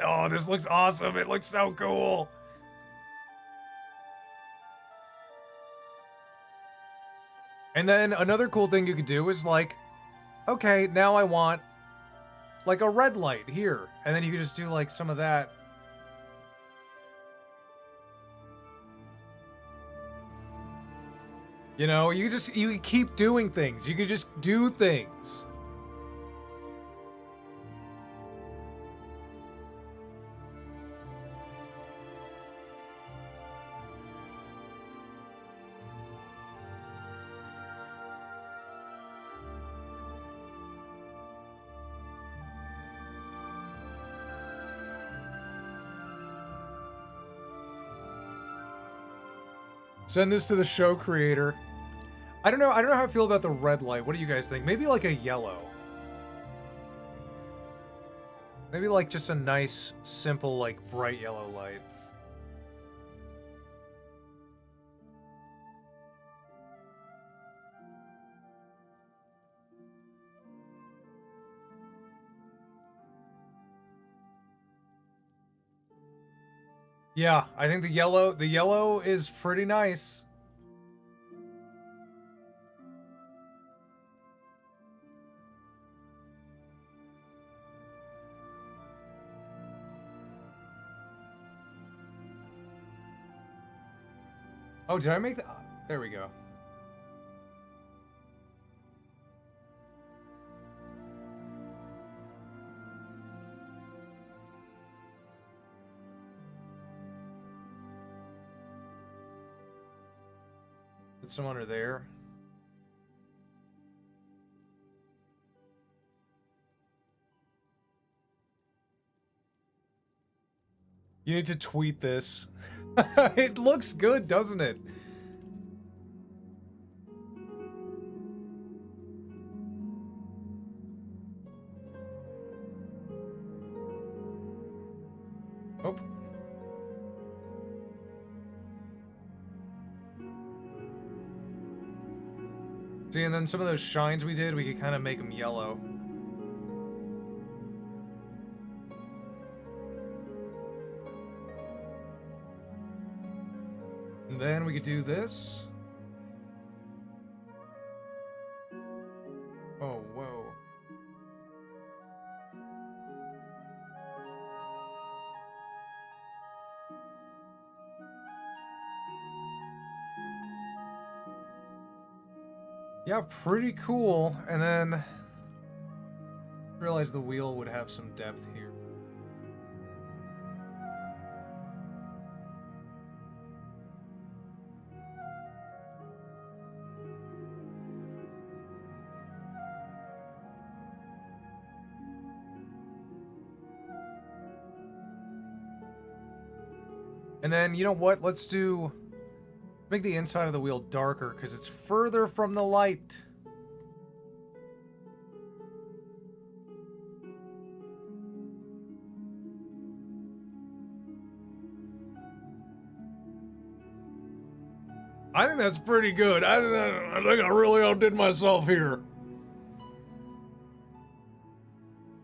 Oh, this looks awesome. It looks so cool. And then another cool thing you could do is like, okay, now I want like a red light here. And then you could just do like some of that. You know, you keep doing things. You could just do things. Send this to the show creator. I don't know how I feel about the red light. What do you guys think? Maybe like a yellow. Maybe like just a nice, simple, like bright yellow light. Yeah, I think the yellow is pretty nice. Oh, did I make the... There we go. Put some under there. You need to tweet this. It looks good, doesn't it? Oh. See, and then some of those shines we did, we could kind of make them yellow. And then we could do this. Oh, whoa. Yeah, pretty cool. And then realized the wheel would have some depth here. And then, you know what? Let's make the inside of the wheel darker because it's further from the light. I think that's pretty good. I think I really outdid myself here.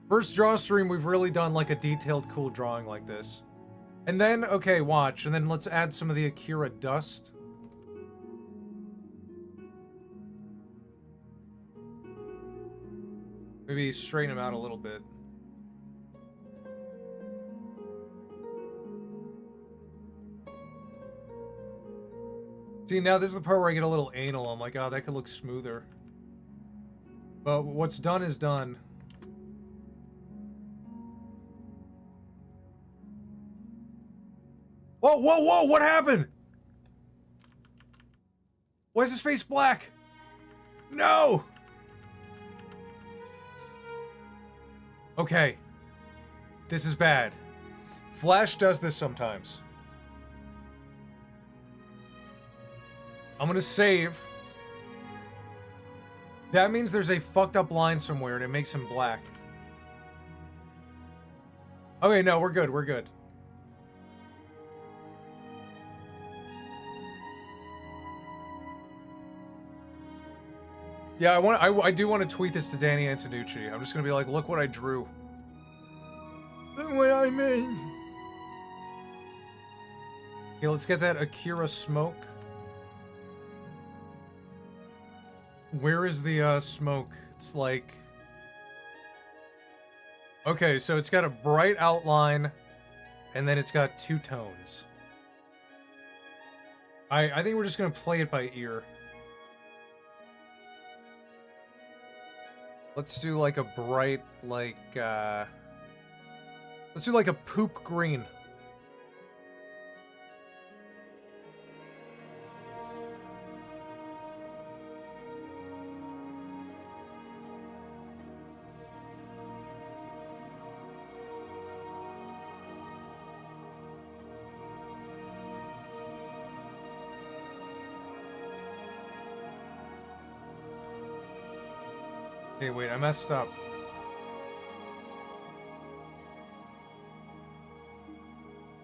First draw stream, we've really done like a detailed, cool drawing like this. And then, okay, watch. And then let's add some of the Akira dust. Maybe straighten them out a little bit. See, now this is the part where I get a little anal. I'm like, oh, that could look smoother. But what's done is done. Whoa, whoa, whoa, what happened? Why is his face black? No! Okay. This is bad. Flash does this sometimes. I'm gonna save. That means there's a fucked up line somewhere and it makes him black. Okay, no, we're good, we're good. Yeah, I do want to tweet this to Danny Antonucci. I'm just gonna be like, look what I drew. The way I made. Okay, let's get that Akira smoke. Where is the smoke? It's like... Okay, so it's got a bright outline, and then it's got two tones. I think we're just gonna play it by ear. Let's do like a bright, like, let's do like a poop green. Hey, wait, I messed up.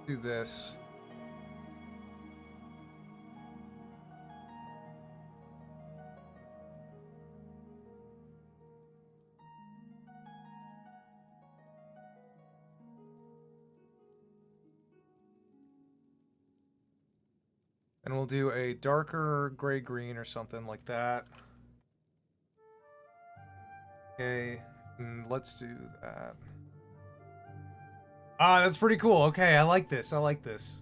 Do this. And we'll do a darker gray-green or something like that. Okay, let's do that. Ah, that's pretty cool. Okay, I like this. I like this.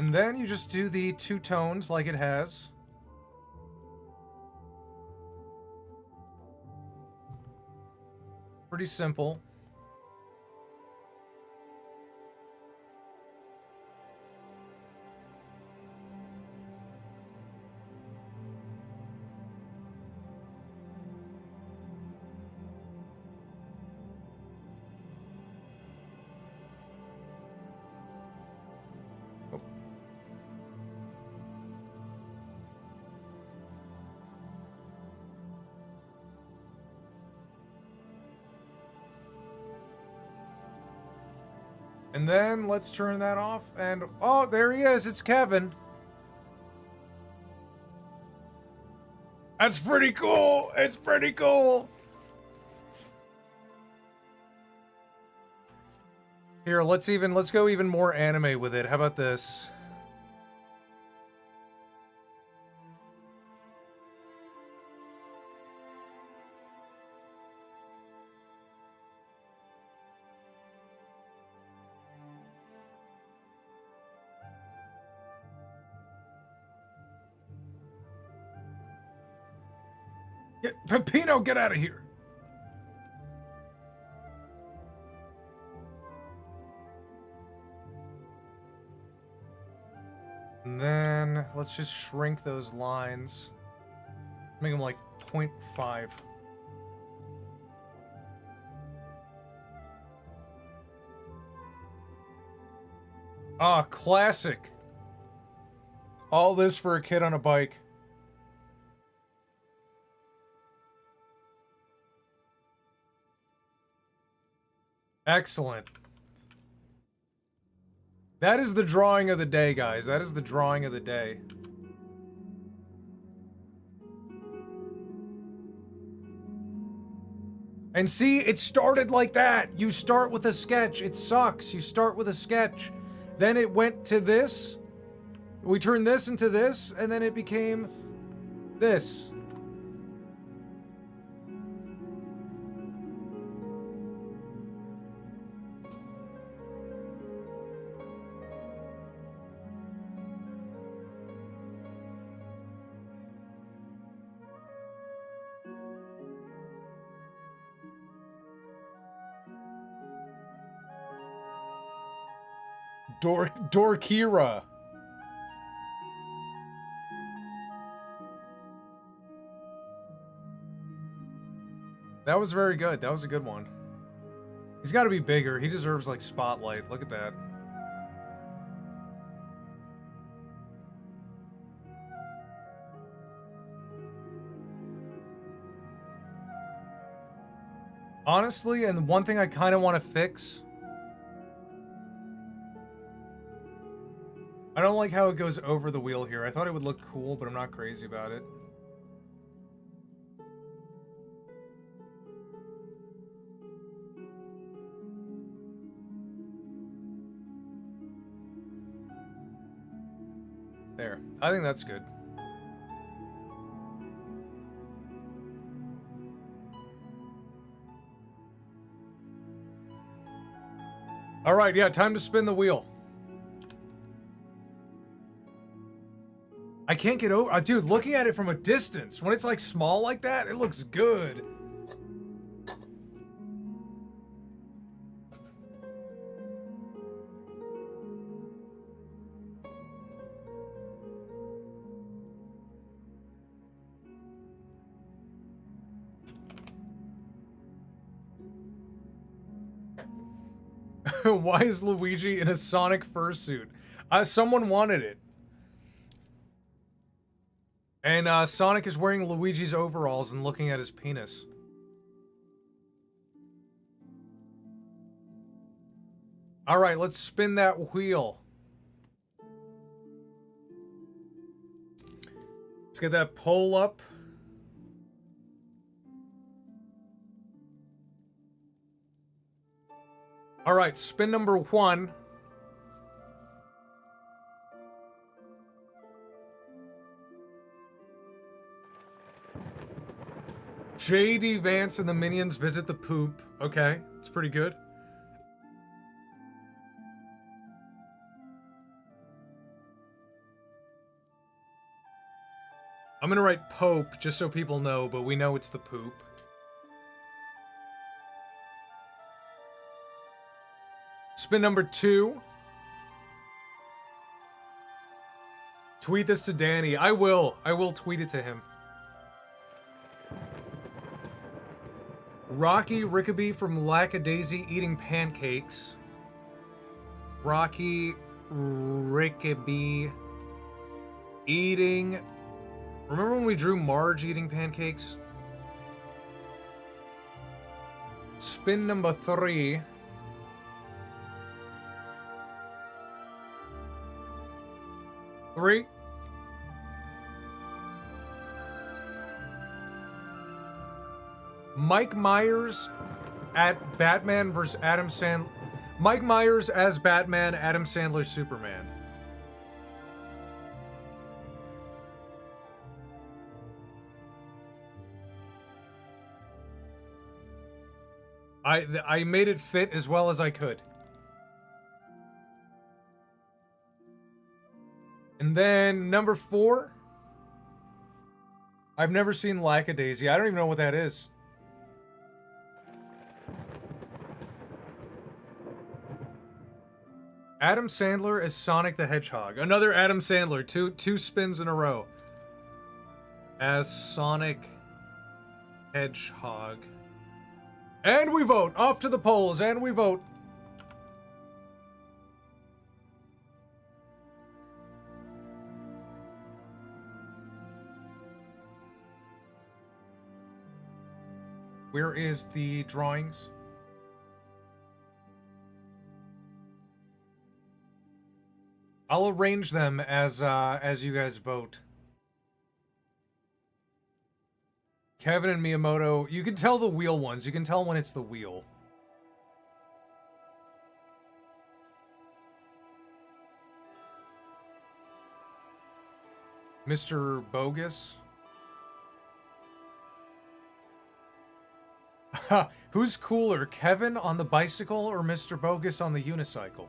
And then you just do the two tones like it has. Pretty simple. And then let's turn that off and... Oh, there he is. It's Kevin. That's pretty cool. It's pretty cool. Here, let's go even more anime with it. How about this? Peppino, get out of here! And then let's just shrink those lines. Make them like 0.5. Ah, classic. All this for a kid on a bike. Excellent. That is the drawing of the day, guys. That is the drawing of the day. And see, it started like that. You start with a sketch. It sucks. You start with a sketch. Then it went to this. We turned this into this, and then it became this. Dorkira. That was very good. That was a good one. He's got to be bigger. He deserves, like, spotlight. Look at that. Honestly, and one thing I kind of want to fix... I don't like how it goes over the wheel here. I thought it would look cool, but I'm not crazy about it. There. I think that's good. All right, yeah, time to spin the wheel. I can't get over... dude, looking at it from a distance, when it's, like, small like that, it looks good. Why is Luigi in a Sonic fursuit? Someone wanted it. And Sonic is wearing Luigi's overalls and looking at his penis. Alright, let's spin that wheel. Let's get that pole up. Alright, spin number 1. J.D. Vance and the Minions visit the poop. Okay, it's pretty good. gonna write Pope just so people know, but we know it's the poop. Spin number 2. Tweet this to Danny. I will tweet it to him. Rocky Rickaby from Lackadaisy eating pancakes. Rocky Rickaby eating... Remember when we drew Marge eating pancakes? Spin number 3. Mike Myers at Batman vs. Adam Sandler. Mike Myers as Batman, Adam Sandler Superman. I made it fit as well as I could. And then number 4. I've never seen Lackadaisy. I don't even know what that is. Adam Sandler as Sonic the Hedgehog. Another Adam Sandler. Two spins in a row. As Sonic Hedgehog. And we vote. Off to the polls. And we vote. Where is the drawings? I'll arrange them as you guys vote. Kevin and Miyamoto, you can tell the wheel ones. You can tell when it's the wheel. Mr. Bogus. Who's cooler, Kevin on the bicycle or Mr. Bogus on the unicycle?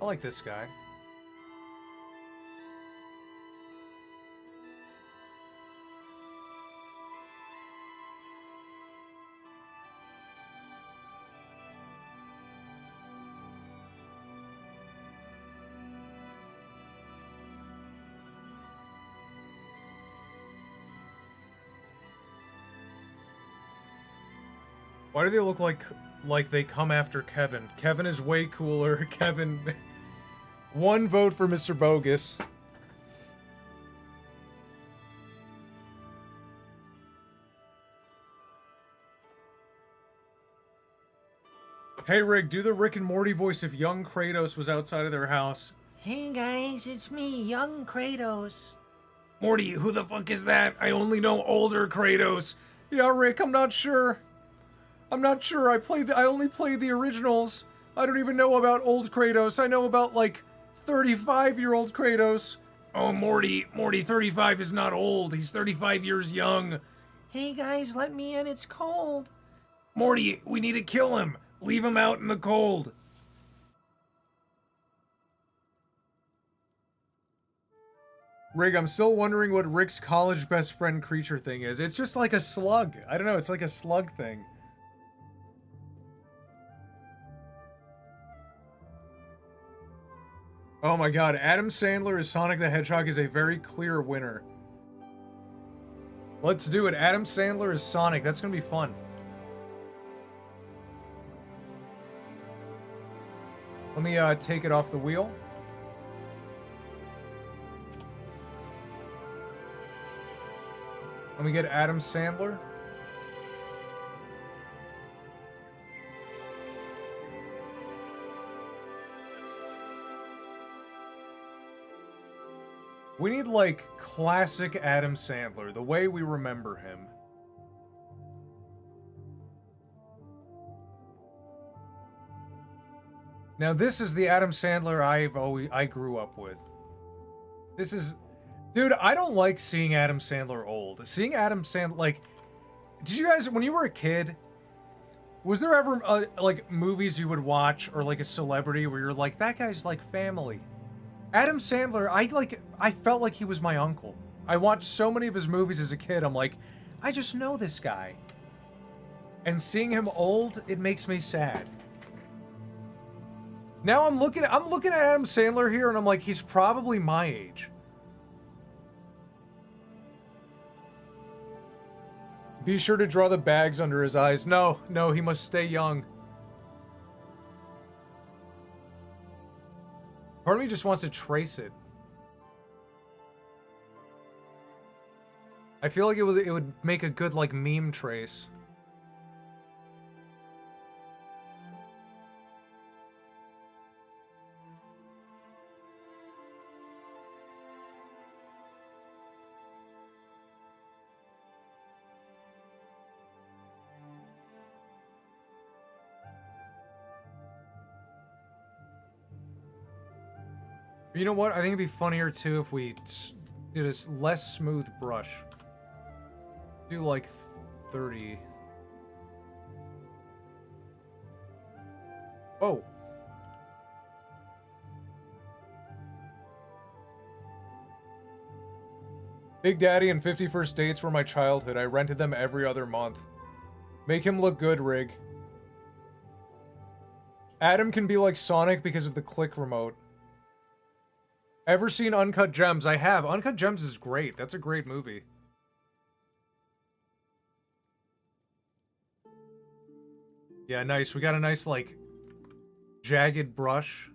I like this guy. Why do they look like they come after Kevin? Kevin is way cooler. Kevin... One vote for Mr. Bogus. Hey Rick, do the Rick and Morty voice if young Kratos was outside of their house. Hey guys, it's me, young Kratos. Morty, who the fuck is that? I only know older Kratos. Yeah, Rick, I'm not sure. I only played the originals. I don't even know about old Kratos. I know about, like, 35-year-old Kratos. Oh, Morty, 35 is not old. He's 35 years young. Hey guys, let me in, it's cold. Morty, we need to kill him. Leave him out in the cold. Rick, I'm still wondering what Rick's college best friend creature thing is. It's just like a slug. I don't know, it's like a slug thing. Oh my god, Adam Sandler as Sonic the Hedgehog is a very clear winner. Let's do it. Adam Sandler as Sonic. That's gonna be fun. Let me take it off the wheel. Let me get Adam Sandler. We need, like, classic Adam Sandler, the way we remember him. Now this is the Adam Sandler I grew up with. This is, dude, I don't like seeing Adam Sandler old. Seeing Adam Sandler, like, did you guys, when you were a kid, was there ever like movies you would watch or like a celebrity where you're like, that guy's like family? Adam Sandler, I felt like he was my uncle. I watched so many of his movies as a kid. I'm like, I just know this guy. And seeing him old, it makes me sad. Now I'm looking at Adam Sandler here and I'm like, he's probably my age. Be sure to draw the bags under his eyes. No, he must stay young. Part of me just wants to trace it. I feel like it would make a good, like, meme trace. You know what? I think it'd be funnier, too, if we did a less smooth brush. Do, like, 30. Oh. Big Daddy and 50 First Dates were my childhood. I rented them every other month. Make him look good, Rig. Adam can be like Sonic because of the click remote. Ever seen Uncut Gems? I have. Uncut Gems is great. That's a great movie. Yeah, nice. We got a nice, like, jagged brush.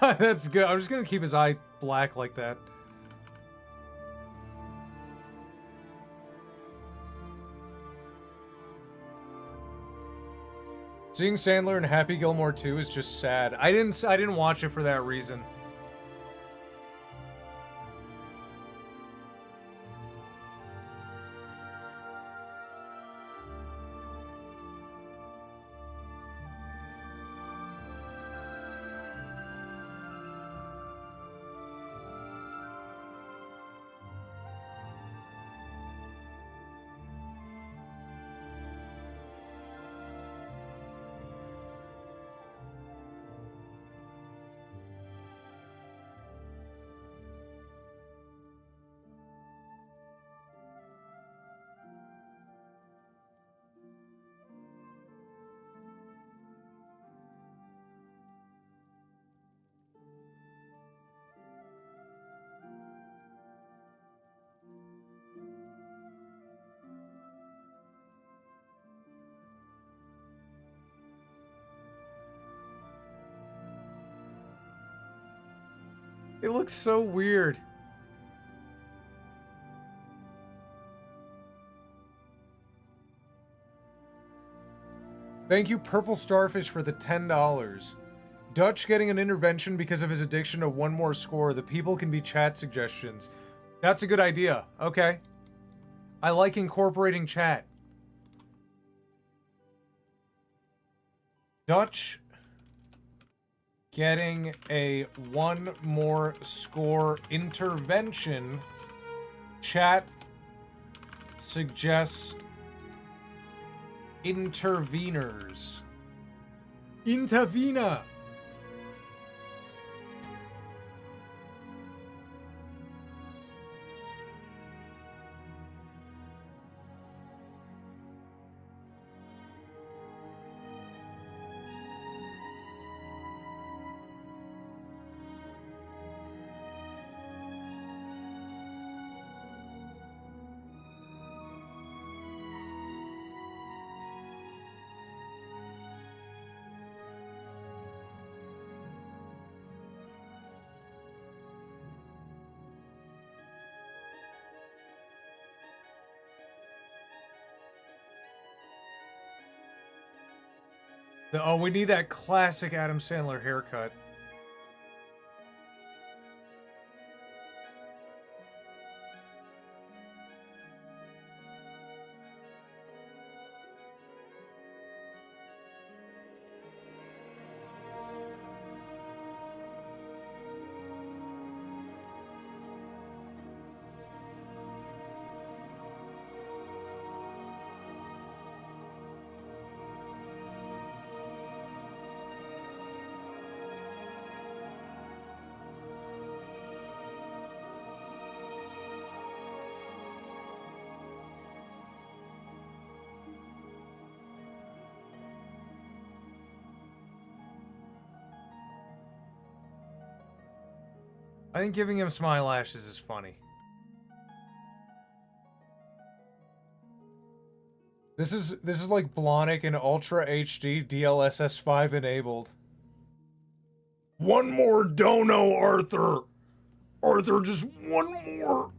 That's good. I'm just gonna keep his eye black like that. Seeing Sandler in Happy Gilmore 2 is just sad. I didn't watch it for that reason. It looks so weird. Thank you, Purple Starfish, for the $10. Dutch getting an intervention because of his addiction to one more score. The people can be chat suggestions. That's a good idea. Okay. I like incorporating chat. Dutch getting a one more score intervention. Chat suggests interveners. Intervena. Oh, we need that classic Adam Sandler haircut. I think giving him smile lashes is funny. This is like Blahnik in Ultra HD DLSS 5 enabled. One more dono, Arthur. Arthur, just one more.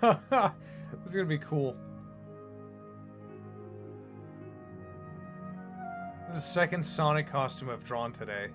This is gonna be cool. This is the second Sonic costume I've drawn today.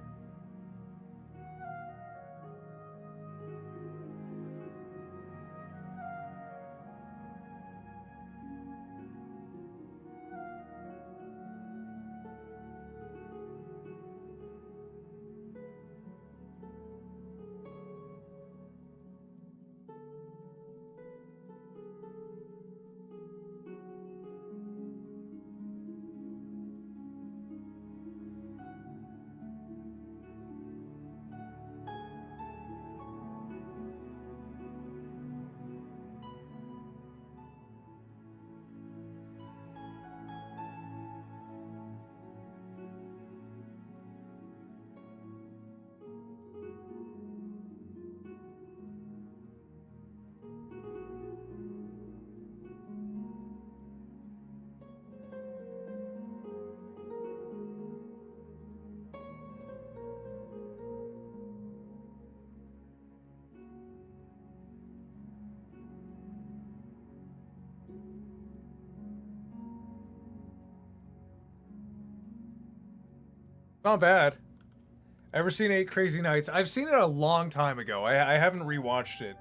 Not bad. Ever seen 8 Crazy Nights? I've seen it a long time ago. I haven't rewatched it.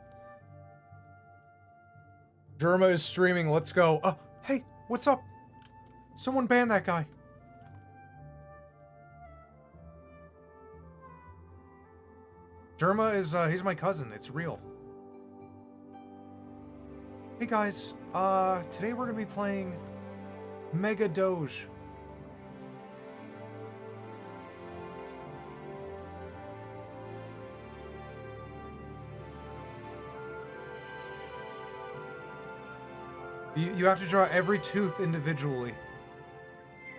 Germa is streaming. Let's go. Hey, what's up? Someone ban that guy. Germa is, he's my cousin. It's real. Hey guys, today we're gonna be playing Mega Doge. You have to draw every tooth individually.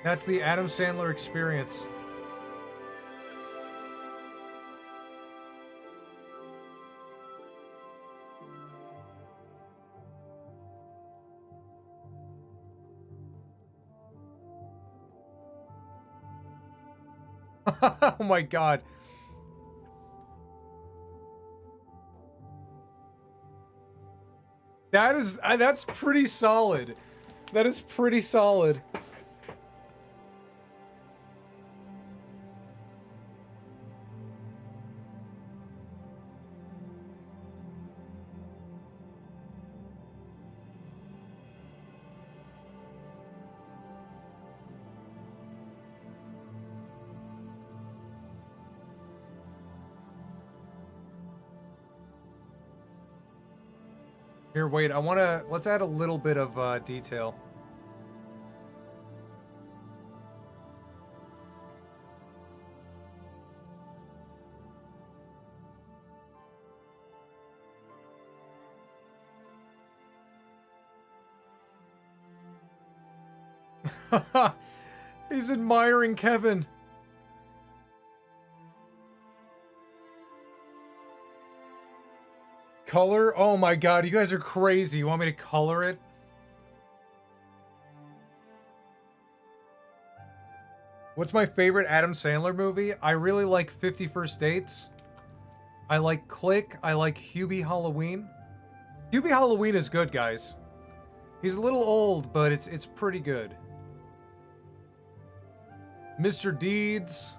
That's the Adam Sandler experience. Oh my god. That's pretty solid. That is pretty solid. Here, wait, let's add a little bit of detail. He's admiring Kevin. Color? Oh my god, you guys are crazy. You want me to color it? What's my favorite Adam Sandler movie? I really like 50 First Dates. I like Click. I like Hubie Halloween. Hubie Halloween is good, guys. He's a little old, but it's pretty good. Mr. Deeds.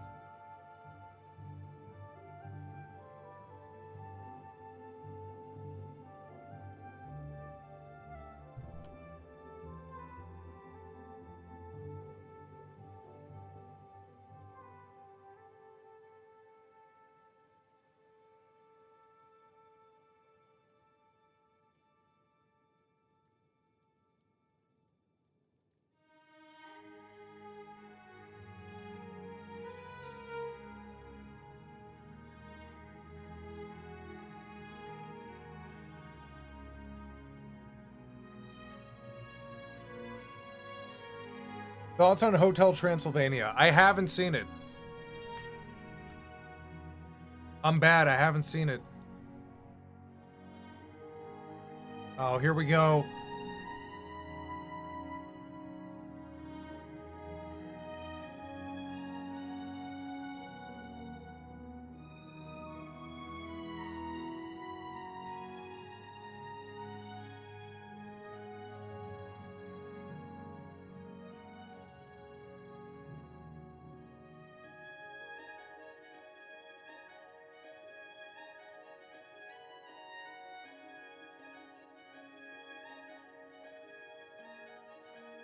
Thoughts on Hotel Transylvania? I haven't seen it. I'm bad, I haven't seen it. Oh, here we go.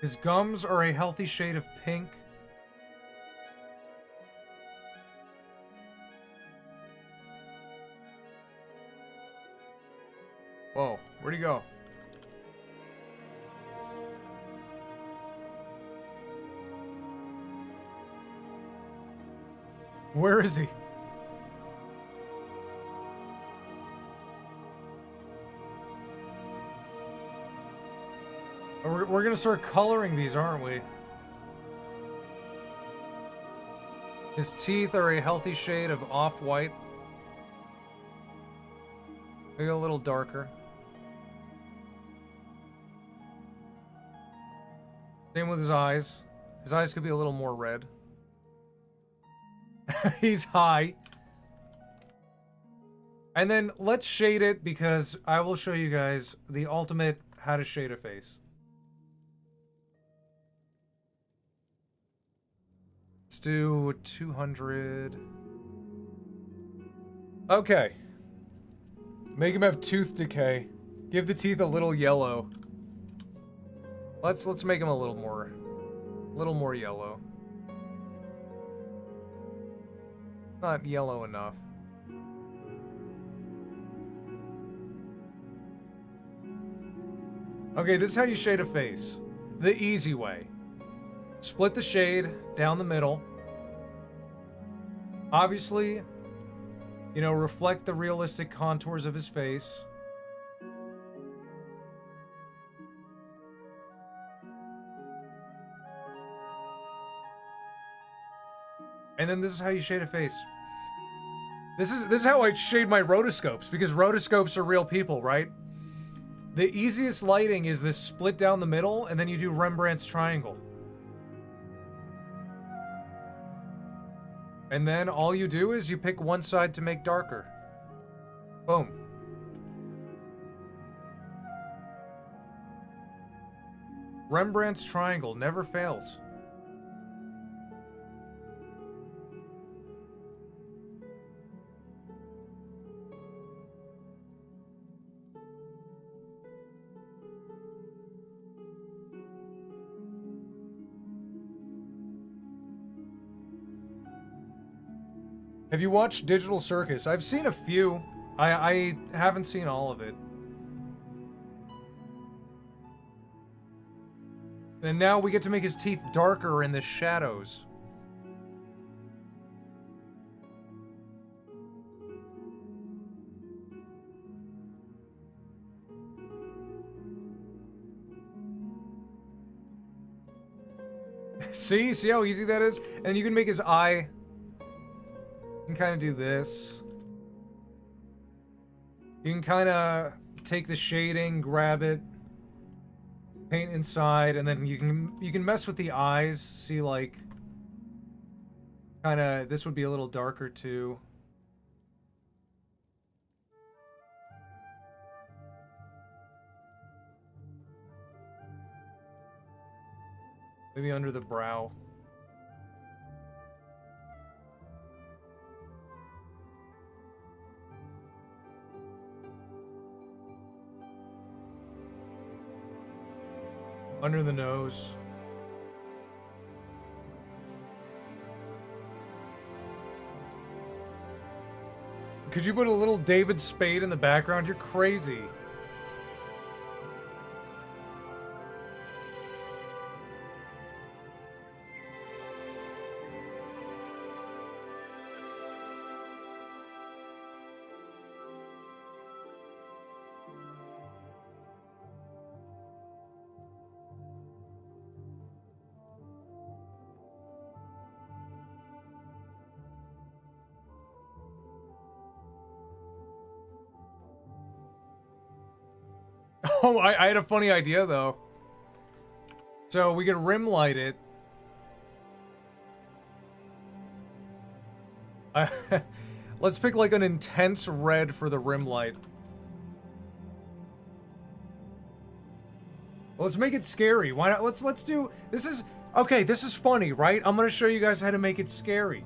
His gums are a healthy shade of pink. Whoa, where'd he go? Where is he? We're gonna start coloring these, aren't we? His teeth are a healthy shade of off-white. Maybe a little darker. Same with his eyes. His eyes could be a little more red. He's high. And then let's shade it, because I will show you guys the ultimate how to shade a face. Let's do 200. Okay. Make him have tooth decay. Give the teeth a little yellow. Let's make him a little more yellow. Not yellow enough. Okay, this is how you shade a face. The easy way. Split the shade down the middle. Obviously, you know, reflect the realistic contours of his face. And then this is how you shade a face. This is how I shade my rotoscopes, because rotoscopes are real people, right? The easiest lighting is this split down the middle, and then you do Rembrandt's triangle. And then all you do is you pick one side to make darker. Boom. Rembrandt's triangle never fails. Have you watched Digital Circus? I've seen a few. I haven't seen all of it. And now we get to make his teeth darker in the shadows. See how easy that is? And you can make his eye. You can kind of do this. You can kind of take the shading, grab it, paint inside, and then you can mess with the eyes. See, like, kind of, this would be a little darker too. Maybe under the brow. Under the nose. Could you put a little David Spade in the background? You're crazy. Oh, I had a funny idea, though. So we could rim light it. Let's pick like an intense red for the rim light. Let's make it scary. Why not? Let's do... This is... Okay, this is funny, right? I'm gonna show you guys how to make it scary.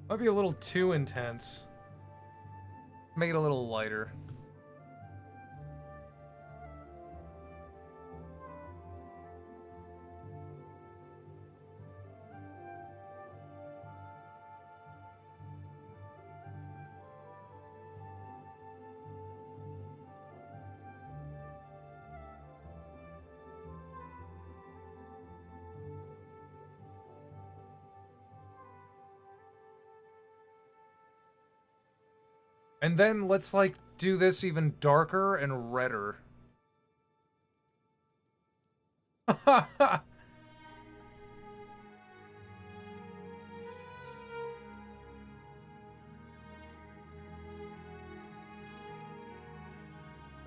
Might be a little too intense. Make it a little lighter. And then let's, like, do this even darker and redder. Add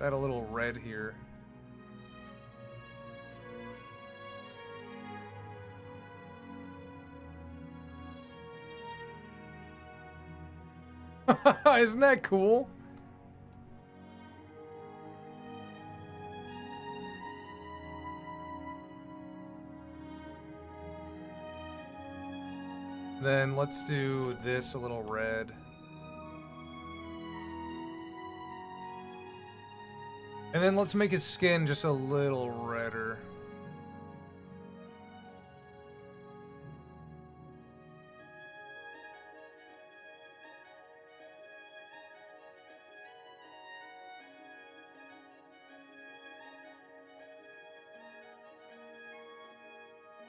a little red here. Isn't that cool? Then let's do this a little red. And then let's make his skin just a little redder.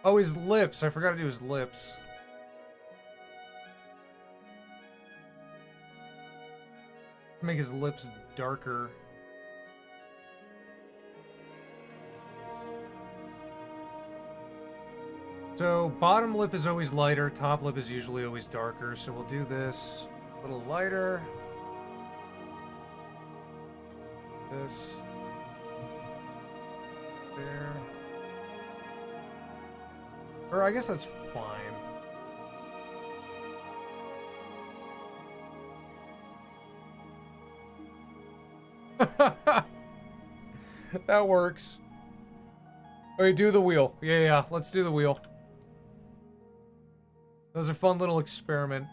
Oh, his lips. I forgot to do his lips. Make his lips darker. So, bottom lip is always lighter, top lip is usually always darker, so we'll do this a little lighter. This. There. Or I guess that's fine. That works. Okay, do the wheel. Yeah, let's do the wheel. That was a fun little experiment.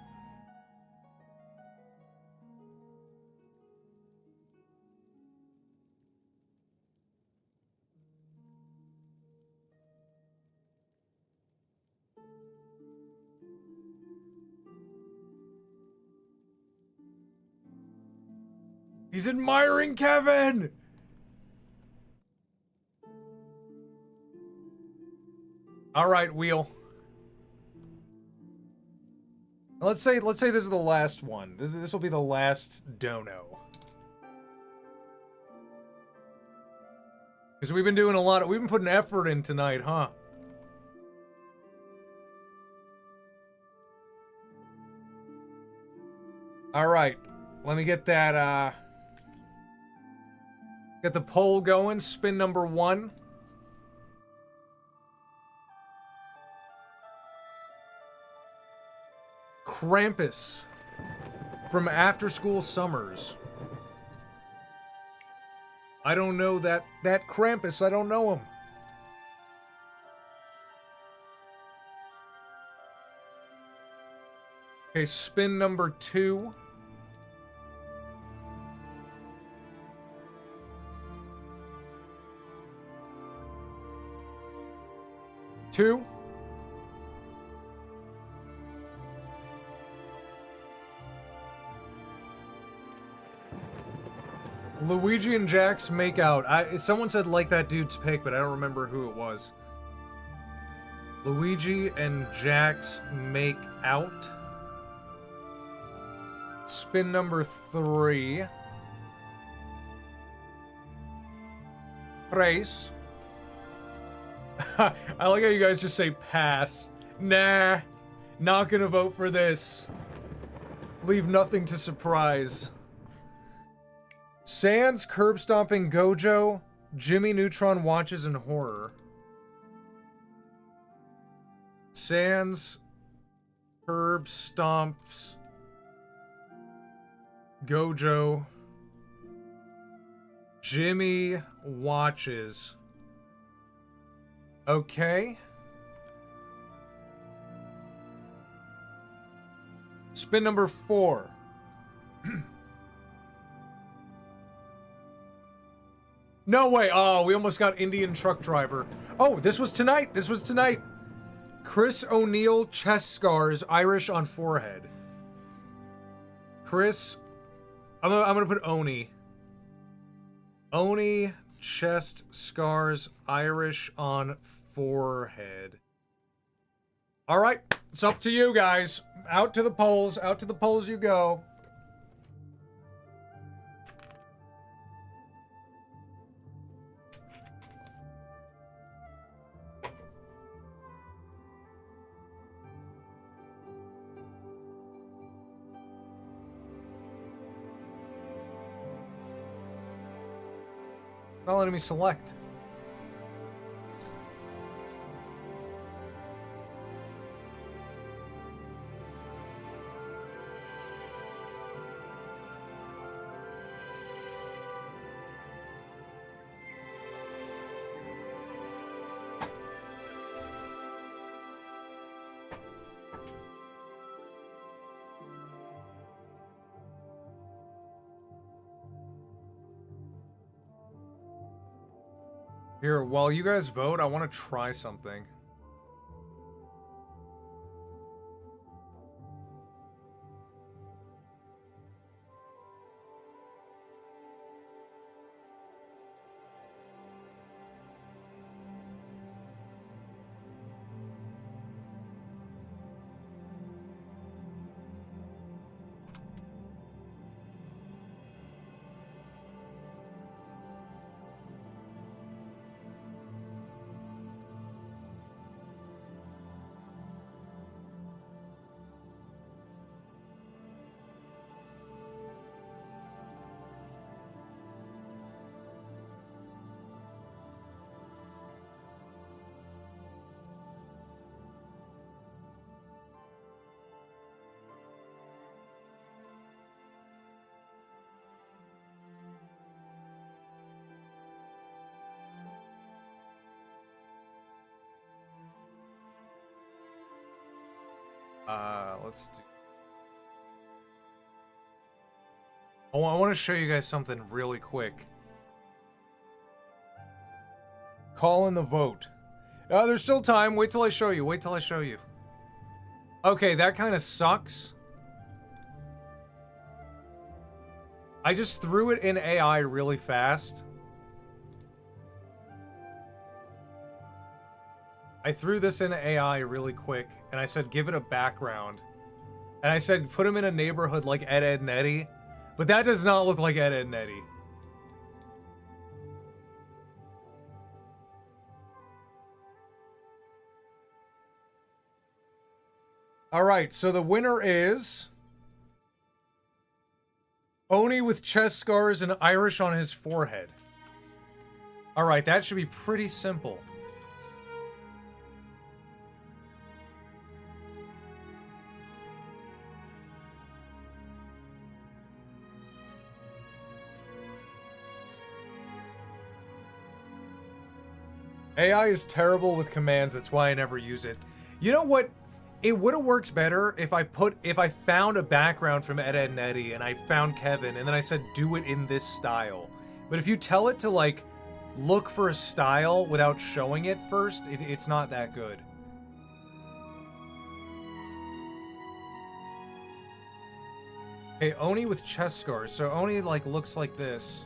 He's admiring Kevin! Alright, wheel. Let's say this is the last one. This will be the last dono. Because we've been doing we've been putting effort in tonight, huh? Alright. Let me get that, get the poll going. Spin number 1. Krampus from After School Summers. I don't know that Krampus. I don't know him. Okay, spin number 2. Two. Luigi and Jax make out. Someone said like that dude's pick, but I don't remember who it was. Luigi and Jax make out. Spin number 3. Race. I like how you guys just say pass. Nah, not gonna vote for this. Leave nothing to surprise. Sans, Curb Stomping, Gojo, Jimmy Neutron Watches, and Horror. Sans, Curb Stomps, Gojo, Jimmy Watches. Okay. Spin number 4. No way. Oh, we almost got Indian truck driver. Oh, this was tonight. This was tonight. Chris O'Neill, chest scars, Irish on forehead. Chris, I'm gonna put Oni. Oni, chest scars, Irish on forehead. All right, it's up to you guys. Out to the polls. Out to the polls you go. Not letting me select. Here, while you guys vote, I want to try something. Let's do... Oh, I want to show you guys something really quick. Call in the vote. There's still time. Wait till I show you. Wait till I show you. Okay, that kind of sucks. I just threw it in AI really fast. I threw this in AI really quick, and I said, give it a background. And I said, put him in a neighborhood like Ed, Edd n Eddy. But that does not look like Ed, Edd n Eddy. Alright, so the winner is... Oni with chest scars and Irish on his forehead. Alright, that should be pretty simple. AI is terrible with commands, that's why I never use it. You know what? It would have worked better if I found a background from Ed, Edd n Eddy and I found Kevin and then I said do it in this style. But if you tell it to like look for a style without showing it first, it's not that good. Okay, Oni with chest scars. So Oni like looks like this.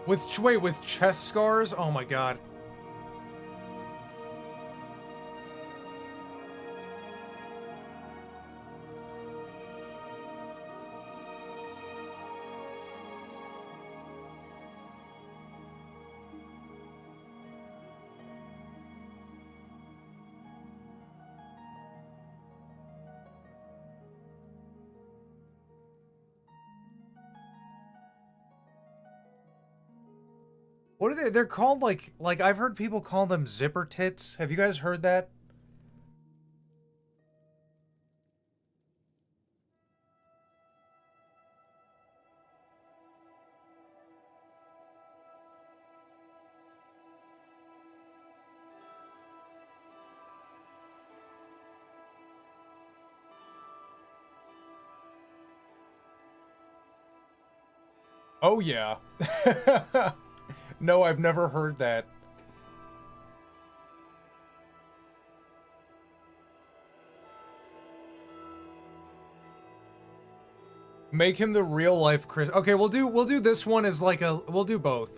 With chest scars? Oh my god. What are they? They're called like I've heard people call them zipper tits. Have you guys heard that? Oh yeah. No, I've never heard that. Make him the real life Chris. Okay, we'll do this one as like a we'll do both.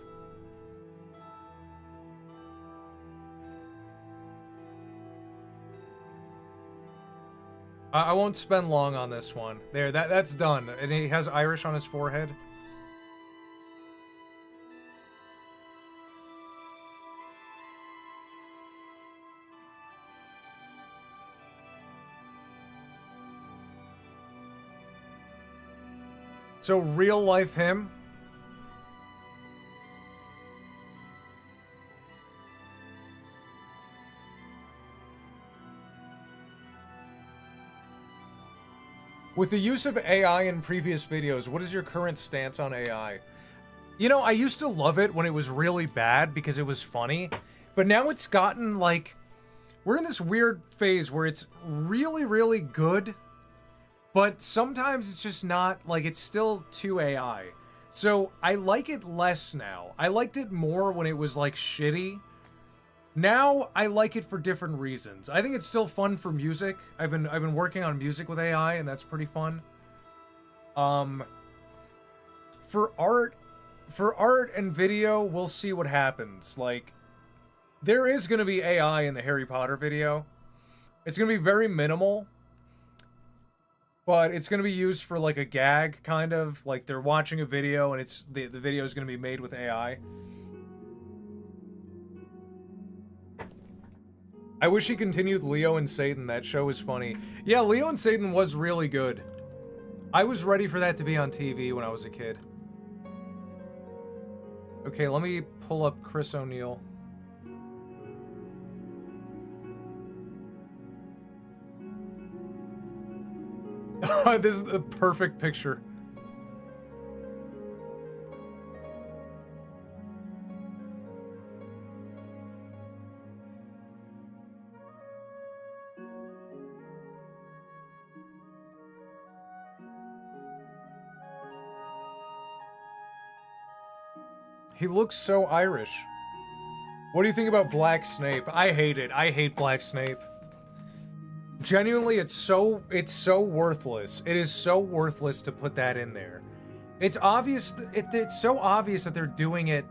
I won't spend long on this one. There, that's done. And he has Irish on his forehead. So real life him. With the use of AI in previous videos, what is your current stance on AI? You know, I used to love it when it was really bad because it was funny, but now it's gotten like, we're in this weird phase where it's really, really good, but sometimes it's just not, like, it's still too AI. So I like it less now. I liked it more when it was like shitty. Now I like it for different reasons. I think it's still fun for music. I've been working on music with AI, and that's pretty fun. For art and video, we'll see what happens. Like, there is gonna be AI in the Harry Potter video. It's gonna be very minimal, but it's gonna be used for like a gag, kind of like they're watching a video and it's the video is gonna be made with AI. I wish he continued Leo and Satan. That show was funny. Yeah, Leo and Satan was really good. I was ready for that to be on TV when I was a kid. Okay, let me pull up Chris O'Neill. This is the perfect picture. He looks so Irish. What do you think about Black Snape? I hate it. I hate Black Snape. Genuinely, it's so worthless. It is so worthless to put that in there. It's obvious. It's so obvious that they're doing it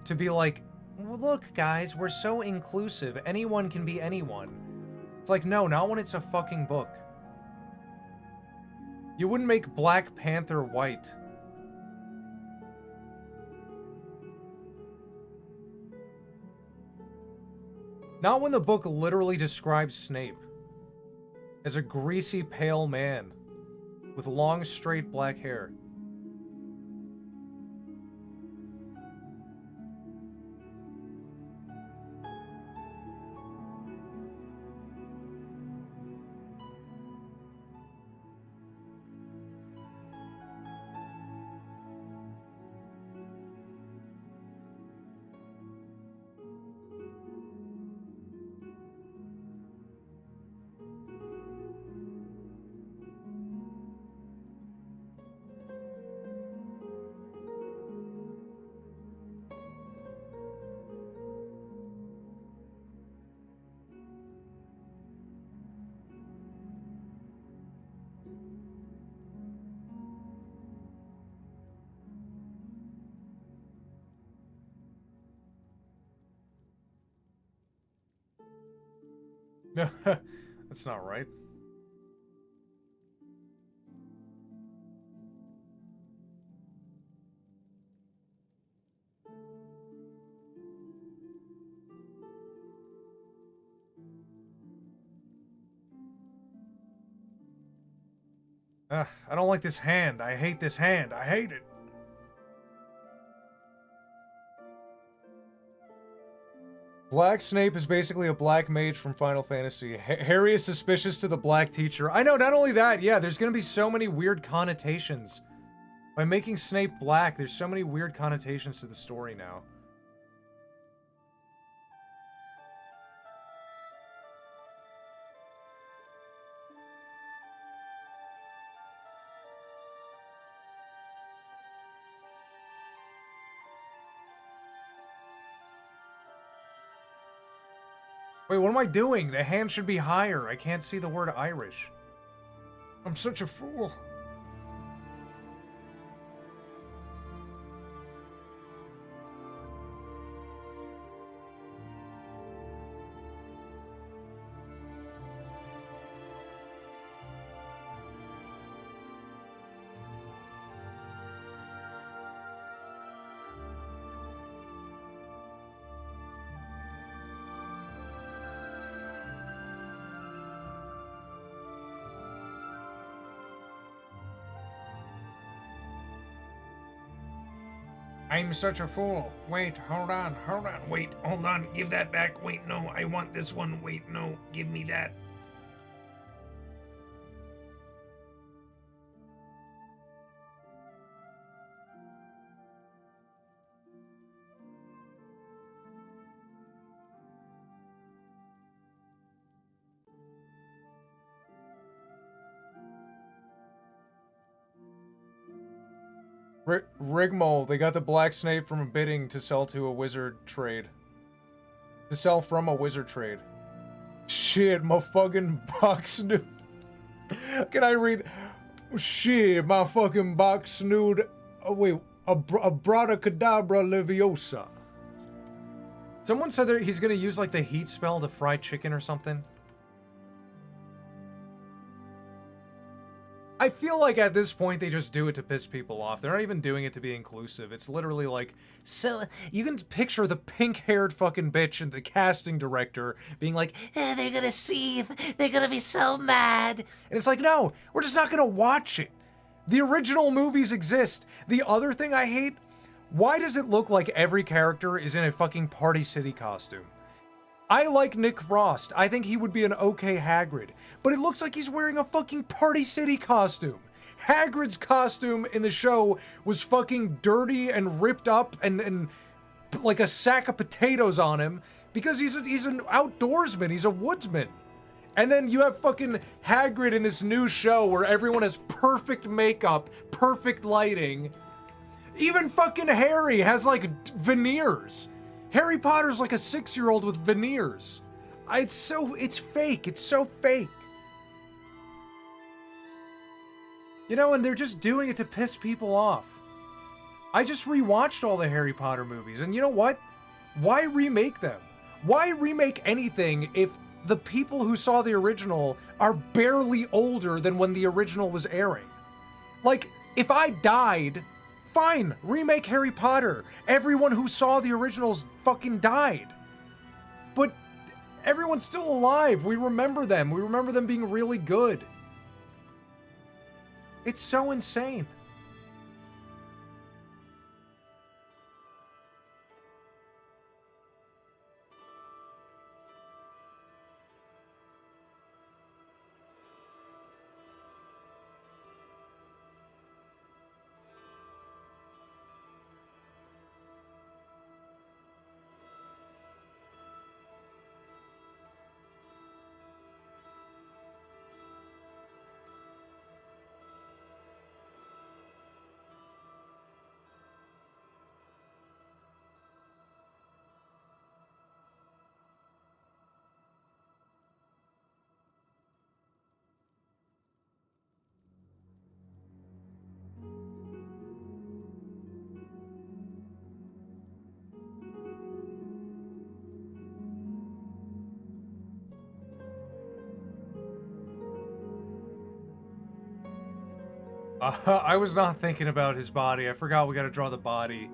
to be like, well, look, guys, we're so inclusive. Anyone can be anyone. It's like, no, not when it's a fucking book. You wouldn't make Black Panther white. Not when the book literally describes Snape as a greasy, pale man with long, straight black hair. That's not right. I don't like this hand. I hate this hand. I hate it. Black Snape is basically a black mage from Final Fantasy. Harry is suspicious to the black teacher. I know, not only that, yeah, there's gonna be so many weird connotations. By making Snape black, there's so many weird connotations to the story now. Wait, what am I doing? The hand should be higher. I can't see the word Irish. I'm such a fool. I'm such a fool. Wait, hold on. Wait, hold on, give that back. Wait, no, I want this one. Wait, no, give me that. Rigmole, they got the Black Snape from a bidding to sell to a wizard trade. To sell from a wizard trade. Shit, my fucking box snood. Can I read? Shit, my fucking box snood. Oh, wait, abracadabra leviosa. Someone said that he's gonna use like the heat spell to fry chicken or something. I feel like at this point they just do it to piss people off. They're not even doing it to be inclusive. It's literally like, so you can picture the pink-haired fucking bitch and the casting director being like, they're gonna see, they're gonna be so mad. And it's like, no, we're just not gonna watch it. The original movies exist. The other thing I hate, why does it look like every character is in a fucking Party City costume? I like Nick Frost. I think he would be an okay Hagrid. But it looks like he's wearing a fucking Party City costume. Hagrid's costume in the show was fucking dirty and ripped up and like a sack of potatoes on him because he's an outdoorsman. He's a woodsman. And then you have fucking Hagrid in this new show where everyone has perfect makeup, perfect lighting. Even fucking Harry has like veneers. Harry Potter's like a 6-year-old with veneers. It's fake. It's so fake. You know, and they're just doing it to piss people off. I just rewatched all the Harry Potter movies, and you know what? Why remake them? Why remake anything if the people who saw the original are barely older than when the original was airing? Like, if I died, fine, remake Harry Potter. Everyone who saw the originals fucking died. But everyone's still alive. We remember them. We remember them being really good. It's so insane. I was not thinking about his body. I forgot we gotta draw the body.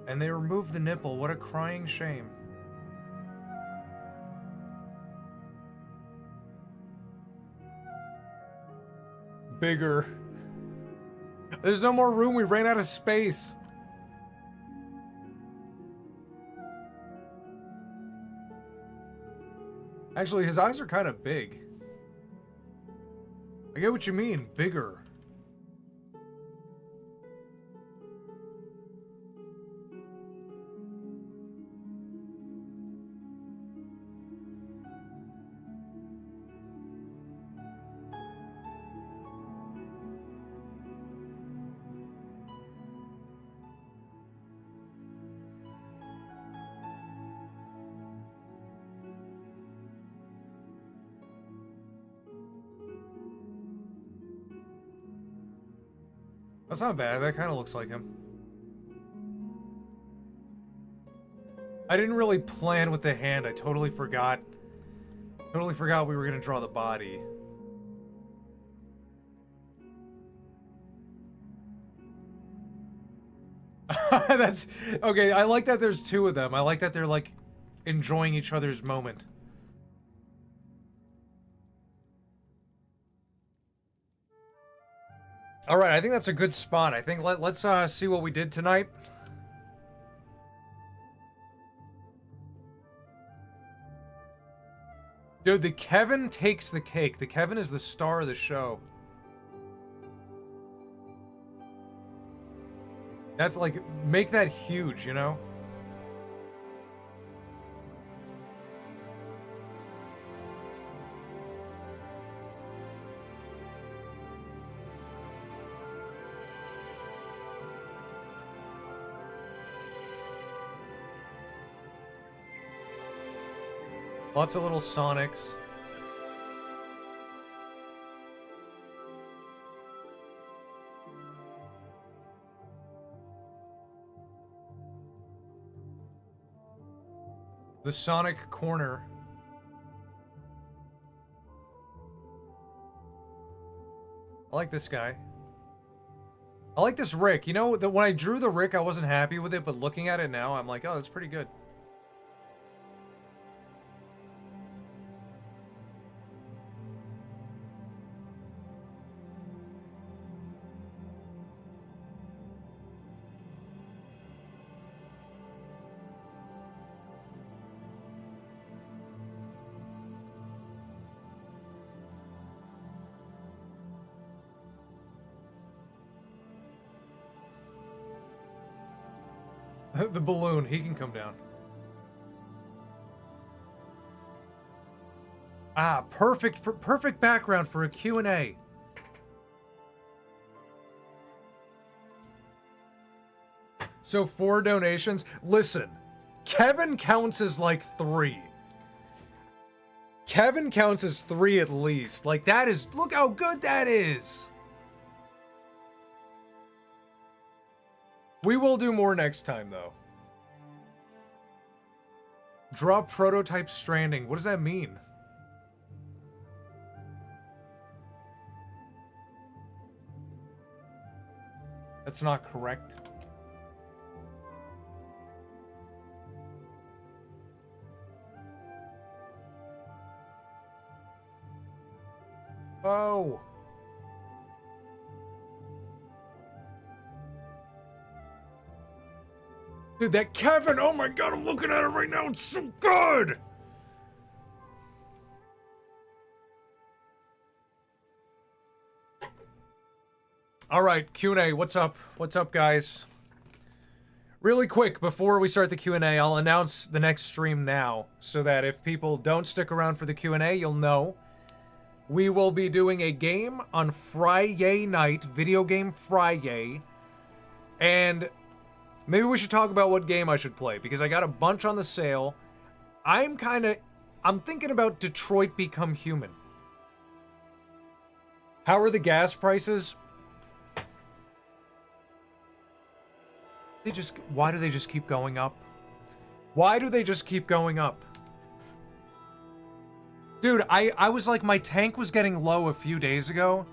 And they removed the nipple. What a crying shame. Bigger. There's no more room. We ran out of space. Actually, his eyes are kind of big. I get what you mean. Bigger. That's not bad. That kind of looks like him. I didn't really plan with the hand. I totally forgot. Totally forgot we were going to draw the body. That's... Okay, I like that there's two of them. I like that they're, like, enjoying each other's moment. Alright, I think that's a good spot. I think let's see what we did tonight. Dude, the Kevin takes the cake. The Kevin is the star of the show. That's like, make that huge, you know? Lots of little Sonics. The Sonic Corner. I like this guy. I like this Rick. You know, when I drew the Rick, I wasn't happy with it, but looking at it now, I'm like, oh, that's pretty good. The balloon, he can come down. Ah, perfect background for a Q&A. So 4 donations. Listen, Kevin counts as like 3. Kevin counts as 3 at least. Like that is, look how good that is. We will do more next time, though. Draw prototype stranding. What does that mean? That's not correct. Oh. Dude, that Kevin, oh my god, I'm looking at it right now, it's so good! Alright, Q&A, what's up? What's up, guys? Really quick, before we start the Q&A, I'll announce the next stream now, so that if people don't stick around for the Q&A, you'll know. We will be doing a game on Friday night, Video Game Friday, and maybe we should talk about what game I should play, because I got a bunch on the sale. I'm thinking about Detroit Become Human. How are the gas prices? Why do they just keep going up? Why do they just keep going up? Dude, I was like, my tank was getting low a few days ago,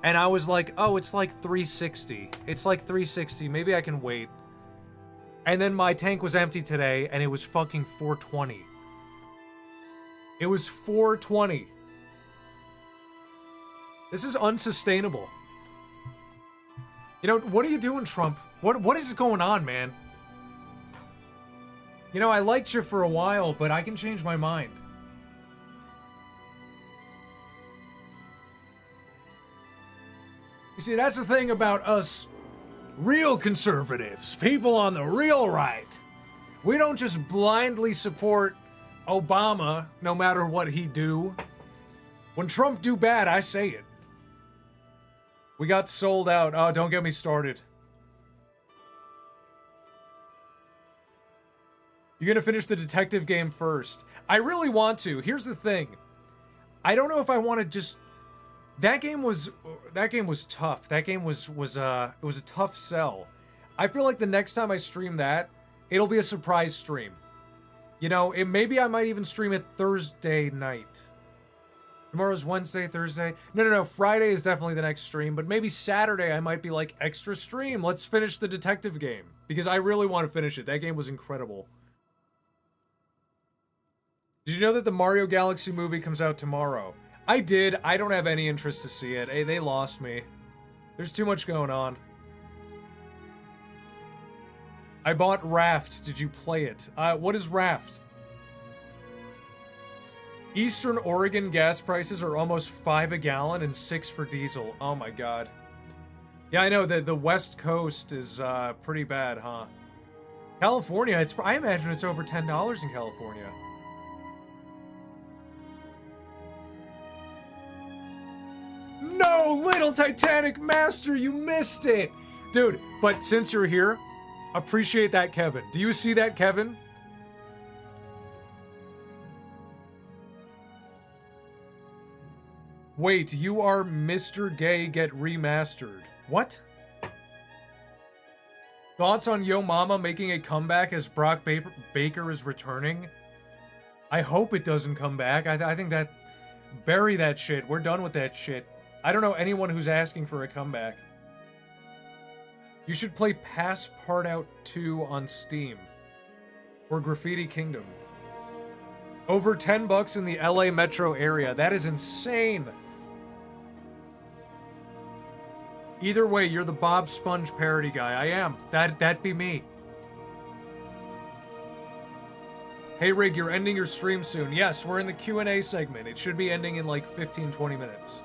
and I was like, oh, it's like 360. It's like 360, maybe I can wait. And then my tank was empty today, and it was fucking 420. It was 420. This is unsustainable. You know, what are you doing, Trump? What is going on, man? You know, I liked you for a while, but I can change my mind. You see, that's the thing about us real conservatives, people on the real right. We don't just blindly support Obama no matter what he do. When Trump do bad, I say it. We got sold out. Oh, don't get me started. You're gonna finish the detective game first. I really want to. Here's the thing. I don't know if I want to just... That game was tough. That game was a tough sell. I feel like the next time I stream that, it'll be a surprise stream. You know, maybe I might even stream it Thursday night. Tomorrow's Wednesday, Thursday. No. Friday is definitely the next stream, but maybe Saturday I might be like, extra stream. Let's finish the detective game. Because I really want to finish it. That game was incredible. Did you know that the Mario Galaxy movie comes out tomorrow? I did. I don't have any interest to see it. Hey, they lost me. There's too much going on. I bought Raft. Did you play it? What is Raft? Eastern Oregon gas prices are almost $5 a gallon and $6 for diesel. Oh my god. Yeah, I know that the West Coast is pretty bad, huh? California, I imagine it's over $10 in California. No, little Titanic Master, you missed it! Dude, but since you're here, appreciate that, Kevin. Do you see that, Kevin? Wait, you are Mr. Gay Get Remastered. What? Thoughts on Yo Mama making a comeback as Brock Baker is returning? I hope it doesn't come back. I think that... Bury that shit. We're done with that shit. I don't know anyone who's asking for a comeback. You should play Pass Part Out 2 on Steam. Or Graffiti Kingdom. Over $10 in the LA metro area. That is insane. Either way, you're the Bob Sponge parody guy. I am. That'd be me. Hey Rig, you're ending your stream soon. Yes, we're in the Q&A segment. It should be ending in like 15-20 minutes.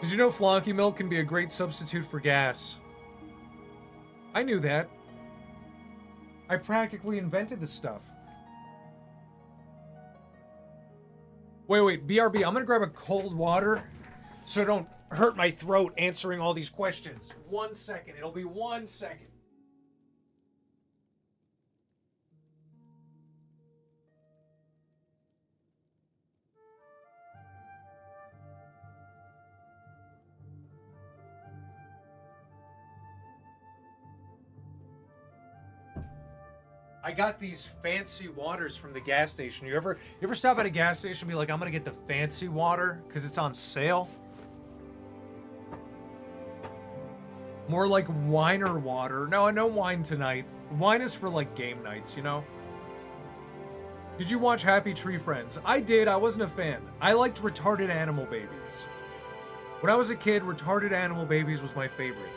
Did you know Flonky milk can be a great substitute for gas? I knew that. I practically invented this stuff. Wait, BRB, I'm gonna grab a cold water so I don't hurt my throat answering all these questions. 1 second, it'll be 1 second. I got these fancy waters from the gas station. You ever stop at a gas station and be like, I'm gonna get the fancy water because it's on sale? More like wine or water. No wine tonight. Wine is for like game nights, you know? Did you watch Happy Tree Friends? I did. I wasn't a fan. I liked Retarded Animal Babies. When I was a kid, Retarded Animal Babies was my favorite.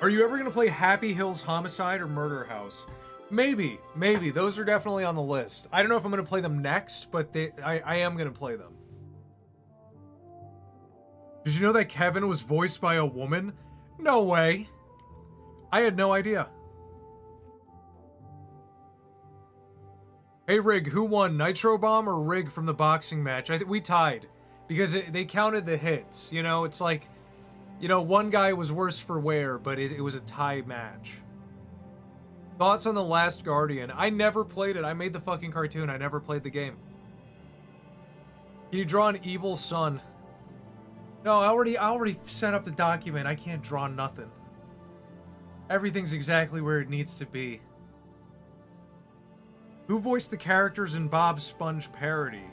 Are you ever going to play Happy Hills Homicide or Murder House? Maybe. Those are definitely on the list. I don't know if I'm going to play them next, but I am going to play them. Did you know that Kevin was voiced by a woman? No way. I had no idea. Hey Rig, who won, Nitro Bomb or Rig from the boxing match? I think we tied because they counted the hits. You know, it's like, you know, one guy was worse for wear, but it was a tie match. Thoughts on The Last Guardian? I never played it. I made the fucking cartoon. I never played the game. Can you draw an evil son? No, I already set up the document. I can't draw nothing. Everything's exactly where it needs to be. Who voiced the characters in Bob Sponge parody?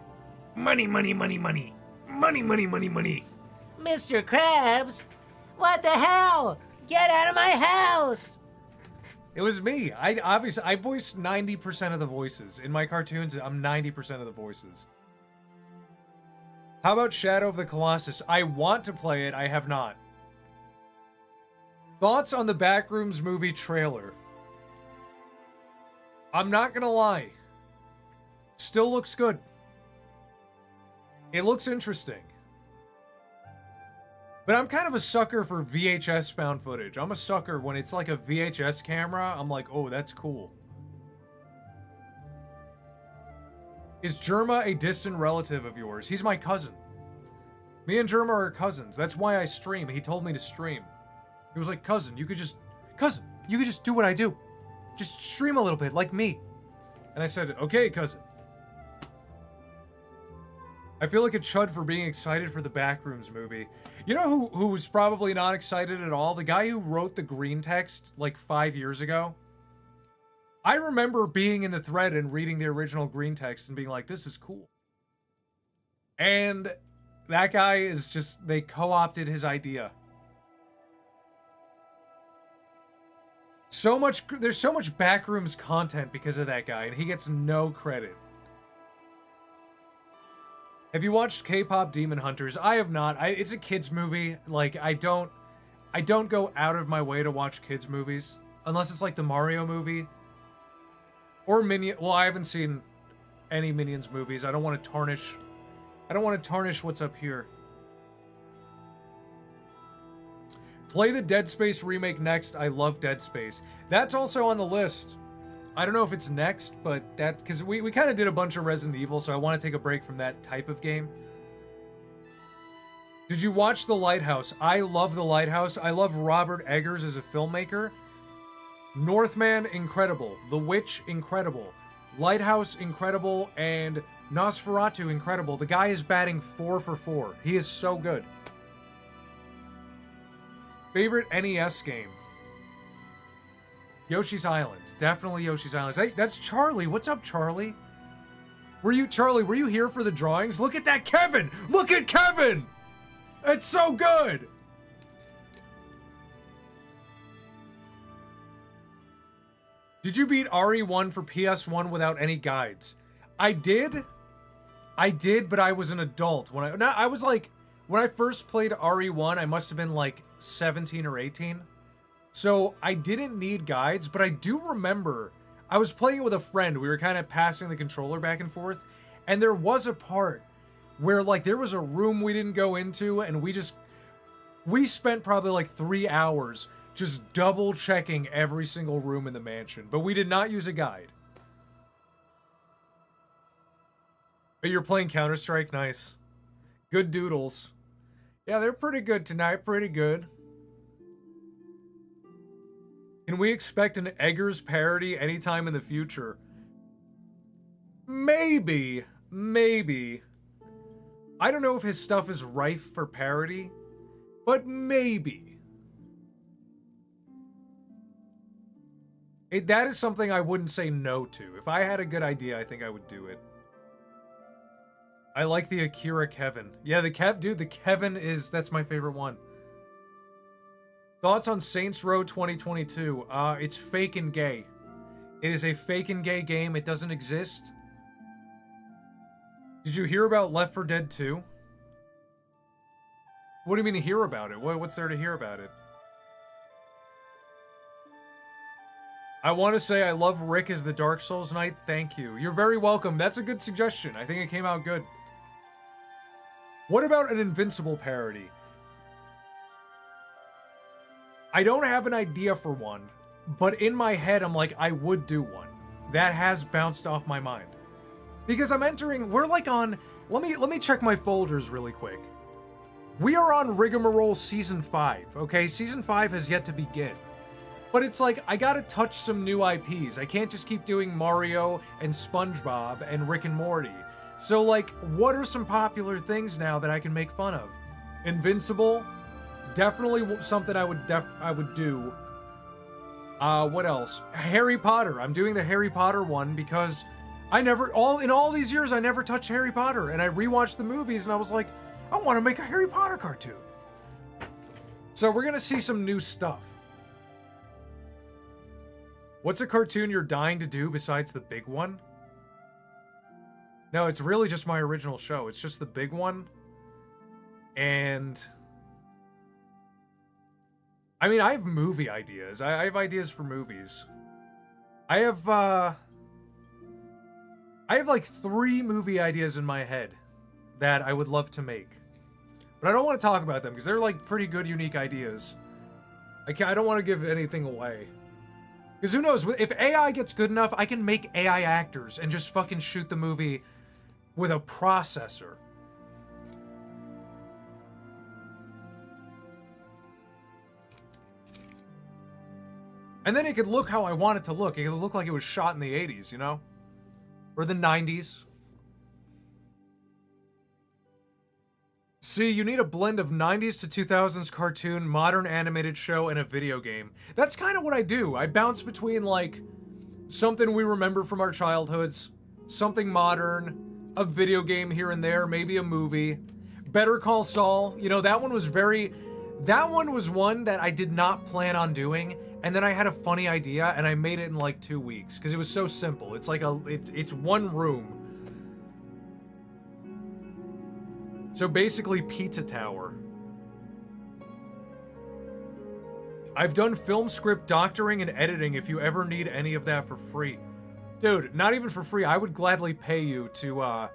Money, money, money, money. Money, money, money, money. Mr. Krabs? What the hell? Get out of my house! It was me. I voiced 90% of the voices. In my cartoons, I'm 90% of the voices. How about Shadow of the Colossus? I want to play it, I have not. Thoughts on the Backrooms movie trailer? I'm not gonna lie. Still looks good. It looks interesting. But I'm kind of a sucker for VHS found footage. I'm a sucker when it's like a VHS camera. I'm like, oh, that's cool. Is Germa a distant relative of yours? He's my cousin. Me and Germa are cousins. That's why I stream. He told me to stream. He was like, cousin, you could just do what I do. Just stream a little bit, like me. And I said, okay, cousin. I feel like a chud for being excited for the Backrooms movie. You know who's probably not excited at all? The guy who wrote the green text like 5 years ago. I remember being in the thread and reading the original green text and being like, this is cool. And that guy is just, they co-opted his idea. There's so much Backrooms content because of that guy, and he gets no credit. Have you watched K-pop Demon Hunters? I have not. It's a kids movie. Like, I don't go out of my way to watch kids movies unless it's like the Mario movie or Minion. Well, I haven't seen any Minions movies. I don't want to tarnish what's up here. Play the Dead Space remake next. I love Dead Space. That's also on the list. I don't know if it's next, but because we kind of did a bunch of Resident Evil, so I want to take a break from that type of game. Did you watch The Lighthouse? I love The Lighthouse. I love Robert Eggers as a filmmaker. Northman, incredible. The Witch, incredible. Lighthouse, incredible. And Nosferatu, incredible. The guy is batting 4 for 4. He is so good. Favorite NES game? Yoshi's Island. Definitely Yoshi's Island. Hey, that's Charlie. What's up, Charlie? Charlie, were you here for the drawings? Look at that Kevin! Look at Kevin! It's so good! Did you beat RE1 for PS1 without any guides? I did, but I was an adult when I was like, when I first played RE1, I must have been like 17 or 18. So I didn't need guides, but I do remember I was playing it with a friend. We were kind of passing the controller back and forth, and there was a part where like there was a room we didn't go into, and we spent probably like 3 hours just double checking every single room in the mansion, but we did not use a guide. But you're playing Counter-Strike? Nice. Good doodles. Yeah, they're pretty good tonight. Pretty good. Can we expect an Eggers parody anytime in the future? Maybe. Maybe. I don't know if his stuff is rife for parody, but maybe. That is something I wouldn't say no to. If I had a good idea, I think I would do it. I like the Akira Kevin. Yeah, the Kevin that's my favorite one. Thoughts on Saints Row 2022? It's fake and gay. It is a fake and gay game. It doesn't exist. Did you hear about Left 4 Dead 2? What do you mean to hear about it? What's there to hear about it? I want to say I love Rick as the Dark Souls Knight. Thank you. You're very welcome. That's a good suggestion. I think it came out good. What about an Invincible parody? I don't have an idea for one, but in my head, I'm like, I would do one. That has bounced off my mind. Because we're like on, let me check my folders really quick. We are on Rigmarole Season 5, okay? Season 5 has yet to begin. But it's like, I gotta touch some new IPs. I can't just keep doing Mario and SpongeBob and Rick and Morty. So like, what are some popular things now that I can make fun of? Invincible, definitely something I would do. What else? Harry Potter. I'm doing the Harry Potter one because in all these years, I never touched Harry Potter. And I rewatched the movies and I was like, I want to make a Harry Potter cartoon. So we're gonna see some new stuff. What's a cartoon you're dying to do besides the big one? No, it's really just my original show. It's just the big one. And I mean, I have movie ideas. I have ideas for movies. I have like 3 movie ideas in my head that I would love to make. But I don't want to talk about them because they're like pretty good, unique ideas. I don't want to give anything away. Because who knows, if AI gets good enough, I can make AI actors and just fucking shoot the movie with a processor. And then it could look how I want it to look. It could look like it was shot in the 80s, you know? Or the 90s. See, you need a blend of 90s to 2000s cartoon, modern animated show, and a video game. That's kind of what I do. I bounce between, like, something we remember from our childhoods, something modern, a video game here and there, maybe a movie. Better Call Saul, you know, that one was one that I did not plan on doing, and then I had a funny idea, and I made it in, like, 2 weeks, because it was so simple. It's like it's one room. So basically, Pizza Tower. I've done film script doctoring and editing if you ever need any of that for free. Dude, not even for free. I would gladly pay you to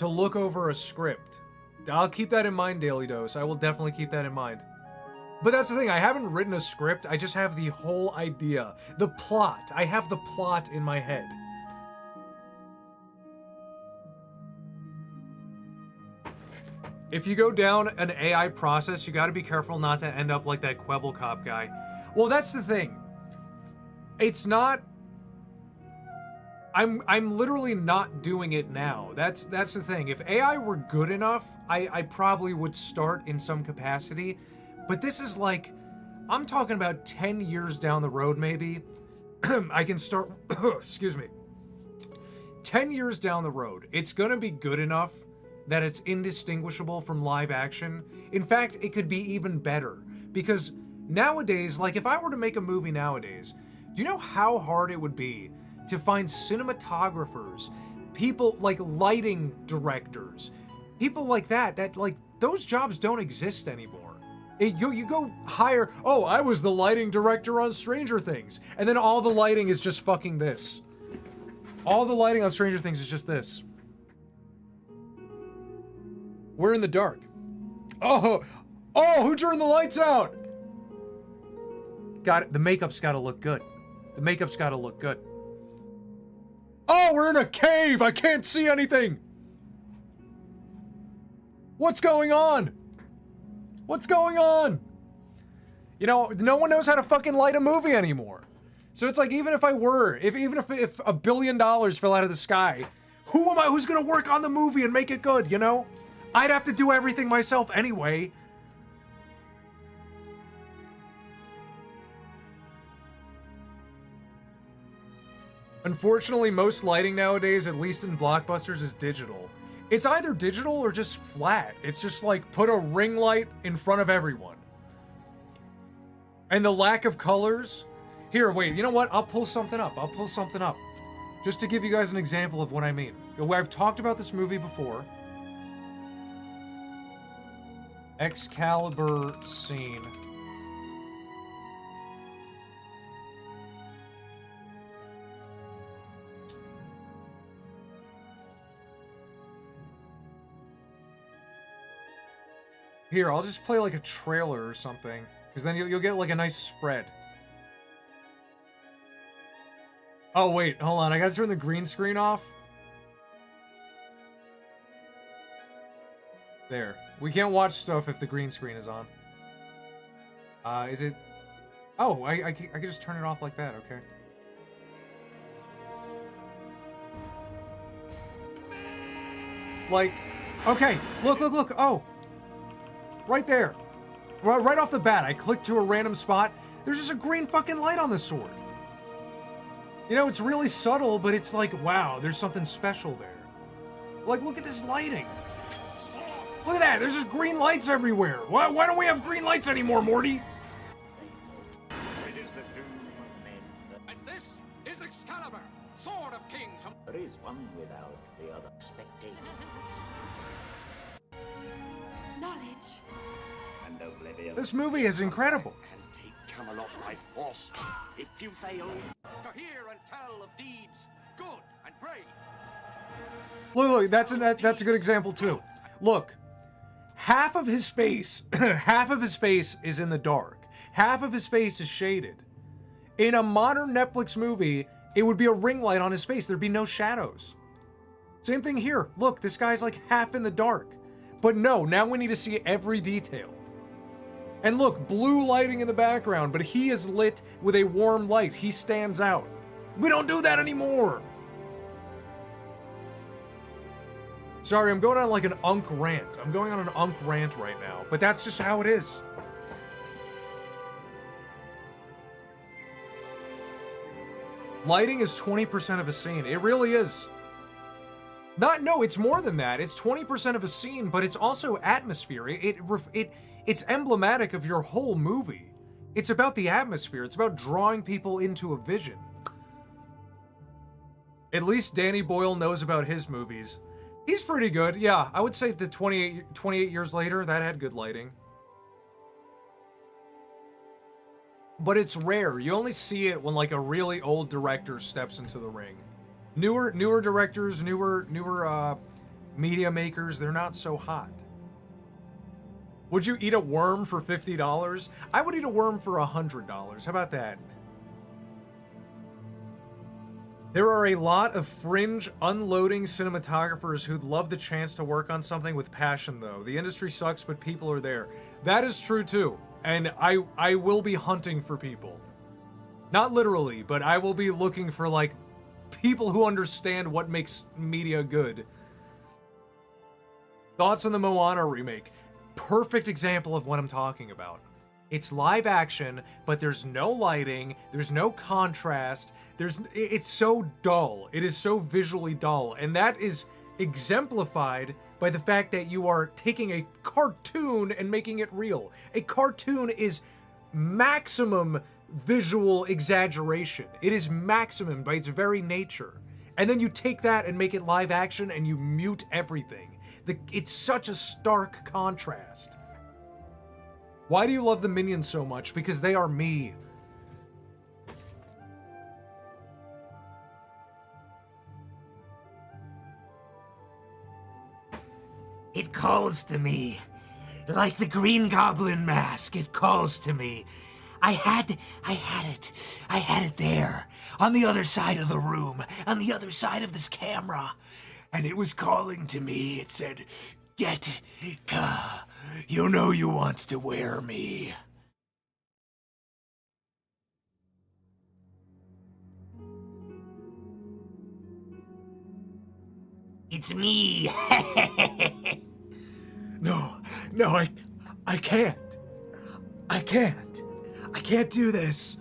look over a script. I'll keep that in mind, Daily Dose. I will definitely keep that in mind. But that's the thing. I haven't written a script. I just have the whole idea. The plot. I have the plot in my head. If you go down an AI process, you gotta be careful not to end up like that Quebble Cop guy. Well, that's the thing. It's not... I'm literally not doing it now. That's the thing. If AI were good enough, I probably would start in some capacity. But this is like, I'm talking about 10 years down the road, maybe. I can start, excuse me. 10 years down the road, it's gonna be good enough that it's indistinguishable from live action. In fact, it could be even better. Because nowadays, like if I were to make a movie nowadays, do you know how hard it would be to find cinematographers, people like lighting directors, people like that like those jobs don't exist anymore. You go hire, oh, I was the lighting director on Stranger Things, and then all the lighting is just fucking this. All the lighting on Stranger Things is just this. We're in the dark. Oh, who turned the lights out? Got it. The makeup's gotta look good. The makeup's gotta look good. Oh, we're in a cave! I can't see anything! What's going on? What's going on? You know, no one knows how to fucking light a movie anymore. So it's like, even if I were, if $1 billion fell out of the sky, who's gonna work on the movie and make it good, you know? I'd have to do everything myself anyway. Unfortunately, most lighting nowadays, at least in blockbusters, is digital. It's either digital or just flat. It's just like, put a ring light in front of everyone. And the lack of colors... Here, wait, you know what? I'll pull something up. Just to give you guys an example of what I mean. I've talked about this movie before. Excalibur scene. Here, I'll just play like a trailer or something, because then you'll get like a nice spread. Oh wait, hold on, I gotta turn the green screen off. There. We can't watch stuff if the green screen is on. Is it... Oh, I can just turn it off like that, okay. Like, okay, look, oh! Right there. Right off the bat, I clicked to a random spot. There's just a green fucking light on the sword. You know, it's really subtle, but it's like, wow, there's something special there. Like, look at this lighting. Look at that, there's just green lights everywhere. Why don't we have green lights anymore, Morty? It is the doom of men. And this is Excalibur, sword of kings. There is one without the other. Spectator. Knowledge. And oblivion. This movie is incredible. And take Camelot by force. If you fail, to hear and tell of deeds good and brave. Look, that's a good example too. Look, half of his face, is in the dark. Half of his face is shaded. In a modern Netflix movie, it would be a ring light on his face. There'd be no shadows. Same thing here. Look, this guy's like half in the dark. But no, now we need to see every detail. And look, blue lighting in the background, but he is lit with a warm light. He stands out. We don't do that anymore. Sorry, I'm going on like an Unk rant. I'm going on an Unk rant right now, but that's just how it is. Lighting is 20% of a scene. It really is. No, it's more than that. It's 20% of a scene, but it's also atmosphere. It's emblematic of your whole movie. It's about the atmosphere. It's about drawing people into a vision. At least Danny Boyle knows about his movies. He's pretty good. Yeah, I would say that 28 years later, that had good lighting. But it's rare. You only see it when like a really old director steps into the ring. Newer directors, newer media makers, they're not so hot. Would you eat a worm for $50? I would eat a worm for $100. How about that? There are a lot of fringe, unloading cinematographers who'd love the chance to work on something with passion, though. The industry sucks, but people are there. That is true, too. And I will be hunting for people. Not literally, but I will be looking for, like, people who understand what makes media good. Thoughts on the Moana remake. Perfect example of what I'm talking about. It's live action, but there's no lighting, there's no contrast, it's so dull. It is so visually dull, and that is exemplified by the fact that you are taking a cartoon and making it real. A cartoon is maximum visual exaggeration. It is maximum by its very nature. And then you take that and make it live action and you mute everything. It's such a stark contrast. Why do you love the Minions so much? Because they are me. It calls to me. Like the Green Goblin mask, it calls to me. I had it. I had it there. On the other side of the room. On the other side of this camera. And it was calling to me. It said, "Get Ka. You know you want to wear me." It's me. No, I can't. I can't do this.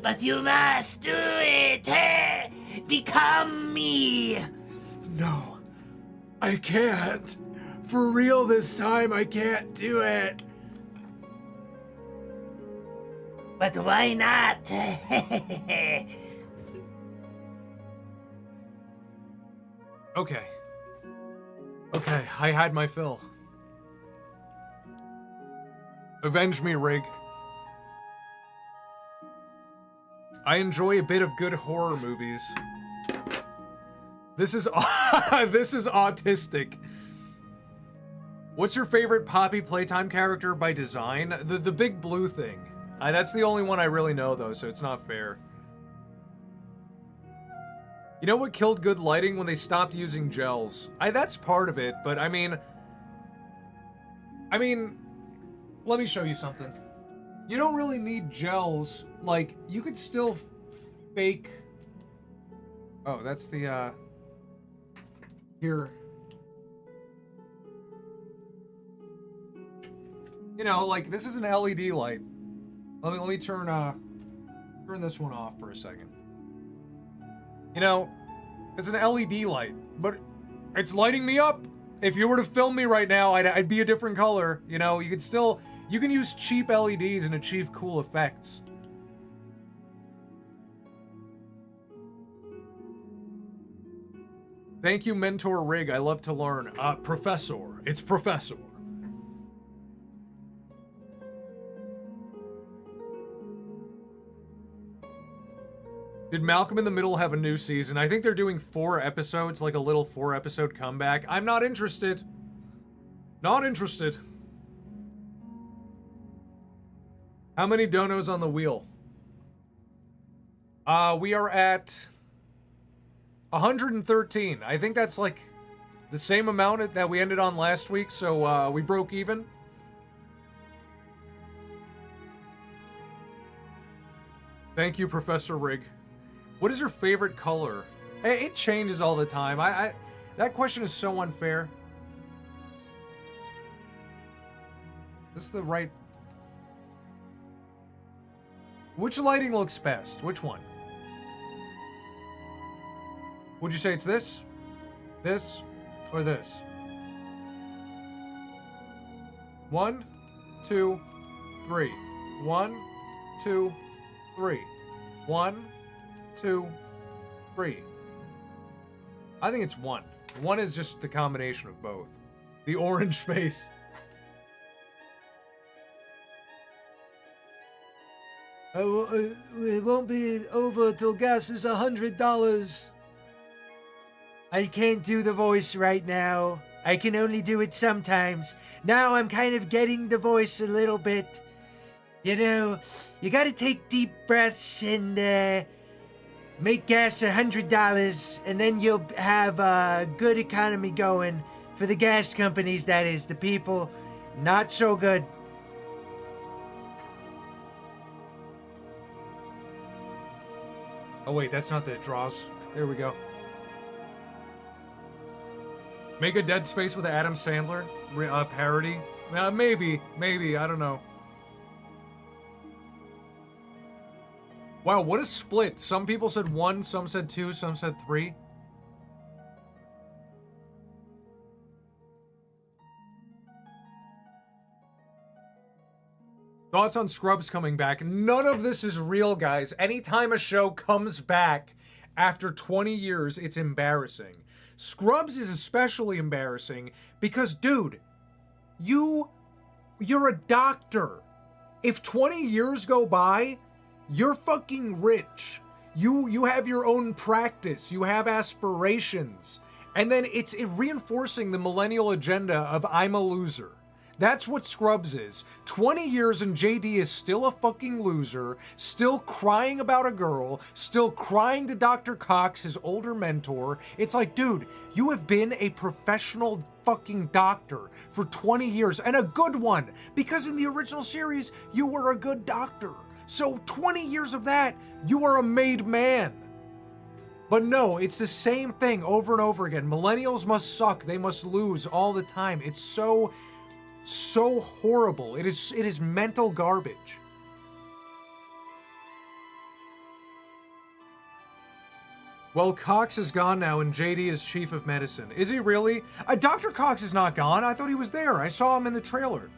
But you must do it. Become me. No, I can't. For real this time, I can't do it. But why not? Okay. Okay, I had my fill. Avenge me, Rig. I enjoy a bit of good horror movies. This is this is autistic. What's your favorite Poppy Playtime character by design? The big blue thing. That's the only one I really know though, so it's not fair. You know what killed good lighting? When they stopped using gels. That's part of it, but I mean, let me show you something. You don't really need gels. Like, you could still fake... Oh, that's the, Here. You know, like, this is an LED light. Let me turn this one off for a second. You know, it's an LED light, but it's lighting me up. If you were to film me right now, I'd be a different color. You know, you can use cheap LEDs and achieve cool effects. Thank you, Mentor Rig. I love to learn. Professor. It's Professor. Did Malcolm in the Middle have a new season? I think they're doing 4 episodes, like a little 4-episode comeback. I'm not interested. Not interested. How many donos on the wheel? We are at 113. I think that's like the same amount that we ended on last week, so we broke even. Thank you, Professor Rig. What is your favorite color? It changes all the time. That question is so unfair. Is this the right... Which lighting looks best? Which one? Would you say it's this, or this? 1, 2, 3. 1, 2, 3. 1, 2, 3. I think it's 1. 1 is just the combination of both. The orange face. It won't be over till gas is $100. I can't do the voice right now. I can only do it sometimes. Now I'm kind of getting the voice a little bit. You know, you gotta take deep breaths and make gas $100, and then you'll have a good economy going for the gas companies, that is. The people, not so good. Oh wait, that's not the draws. There we go. Make a Dead Space with Adam Sandler parody. Maybe, I don't know. Wow, what a split. Some people said 1, some said 2, some said 3. Thoughts on Scrubs coming back? None of this is real, guys. Anytime a show comes back after 20 years, it's embarrassing. Scrubs is especially embarrassing because, dude, you're a doctor. If 20 years go by, you're fucking rich. You have your own practice. You have aspirations. And then it's reinforcing the millennial agenda of I'm a loser. That's what Scrubs is. 20 years and JD is still a fucking loser, still crying about a girl, still crying to Dr. Cox, his older mentor. It's like, dude, you have been a professional fucking doctor for 20 years, and a good one, because in the original series, you were a good doctor. So 20 years of that, you are a made man. But no, it's the same thing over and over again. Millennials must suck. They must lose all the time. It's so horrible. It is mental garbage. Well, Cox is gone now and JD is chief of medicine. Is he really? Dr. Cox is not gone. I thought he was there. I saw him in the trailer.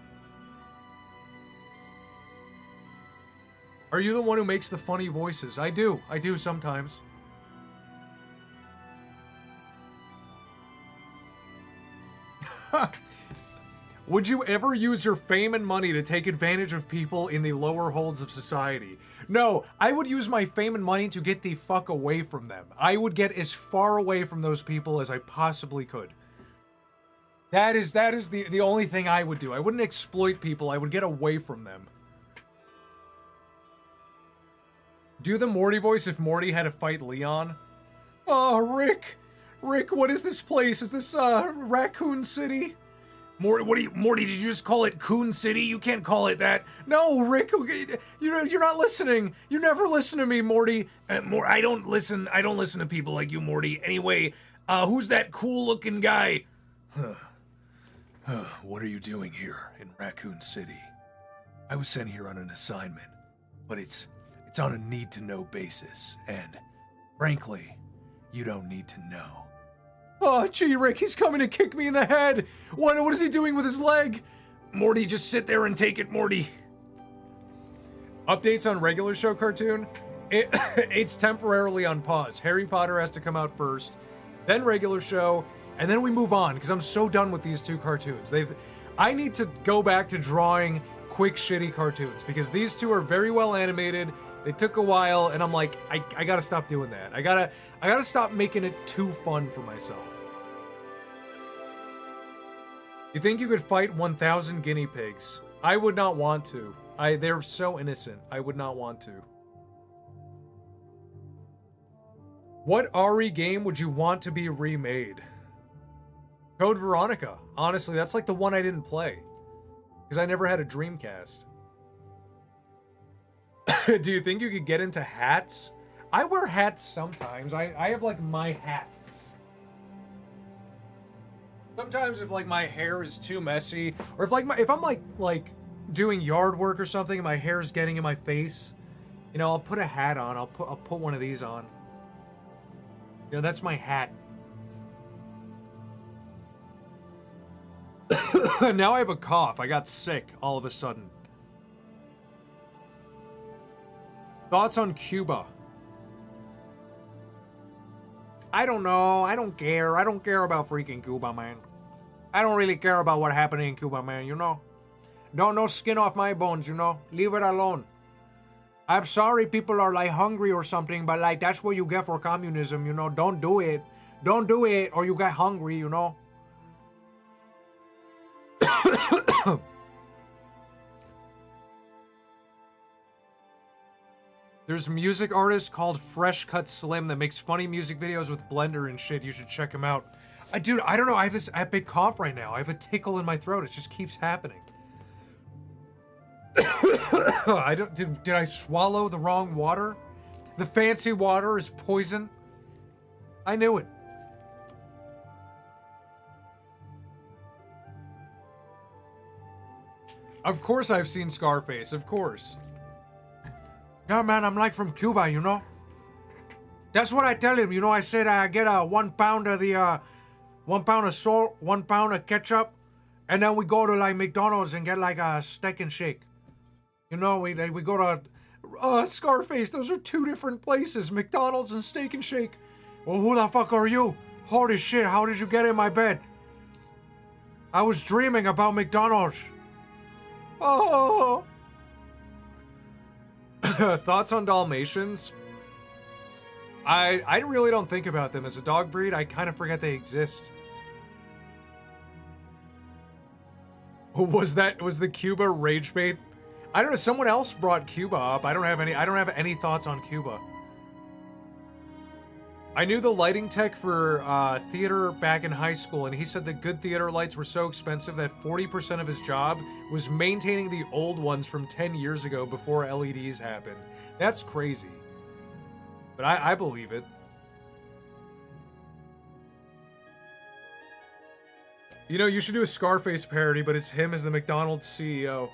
Are you the one who makes the funny voices? I do sometimes. Would you ever use your fame and money to take advantage of people in the lower holds of society? No, I would use my fame and money to get the fuck away from them. I would get as far away from those people as I possibly could. That is the only thing I would do. I wouldn't exploit people, I would get away from them. Do the Morty voice if Morty had to fight Leon. Oh, Rick, what is this place? Is this Raccoon City? Morty, did you just call it Coon City? You can't call it that. No, Rick, you're not listening. You never listen to me, Morty. I don't listen to people like you, Morty. Anyway, who's that cool-looking guy? What are you doing here in Raccoon City? I was sent here on an assignment, but it's on a need-to-know basis, and frankly, you don't need to know. Oh, gee, Rick, he's coming to kick me in the head. What is he doing with his leg? Morty, just sit there and take it, Morty. Updates on regular show cartoon? It's temporarily on pause. Harry Potter has to come out first, then regular show, and then we move on, because I'm so done with these two cartoons. I need to go back to drawing quick, shitty cartoons, because these two are very well animated. They took a while, and I'm like, I gotta stop doing that. I gotta stop making it too fun for myself. You think you could fight 1,000 guinea pigs? I would not want to. They're so innocent. I would not want to. What RE game would you want to be remade? Code Veronica. Honestly, that's like the one I didn't play. Because I never had a Dreamcast. Do you think you could get into hats? I wear hats sometimes. I have like my hat. Sometimes if like my hair is too messy, or if I'm like doing yard work or something and my hair is getting in my face, you know, I'll put a hat on. I'll put one of these on. You know, that's my hat. Now I have a cough. I got sick all of a sudden. Thoughts on Cuba? I don't know. I don't care. I don't care about freaking Cuba, man. I don't really care about what happened in Cuba, man, you know? No skin off my bones, you know? Leave it alone. I'm sorry people are, like, hungry or something, but, like, that's what you get for communism, you know? Don't do it. Don't do it, or you get hungry, you know? There's a music artist called Fresh Cut Slim that makes funny music videos with Blender and shit. You should check him out. Dude, I don't know. I have this epic cough right now. I have a tickle in my throat. It just keeps happening. Did I swallow the wrong water? The fancy water is poison. I knew it. Of course I've seen Scarface, of course. Yeah, man, I'm like from Cuba, you know? That's what I tell him, you know, I said I get a 1 pound of the, 1 pound of salt, 1 pound of ketchup, and then we go to, like, McDonald's and get, like, a steak and shake. You know, we go to, Scarface, those are 2 different places, McDonald's and Steak and Shake. Well, who the fuck are you? Holy shit, how did you get in my bed? I was dreaming about McDonald's. Oh. Thoughts on Dalmatians? I really don't think about them as a dog breed. I kind of forget they exist. Was the Cuba rage bait? I don't know. Someone else brought Cuba up. I don't have any thoughts on Cuba. I knew the lighting tech for theater back in high school, and he said the good theater lights were so expensive that 40% of his job was maintaining the old ones from 10 years ago before LEDs happened. That's crazy. But I believe it. You know, you should do a Scarface parody, but it's him as the McDonald's CEO.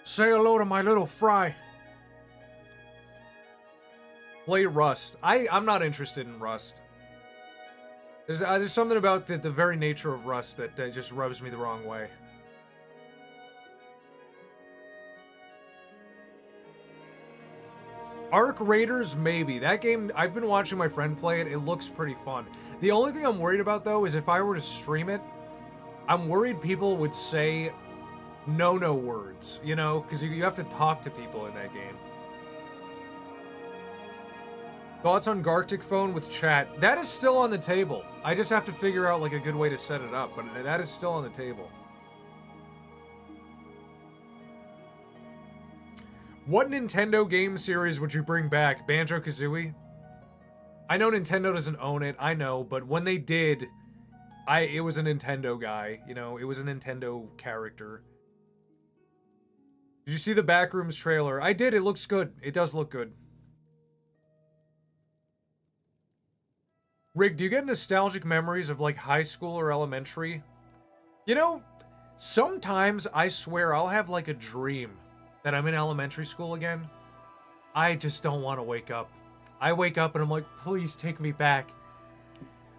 Say hello to my little fry. Play Rust. I'm not interested in Rust. There's something about the very nature of Rust that just rubs me the wrong way. Arc Raiders, maybe. That game, I've been watching my friend play it. It looks pretty fun. The only thing I'm worried about, though, is if I were to stream it, I'm worried people would say no words, you know? Because you have to talk to people in that game. Thoughts on Gartic phone with chat? That is still on the table. I just have to figure out like a good way to set it up, but that is still on the table. What Nintendo game series would you bring back? Banjo-Kazooie? I know Nintendo doesn't own it, I know, but when they did, it was a Nintendo guy, you know, it was a Nintendo character. Did you see the Backrooms trailer? I did, it looks good. It does look good. Rig, do you get nostalgic memories of, like, high school or elementary? You know, sometimes I swear I'll have, like, a dream that I'm in elementary school again. I just don't want to wake up. I wake up and I'm like, please take me back.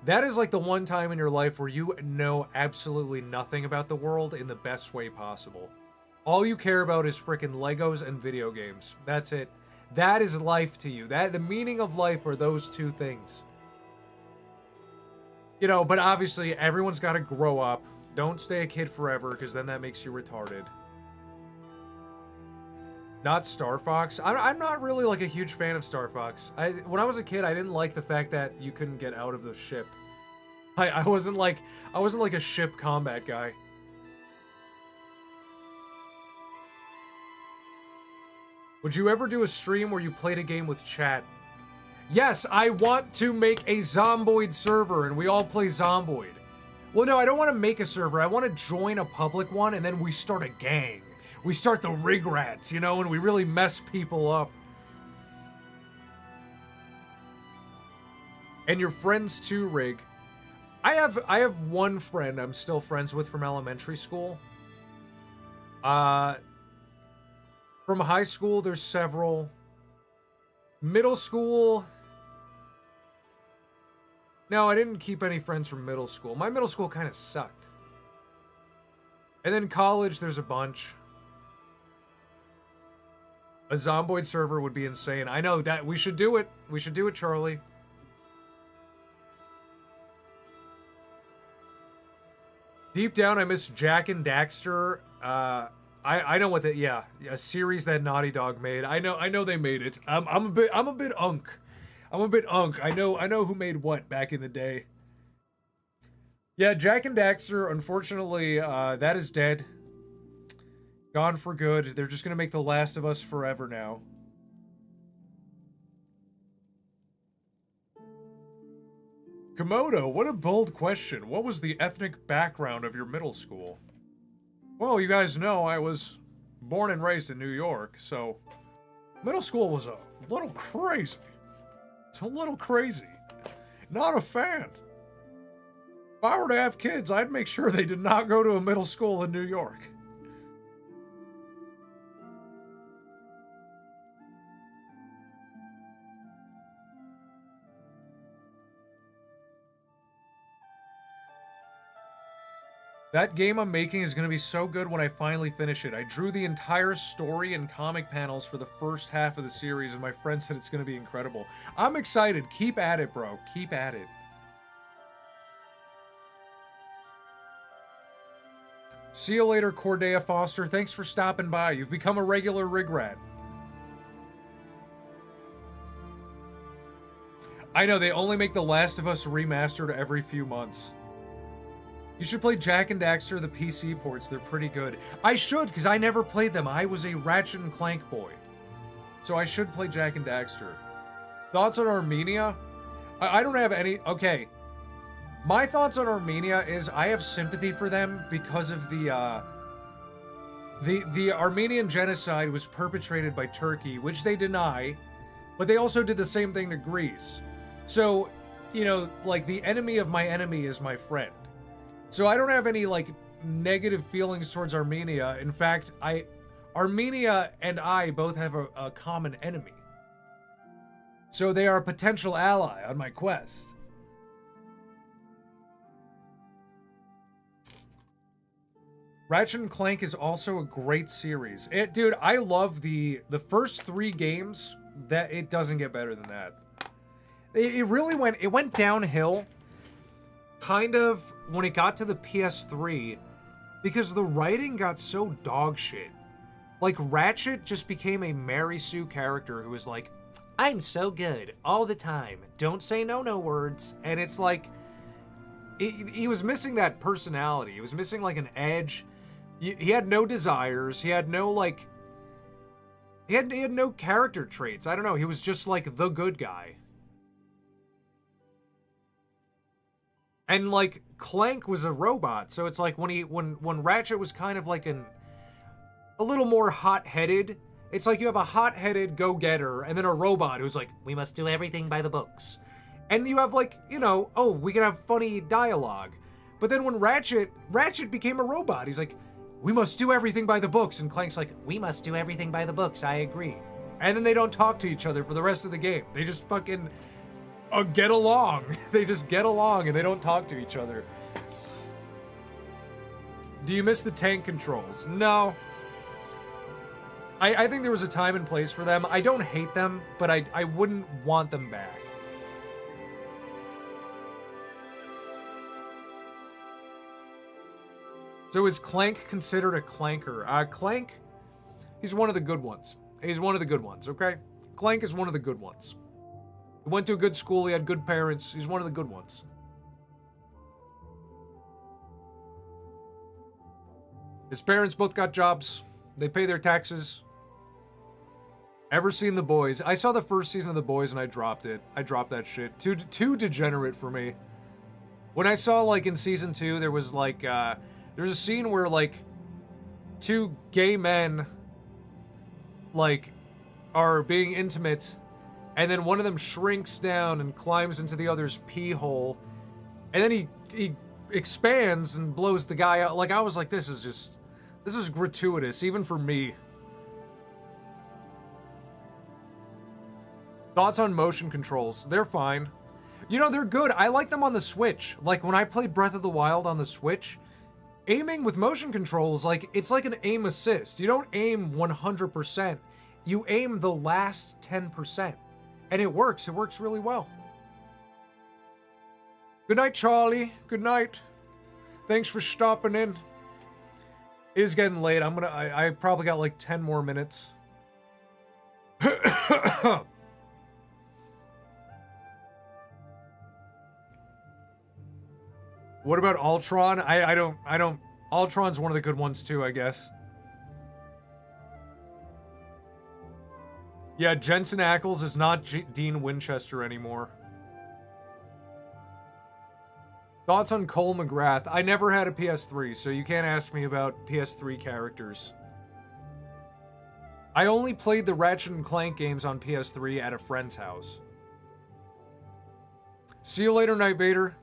That is, like, the one time in your life where you know absolutely nothing about the world in the best way possible. All you care about is frickin' Legos and video games. That's it. That is life to you. The meaning of life are those 2 things. You know, but obviously, everyone's got to grow up. Don't stay a kid forever, because then that makes you retarded. Not Star Fox. I'm not really, like, a huge fan of Star Fox. When I was a kid, I didn't like the fact that you couldn't get out of the ship. I wasn't like a ship combat guy. Would you ever do a stream where you played a game with chat? Yes, I want to make a Zomboid server and we all play Zomboid. Well, no, I don't want to make a server. I want to join a public one and then we start a gang. We start the Rigrats, you know, and we really mess people up. And your friends too, Rig. I have one friend I'm still friends with from elementary school. From high school, there's several. Middle school... No, I didn't keep any friends from middle school. My middle school kind of sucked. And then college, there's a bunch. A Zomboid server would be insane. I know that. We should do it. We should do it, Charlie. Deep down, I miss Jack and Daxter. I know what that. Yeah, a series that Naughty Dog made. I know they made it. I'm a bit unk. I'm a bit unk. I know who made what back in the day. Yeah, Jack and Daxter, unfortunately, that is dead. Gone for good. They're just gonna make The Last of Us forever now. Komodo, what a bold question. What was the ethnic background of your middle school? Well, you guys know I was born and raised in New York, so... Middle school was a little crazy. It's a little crazy. Not a fan. If I were to have kids, I'd make sure they did not go to a middle school in New York. That game I'm making is going to be so good when I finally finish it. I drew the entire story and comic panels for the first half of the series, and my friend said it's going to be incredible. I'm excited. Keep at it, bro. Keep at it. See you later, Cordelia Foster. Thanks for stopping by. You've become a regular Rigrat. I know, they only make The Last of Us remastered every few months. You should play Jak and Daxter, the PC ports. They're pretty good. I should, because I never played them. I was a Ratchet and Clank boy. So I should play Jak and Daxter. Thoughts on Armenia? I don't have any... Okay. My thoughts on Armenia is I have sympathy for them because of the Armenian genocide was perpetrated by Turkey, which they deny, but they also did the same thing to Greece. So, you know, like, the enemy of my enemy is my friend. So I don't have any, like, negative feelings towards Armenia. In fact, Armenia and I both have a common enemy. So they are a potential ally on my quest. Ratchet and Clank is also a great series. Dude, I love the first 3 games. That it doesn't get better than that. It really went downhill, kind of, when it got to the PS3, because the writing got so dog shit. Like, Ratchet just became a Mary Sue character who was like, I'm so good all the time. Don't say no words. And it's like, he was missing that personality. He was missing, like, an edge. He had no desires. He had no, like... He had no character traits. I don't know. He was just, like, the good guy. And, like, Clank was a robot. So it's like when Ratchet was kind of like a little more hot-headed, it's like you have a hot-headed go-getter and then a robot who's like, we must do everything by the books. And you have, like, you know, oh, we can have funny dialogue. But then when Ratchet became a robot, he's like, we must do everything by the books. And Clank's like, we must do everything by the books, I agree. And then they don't talk to each other for the rest of the game. They just fucking get along. They just get along and they don't talk to each other. Do you miss the tank controls? No. I think there was a time and place for them. I don't hate them, but I wouldn't want them back. So is Clank considered a clanker? Clank, he's one of the good ones. He's one of the good ones, okay? Clank is one of the good ones. He went to a good school, he had good parents. He's one of the good ones. His parents both got jobs. They pay their taxes. Ever seen The Boys? I saw the first season of The Boys and I dropped it. I dropped that shit. Too degenerate for me. When I saw, like, in season 2, there was, like, there's a scene where, like, 2 gay men, like, are being intimate, and then one of them shrinks down and climbs into the other's pee hole, and then he expands and blows the guy out. Like, I was like, this is gratuitous, even for me. Thoughts on motion controls? They're fine. You know, they're good. I like them on the Switch. Like, when I played Breath of the Wild on the Switch, aiming with motion controls, like, it's like an aim assist. You don't aim 100%. You aim the last 10%. And it works. It works really well. Good night, Charlie. Good night. Thanks for stopping in. It is getting late. I probably got like 10 more minutes. What about Ultron? I don't. Ultron's one of the good ones too, I guess. Yeah, Jensen Ackles is not Dean Winchester anymore. Thoughts on Cole McGrath? I never had a PS3, so you can't ask me about PS3 characters. I only played the Ratchet and Clank games on PS3 at a friend's house. See you later, Night Vader.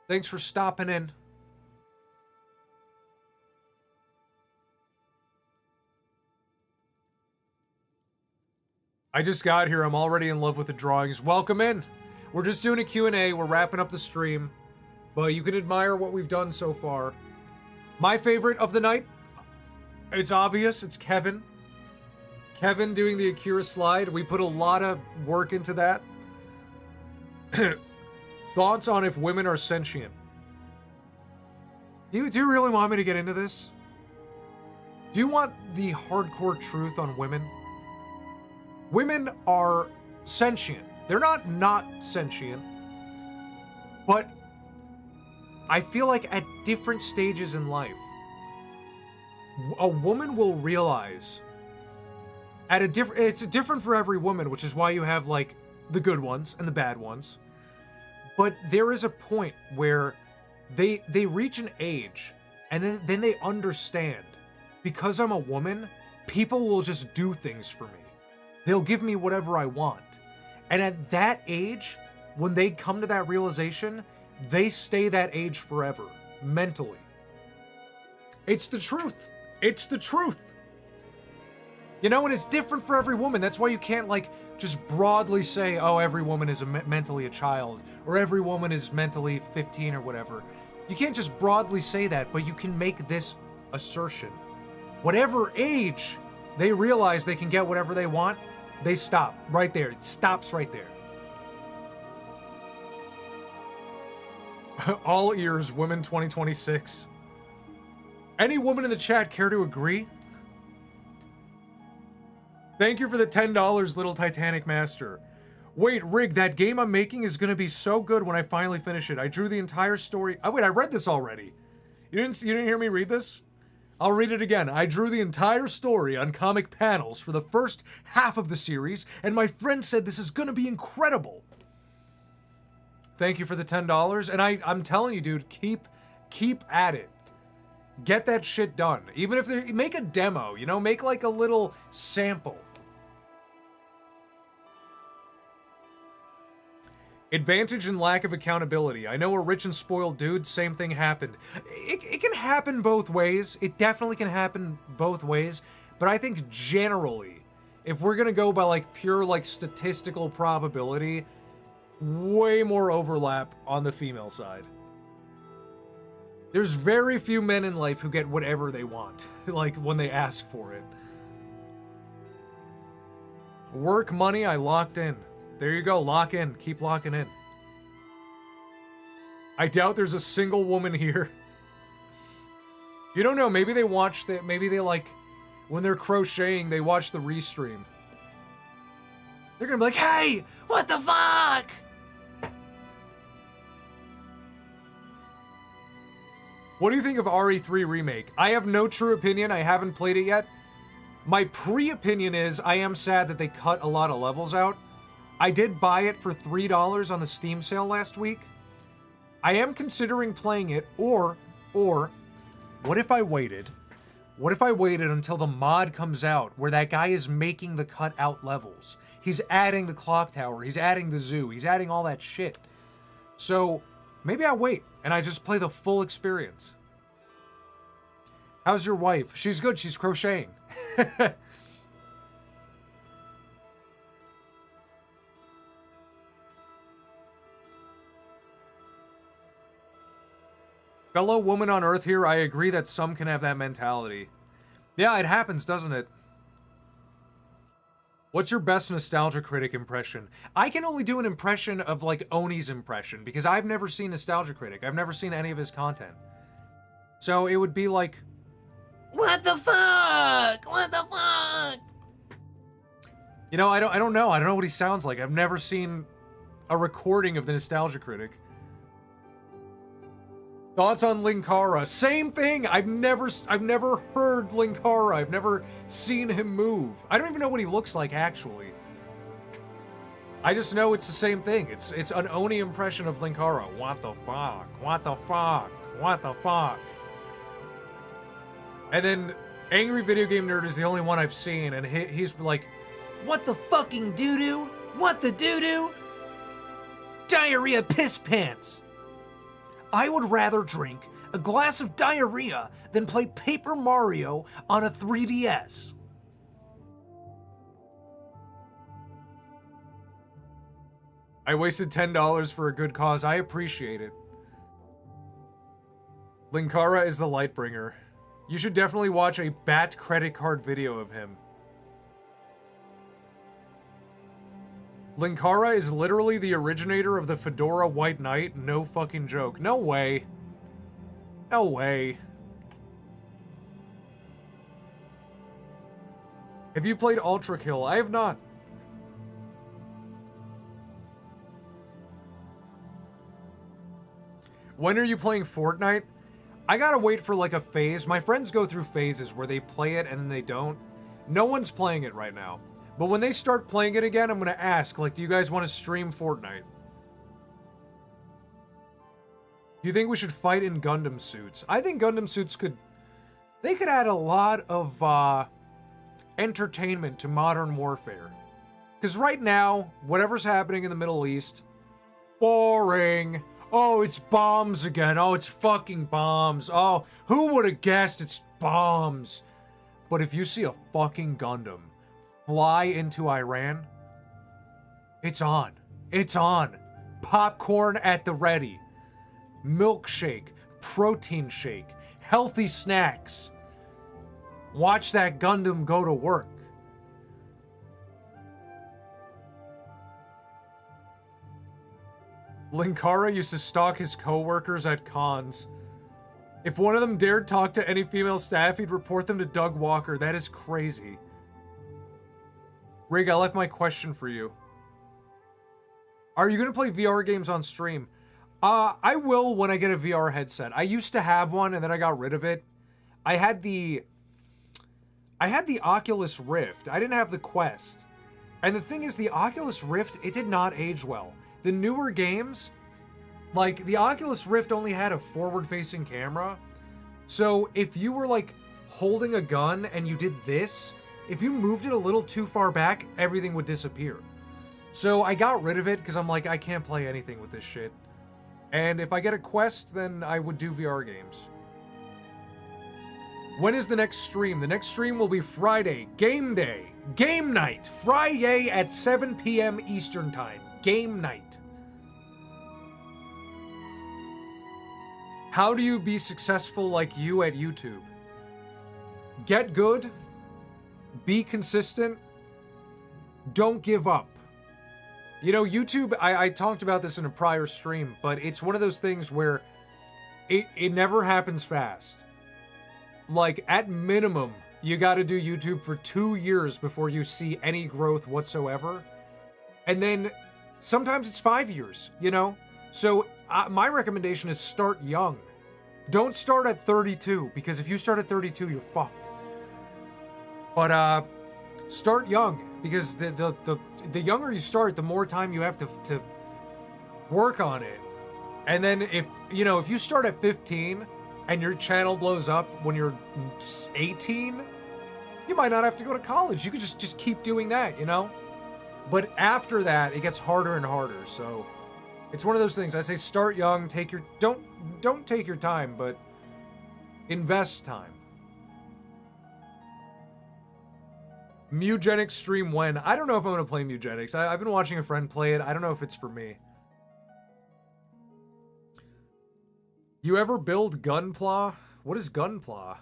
Thanks for stopping in. I just got here. I'm already in love with the drawings. Welcome in. We're just doing a Q&A. We're wrapping up the stream. But you can admire what we've done so far. My favorite of the night, it's obvious, it's Kevin. Kevin doing the Akira slide. We put a lot of work into that. Thoughts on if women are sentient? Do you really want me to get into this? Do you want the hardcore truth on women? Women are sentient. They're not sentient. But I feel like at different stages in life, a woman will realize at a different, it's different for every woman, which is why you have like the good ones and the bad ones. But there is a point where they reach an age and then they understand, because I'm a woman, people will just do things for me. They'll give me whatever I want. And at that age, when they come to that realization, they stay that age forever, mentally. It's the truth. It's the truth. You know, and it's different for every woman. That's why you can't, like, just broadly say, oh, every woman is mentally a child, or every woman is mentally 15 or whatever. You can't just broadly say that, but you can make this assertion. Whatever age they realize they can get whatever they want, they stop right there. It stops right there. All ears, women 2026. Any woman in the chat care to agree? Thank you for the $10, Little Titanic Master. Wait, Rig, that game I'm making is gonna be so good when I finally finish it. I drew the entire story. Oh wait, I read this already. You didn't hear me read this? I'll read it again. I drew the entire story on comic panels for the first half of the series, and my friend said this is gonna be incredible. Thank you for the $10, and I'm telling you, dude, keep at it. Get that shit done. Even if they make a demo, you know, make like a little sample. Advantage and lack of accountability. I know a rich and spoiled dude, same thing happened. It can happen both ways. It definitely can happen both ways. But I think generally, if we're gonna go by like pure like statistical probability, way more overlap on the female side. There's very few men in life who get whatever they want, like when they ask for it. Work, money, I locked in. There you go, lock in. Keep locking in. I doubt there's a single woman here. You don't know, maybe they watch the, maybe they like, when they're crocheting, they watch the restream. They're gonna be like, hey, what the fuck? What do you think of RE3 Remake? I have no true opinion, I haven't played it yet. My pre-opinion is, I am sad that they cut a lot of levels out. I did buy it for $3 on the Steam sale last week. I am considering playing it, or, what if I waited? What if I waited until the mod comes out where that guy is making the cut out levels? He's adding the clock tower, he's adding the zoo, he's adding all that shit. So, maybe I wait and I just play the full experience. How's your wife? She's good, she's crocheting. Fellow woman on Earth here, I agree that some can have that mentality. Yeah, it happens, doesn't it? What's your best Nostalgia Critic impression? I can only do an impression of, like, Oni's impression, because I've never seen Nostalgia Critic. I've never seen any of his content. So it would be like, what the fuck? What the fuck? You know, I don't know. I don't know what he sounds like. I've never seen a recording of the Nostalgia Critic. Thoughts on Linkara? Same thing. I've never heard Linkara. I've never seen him move. I don't even know what he looks like actually. I just know it's the same thing. It's an Oni impression of Linkara. What the fuck? What the fuck? What the fuck? And then Angry Video Game Nerd is the only one I've seen, and he's like, What the fucking doo-doo? What the doo-doo? Diarrhea piss pants. I would rather drink a glass of diarrhea than play Paper Mario on a 3DS. I wasted $10 for a good cause. I appreciate it. Linkara is the Lightbringer. You should definitely watch a Bat credit card video of him. Linkara is literally the originator of the Fedora White Knight. No fucking joke. No way. No way. Have you played Ultra Kill? I have not. When are you playing Fortnite? I gotta wait for like a phase. My friends go through phases where they play it and then they don't. No one's playing it right now. But when they start playing it again, I'm gonna ask, like, do you guys want to stream Fortnite? Do you think we should fight in Gundam suits? I think Gundam suits could add a lot of entertainment to modern warfare. Because right now, whatever's happening in the Middle East, boring. Oh, it's bombs again. Oh, it's fucking bombs. Oh, who would have guessed it's bombs? But if you see a fucking Gundam fly into Iran, it's on. It's on. Popcorn at the ready. Milkshake. Protein shake. Healthy snacks. Watch that Gundam go to work. Linkara used to stalk his co-workers at cons. If one of them dared talk to any female staff, he'd report them to Doug Walker. That is crazy. Rig, I left my question for you. Are you going to play VR games on stream? I will when I get a VR headset. I used to have one and then I got rid of it. I had the Oculus Rift. I didn't have the Quest. And the thing is, the Oculus Rift, it did not age well. The newer games, like the Oculus Rift only had a forward-facing camera. So if you were like holding a gun and you did this, if you moved it a little too far back, everything would disappear. So I got rid of it because I'm like, I can't play anything with this shit. And if I get a Quest, then I would do VR games. When is the next stream? The next stream will be Friday. Game day. Game night. Friday at 7 p.m. Eastern Time. Game night. How do you be successful like you at YouTube? Get good. Be consistent. Don't give up. You know, YouTube, I talked about this in a prior stream, but it's one of those things where it never happens fast. Like, at minimum, you gotta do YouTube for 2 years before you see any growth whatsoever. And then sometimes it's 5 years, you know? So my recommendation is start young. Don't start at 32, because if you start at 32, you're fucked. But start young, because the younger you start, the more time you have to work on it. And then if you start at 15 and your channel blows up when you're 18, you might not have to go to college. You could just keep doing that, you know? But after that, it gets harder and harder. So it's one of those things. I say start young, don't take your time, but invest time. Mugenics stream when? I don't know if I'm going to play Mugenics. I've been watching a friend play it. I don't know if it's for me. You ever build Gunpla? What is Gunpla?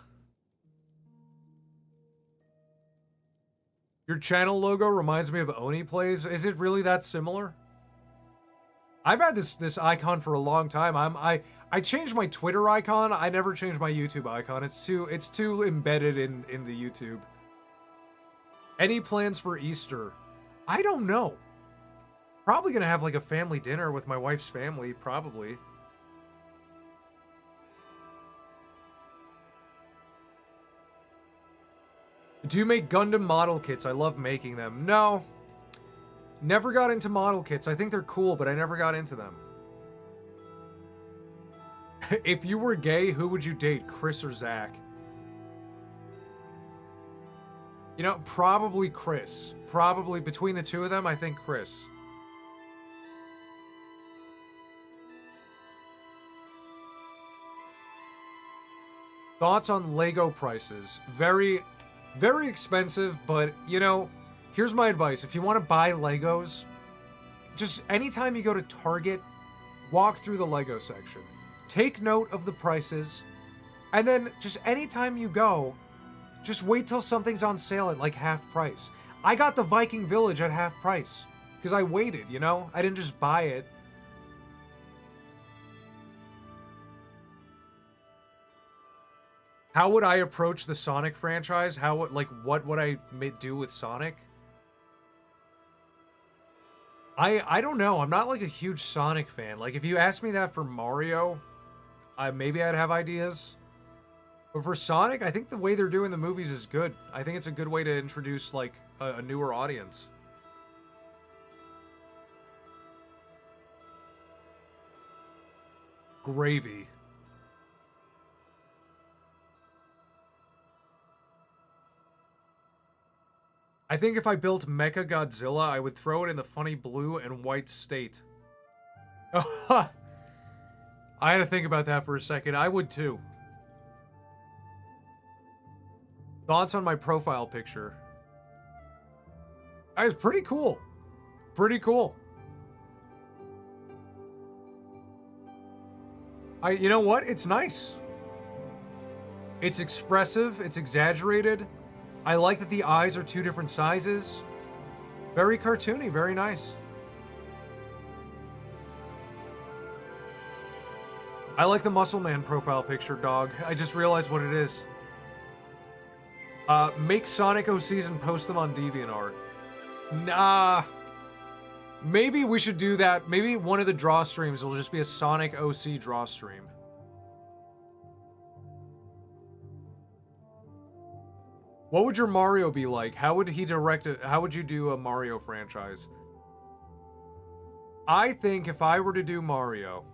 Your channel logo reminds me of Oni Plays. Is it really that similar? I've had this icon for a long time. I changed my Twitter icon. I never changed my YouTube icon. It's too embedded in the YouTube. Any plans for Easter? I don't know. Probably gonna have like a family dinner with my wife's family, probably. Do you make Gundam model kits? I love making them. No. Never got into model kits. I think they're cool, but I never got into them. If you were gay, who would you date, Chris or Zach? You know, probably Chris. Probably between the two of them, I think Chris. Thoughts on Lego prices? Very, very expensive, but, you know, here's my advice. If you want to buy Legos, just anytime you go to Target, walk through the Lego section. Take note of the prices, and then just anytime you go, just wait till something's on sale at like half price. I got the Viking Village at half price because I waited, you know? I didn't just buy it. How would I approach the Sonic franchise? What would I do with Sonic? I don't know. I'm not like a huge Sonic fan. Like if you asked me that for Mario, maybe I'd have ideas. But for Sonic, I think the way they're doing the movies is good. I think it's a good way to introduce like a newer audience. Gravy. I think if I built Mecha Godzilla, I would throw it in the funny blue and white state. I had to think about that for a second. I would too. Thoughts on my profile picture? It's pretty cool. Pretty cool. You know what? It's nice. It's expressive. It's exaggerated. I like that the eyes are two different sizes. Very cartoony, very nice. I like the Muscle Man profile picture, dog. I just realized what it is. Make Sonic OCs and post them on DeviantArt. Nah. Maybe we should do that. Maybe one of the draw streams will just be a Sonic OC draw stream. What would your Mario be like? How would he direct it? How would you do a Mario franchise? I think if I were to do Mario,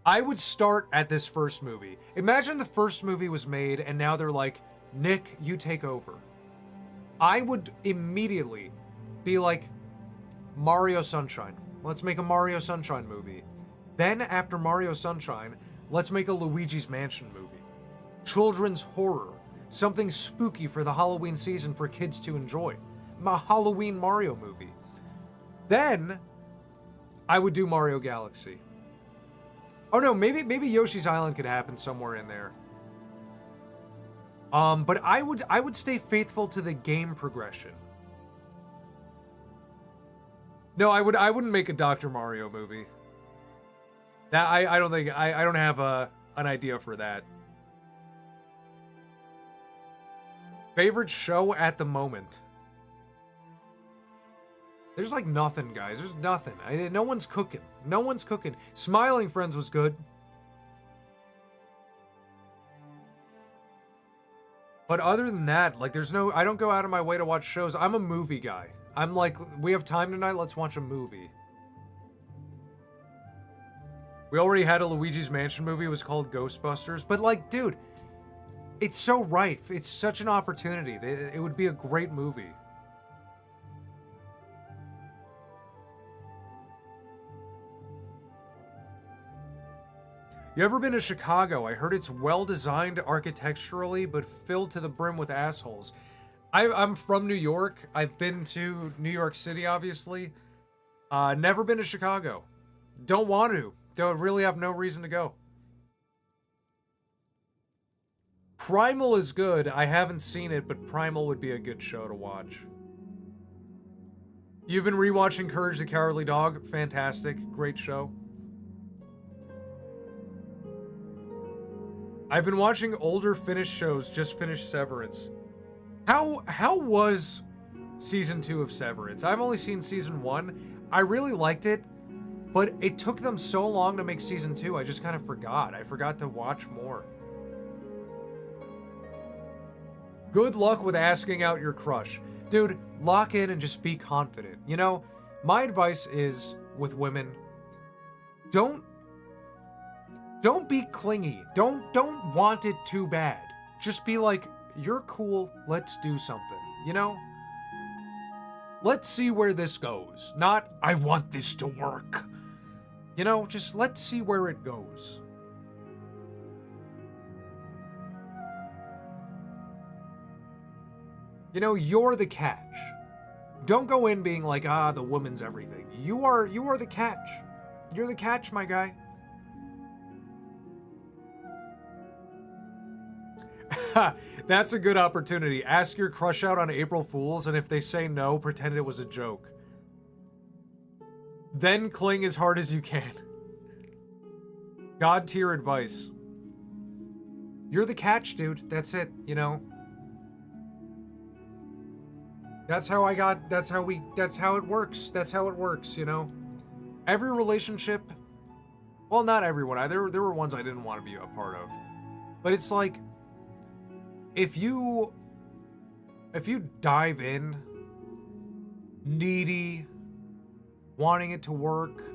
I would start at this first movie. Imagine the first movie was made and now they're like, Nick, you take over. I would immediately be like, Mario Sunshine. Let's make a Mario Sunshine movie. Then after Mario Sunshine, let's make a Luigi's Mansion movie. Children's horror. Something spooky for the Halloween season for kids to enjoy. A Halloween Mario movie. Then, I would do Mario Galaxy. Oh no, maybe Yoshi's Island could happen somewhere in there. But I would stay faithful to the game progression. No, I wouldn't make a Dr. Mario movie. That I don't think I don't have an idea for that. Favorite show at the moment? There's like nothing, guys. There's nothing. No one's cooking. No one's cooking. Smiling Friends was good. But other than that, like I don't go out of my way to watch shows. I'm a movie guy. I'm like, we have time tonight, let's watch a movie. We already had a Luigi's Mansion movie, it was called Ghostbusters. But like, dude, it's so rife. It's such an opportunity. It would be a great movie. You ever been to Chicago? I heard it's well-designed architecturally, but filled to the brim with assholes. I'm from New York. I've been to New York City, obviously. Never been to Chicago. Don't want to. Don't really have no reason to go. Primal is good. I haven't seen it, but Primal would be a good show to watch. You've been rewatching Courage the Cowardly Dog. Fantastic. Great show. I've been watching older Finnish shows. Just finished Severance. How was season 2 of Severance? I've only seen season 1. I really liked it, but it took them so long to make season 2. I just kind of forgot. I forgot to watch more. Good luck with asking out your crush. Dude, lock in and just be confident. You know, my advice is with women, don't be clingy. Don't want it too bad. Just be like, You're cool. Let's do something. You know? Let's see where this goes. Not, I want this to work. You know, just let's see where it goes. You know, you're the catch. Don't go in being like, the woman's everything. You are the catch. You're the catch, my guy. That's a good opportunity. Ask your crush out on April Fools, and if they say no, pretend it was a joke. Then cling as hard as you can. God tier advice. You're the catch, dude. That's it, you know? That's how it works. That's how it works, you know? Every relationship, well, not everyone. There were ones I didn't want to be a part of. But it's like, if you dive in, needy, wanting it to work,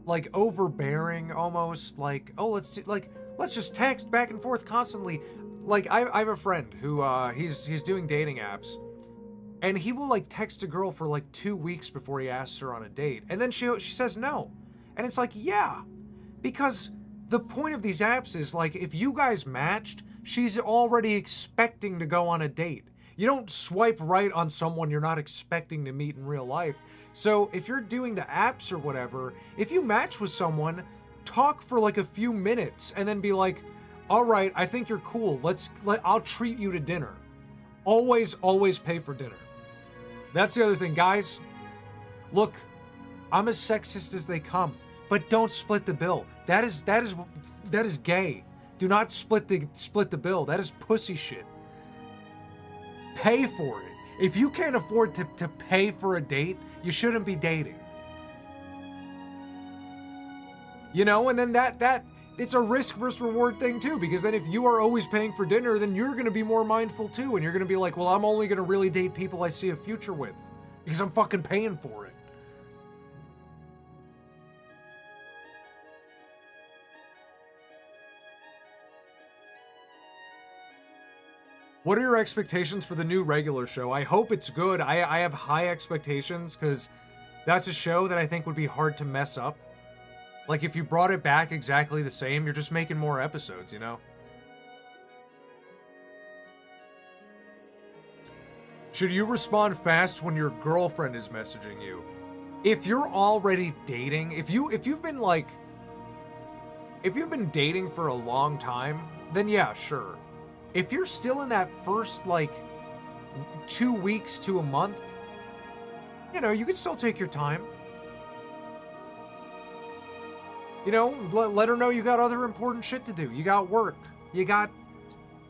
like overbearing almost, like, oh, let's just text back and forth constantly. Like, I have a friend who, he's doing dating apps. And he will, like, text a girl for, like, 2 weeks before he asks her on a date. And then she says no. And it's like, yeah. Because the point of these apps is, like, if you guys matched, she's already expecting to go on a date. You don't swipe right on someone you're not expecting to meet in real life. So if you're doing the apps or whatever, if you match with someone, talk for, like, a few minutes and then be like, all right, I think you're cool. I'll treat you to dinner. Always pay for dinner. That's the other thing, guys. Look, I'm as sexist as they come, but don't split the bill. That is gay. Do not split the bill. That is pussy shit. Pay for it. If you can't afford to pay for a date, you shouldn't be dating. You know, and then that it's a risk versus reward thing too, because then if you are always paying for dinner, then you're going to be more mindful too, and you're going to be like, well, I'm only going to really date people I see a future with, because I'm fucking paying for it. What are your expectations for the new regular show? I hope it's good. I have high expectations, because that's a show that I think would be hard to mess up. Like, if you brought it back exactly the same, you're just making more episodes, you know? Should you respond fast when your girlfriend is messaging you? If you're already dating, if you've been dating for a long time, then yeah, sure. If you're still in that first, 2 weeks to a month, you know, you can still take your time. You know, let her know you got other important shit to do. You got work. You got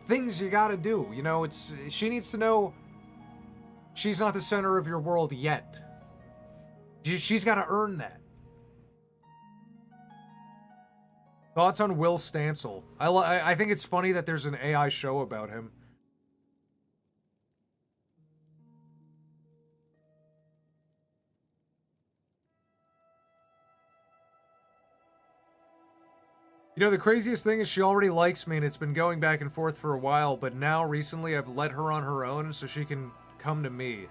things you gotta do. You know, she needs to know she's not the center of your world yet. She's gotta earn that. Thoughts on Will Stansel? I think it's funny that there's an AI show about him. You know, the craziest thing is she already likes me and it's been going back and forth for a while, but now recently I've let her on her own so she can come to me.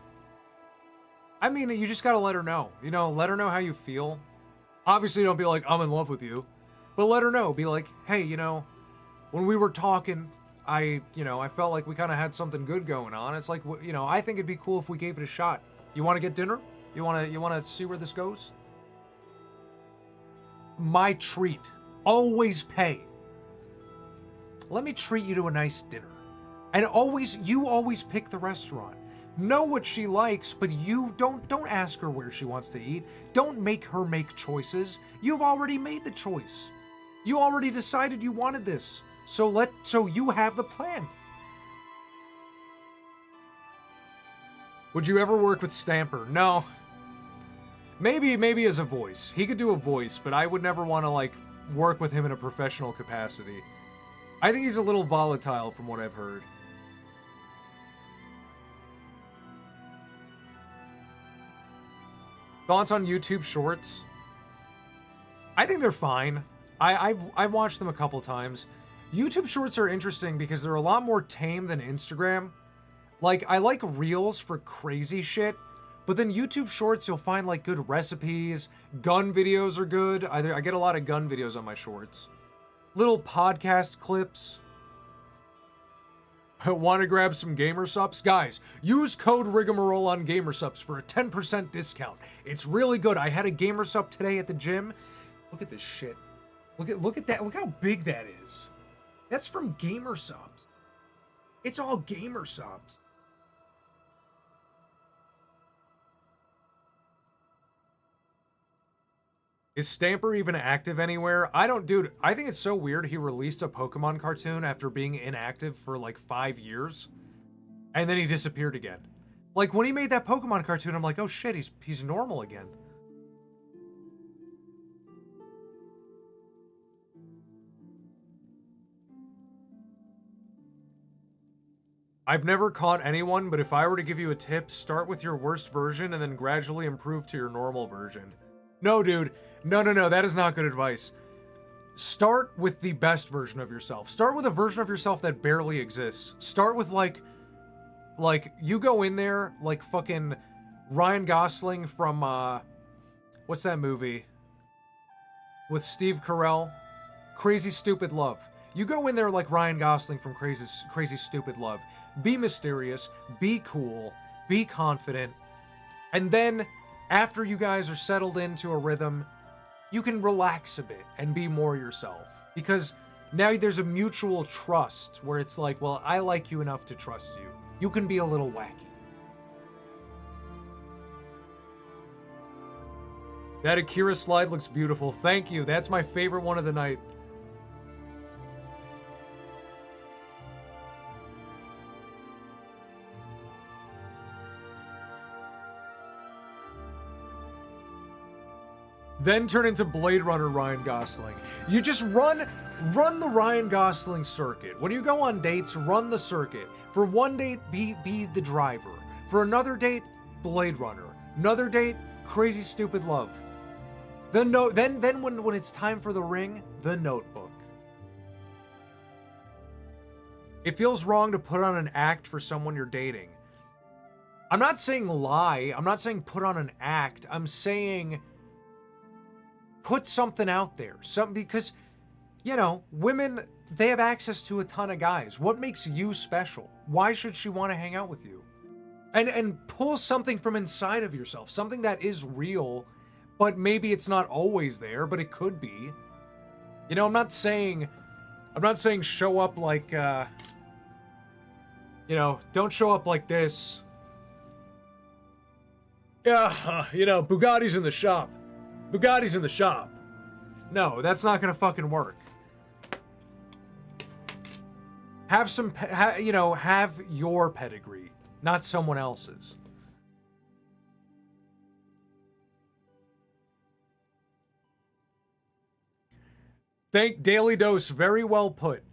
I mean, you just gotta let her know. You know, let her know how you feel. Obviously don't be like, I'm in love with you. But let her know. Be like, hey, you know, when we were talking, I felt like we kind of had something good going on. It's like, you know, I think it'd be cool if we gave it a shot. You want to get dinner? You want to see where this goes? My treat. Always pay. Let me treat you to a nice dinner. And you always pick the restaurant. Know what she likes, but you don't ask her where she wants to eat. Don't make her make choices. You've already made the choice. You already decided you wanted this. So you have the plan. Would you ever work with Stamper? No. Maybe as a voice. He could do a voice, but I would never want to work with him in a professional capacity. I think he's a little volatile from what I've heard. Thoughts on YouTube Shorts? I think they're fine. I've watched them a couple times. YouTube Shorts are interesting because they're a lot more tame than Instagram. Like, I like Reels for crazy shit, but then YouTube Shorts, you'll find, like, good recipes. Gun videos are good. I get a lot of gun videos on my Shorts. Little podcast clips. Want to grab some Gamersupps? Guys, use code Rigmarole on Gamersupps for a 10% discount. It's really good. I had a Gamersupp today at the gym. Look at this shit. Look at that. Look how big that is. That's from Gamersupps. It's all Gamersupps. Is Stamper even active anywhere? Dude, I think it's so weird he released a Pokemon cartoon after being inactive for like 5 years. And then he disappeared again. Like, when he made that Pokemon cartoon, I'm like, oh shit, he's normal again. I've never caught anyone, but if I were to give you a tip, start with your worst version and then gradually improve to your normal version. No, dude. No, that is not good advice. Start with the best version of yourself. Start with a version of yourself that barely exists. Start with, like, you go in there, like, fucking Ryan Gosling from, what's that movie? With Steve Carell? Crazy Stupid Love. You go in there like Ryan Gosling from Crazy Stupid Love. Be mysterious, be cool, be confident, and then after you guys are settled into a rhythm, you can relax a bit and be more yourself. Because now there's a mutual trust where it's like, well, I like you enough to trust you. You can be a little wacky. That Akira slide looks beautiful. Thank you. That's my favorite one of the night. Then turn into Blade Runner Ryan Gosling. You just run the Ryan Gosling circuit. When you go on dates, run the circuit. For one date, be the driver. For another date, Blade Runner. Another date, Crazy Stupid Love. Then when it's time for the ring, The Notebook. It feels wrong to put on an act for someone you're dating. I'm not saying lie. I'm not saying put on an act. I'm saying put something out there. Because, you know, women, they have access to a ton of guys. What makes you special? Why should she want to hang out with you? And pull something from inside of yourself. Something that is real, but maybe it's not always there, but it could be. You know, I'm not saying show up like, you know, don't show up like this. Yeah, you know, Bugatti's in the shop. Bugatti's in the shop. No, that's not gonna fucking work. Have have your pedigree, not someone else's. Thank Daily Dose, very well put.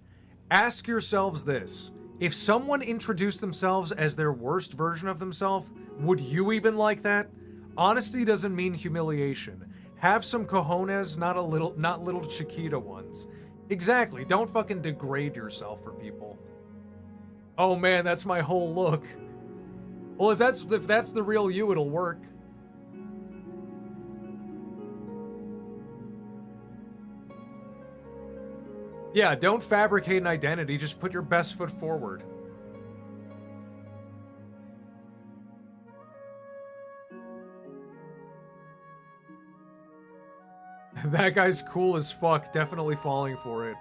Ask yourselves this. If someone introduced themselves as their worst version of themselves, would you even like that? Honesty doesn't mean humiliation. Have some cojones, not little Chiquita ones. Exactly, don't fucking degrade yourself for people. Oh man, that's my whole look. Well, if that's the real you, it'll work. Yeah, don't fabricate an identity, just put your best foot forward. That guy's cool as fuck, definitely falling for it.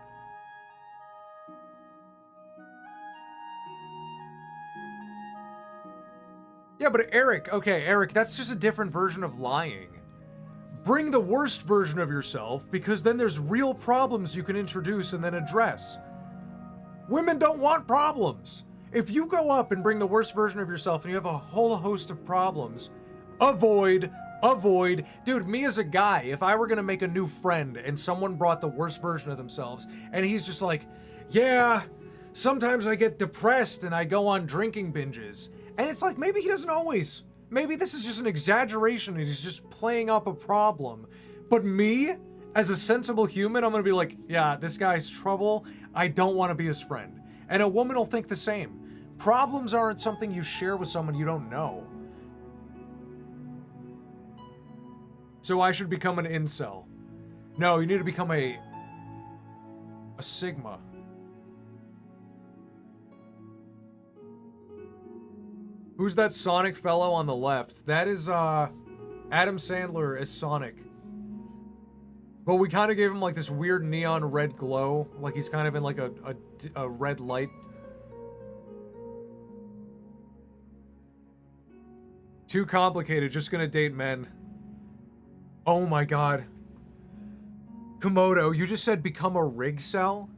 Yeah, but Eric, that's just a different version of lying. Bring the worst version of yourself, because then there's real problems you can introduce and then address. Women don't want problems. If you go up and bring the worst version of yourself and you have a whole host of problems, avoid. Dude, me as a guy, if I were gonna make a new friend and someone brought the worst version of themselves and he's just like, yeah, sometimes I get depressed and I go on drinking binges. And it's like, maybe he doesn't always. Maybe this is just an exaggeration and he's just playing up a problem. But me, As a sensible human, I'm gonna be like, yeah, this guy's trouble. I don't want to be his friend. And a woman will think the same. Problems aren't something you share with someone you don't know. So I should become an incel. No, you need to become a Sigma. Who's that Sonic fellow on the left? That is Adam Sandler as Sonic. But we kind of gave him like this weird neon red glow, like he's kind of in like a red light. Too complicated, just gonna date men. Oh my god. Komodo, you just said become a rig cell?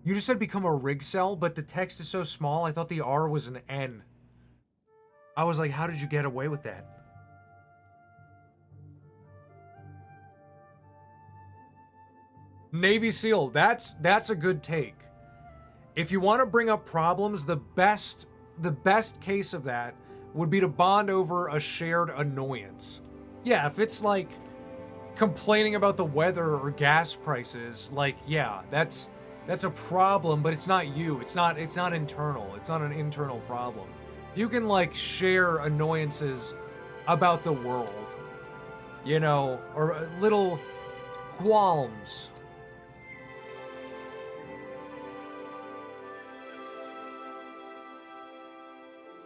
You just said become a rig cell, but the text is so small, I thought the R was an N. I was like, how did you get away with that? Navy SEAL, that's a good take. If you want to bring up problems, the best case of that would be to bond over a shared annoyance. Yeah, if it's like complaining about the weather or gas prices, like, yeah, that's a problem, but it's not you. It's not internal. It's not an internal problem. You can like share annoyances about the world, you know, or little qualms.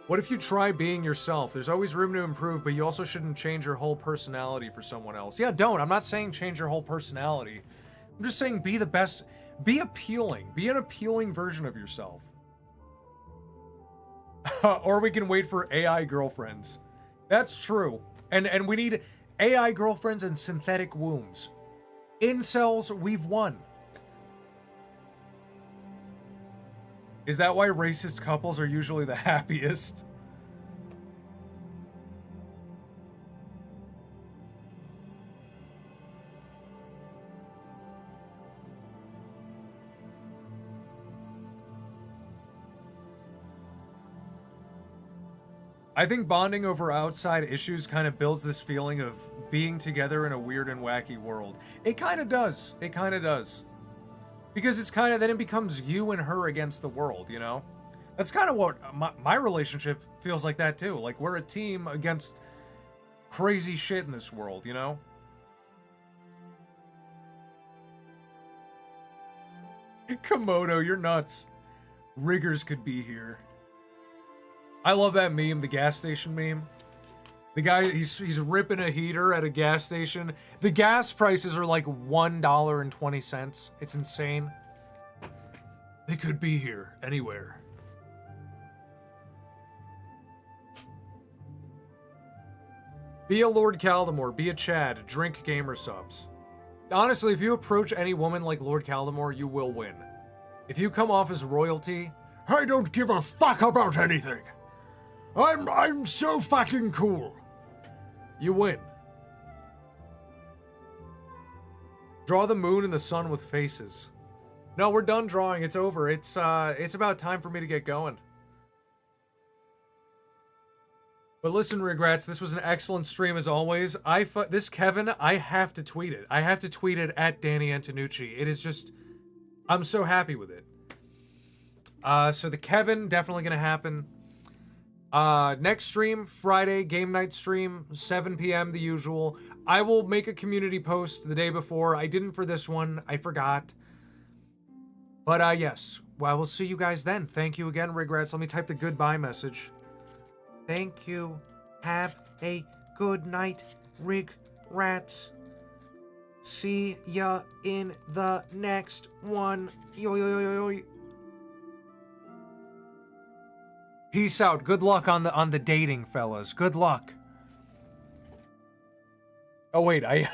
What if you try being yourself? There's always room to improve, but you also shouldn't change your whole personality for someone else. Yeah, don't. I'm not saying change your whole personality. I'm just saying be the best. Be appealing. Be an appealing version of yourself. Or we can wait for AI girlfriends. That's true. And we need AI girlfriends and synthetic wombs. Incels, we've won. Is that why racist couples are usually the happiest? I think bonding over outside issues kind of builds this feeling of being together in a weird and wacky world. It kind of does. It kind of does. Because it's kind of, then it becomes you and her against the world, you know? That's kind of what my relationship feels like that too. Like we're a team against crazy shit in this world, you know? Komodo, you're nuts. Riggers could be here. I love that meme, the gas station meme. The guy, he's ripping a heater at a gas station. The gas prices are like $1.20. It's insane. They could be here, anywhere. Be a Lord Caldemore, be a Chad, drink gamer subs. Honestly, if you approach any woman like Lord Caldemore, you will win. If you come off as royalty, I don't give a fuck about anything. I'm so fucking cool. You win. Draw the moon and the sun with faces. No, we're done drawing. It's over. It's about time for me to get going. But listen, regrets. This was an excellent stream as always. This Kevin, I have to tweet it. I have to tweet it at Danny Antonucci. It is just, I'm so happy with it. So the Kevin, definitely gonna happen. Next stream, Friday, game night stream, 7 p.m. the usual. I will make a community post the day before. I didn't for this one. I forgot. But yes, well, I will see you guys then. Thank you again, regrets. Let me type the goodbye message. Thank you. Have a good night, regrets. See ya in the next one. Yo, yo, yo, yo, yo. Peace out. Good luck on the dating, fellas. Good luck. Oh wait, I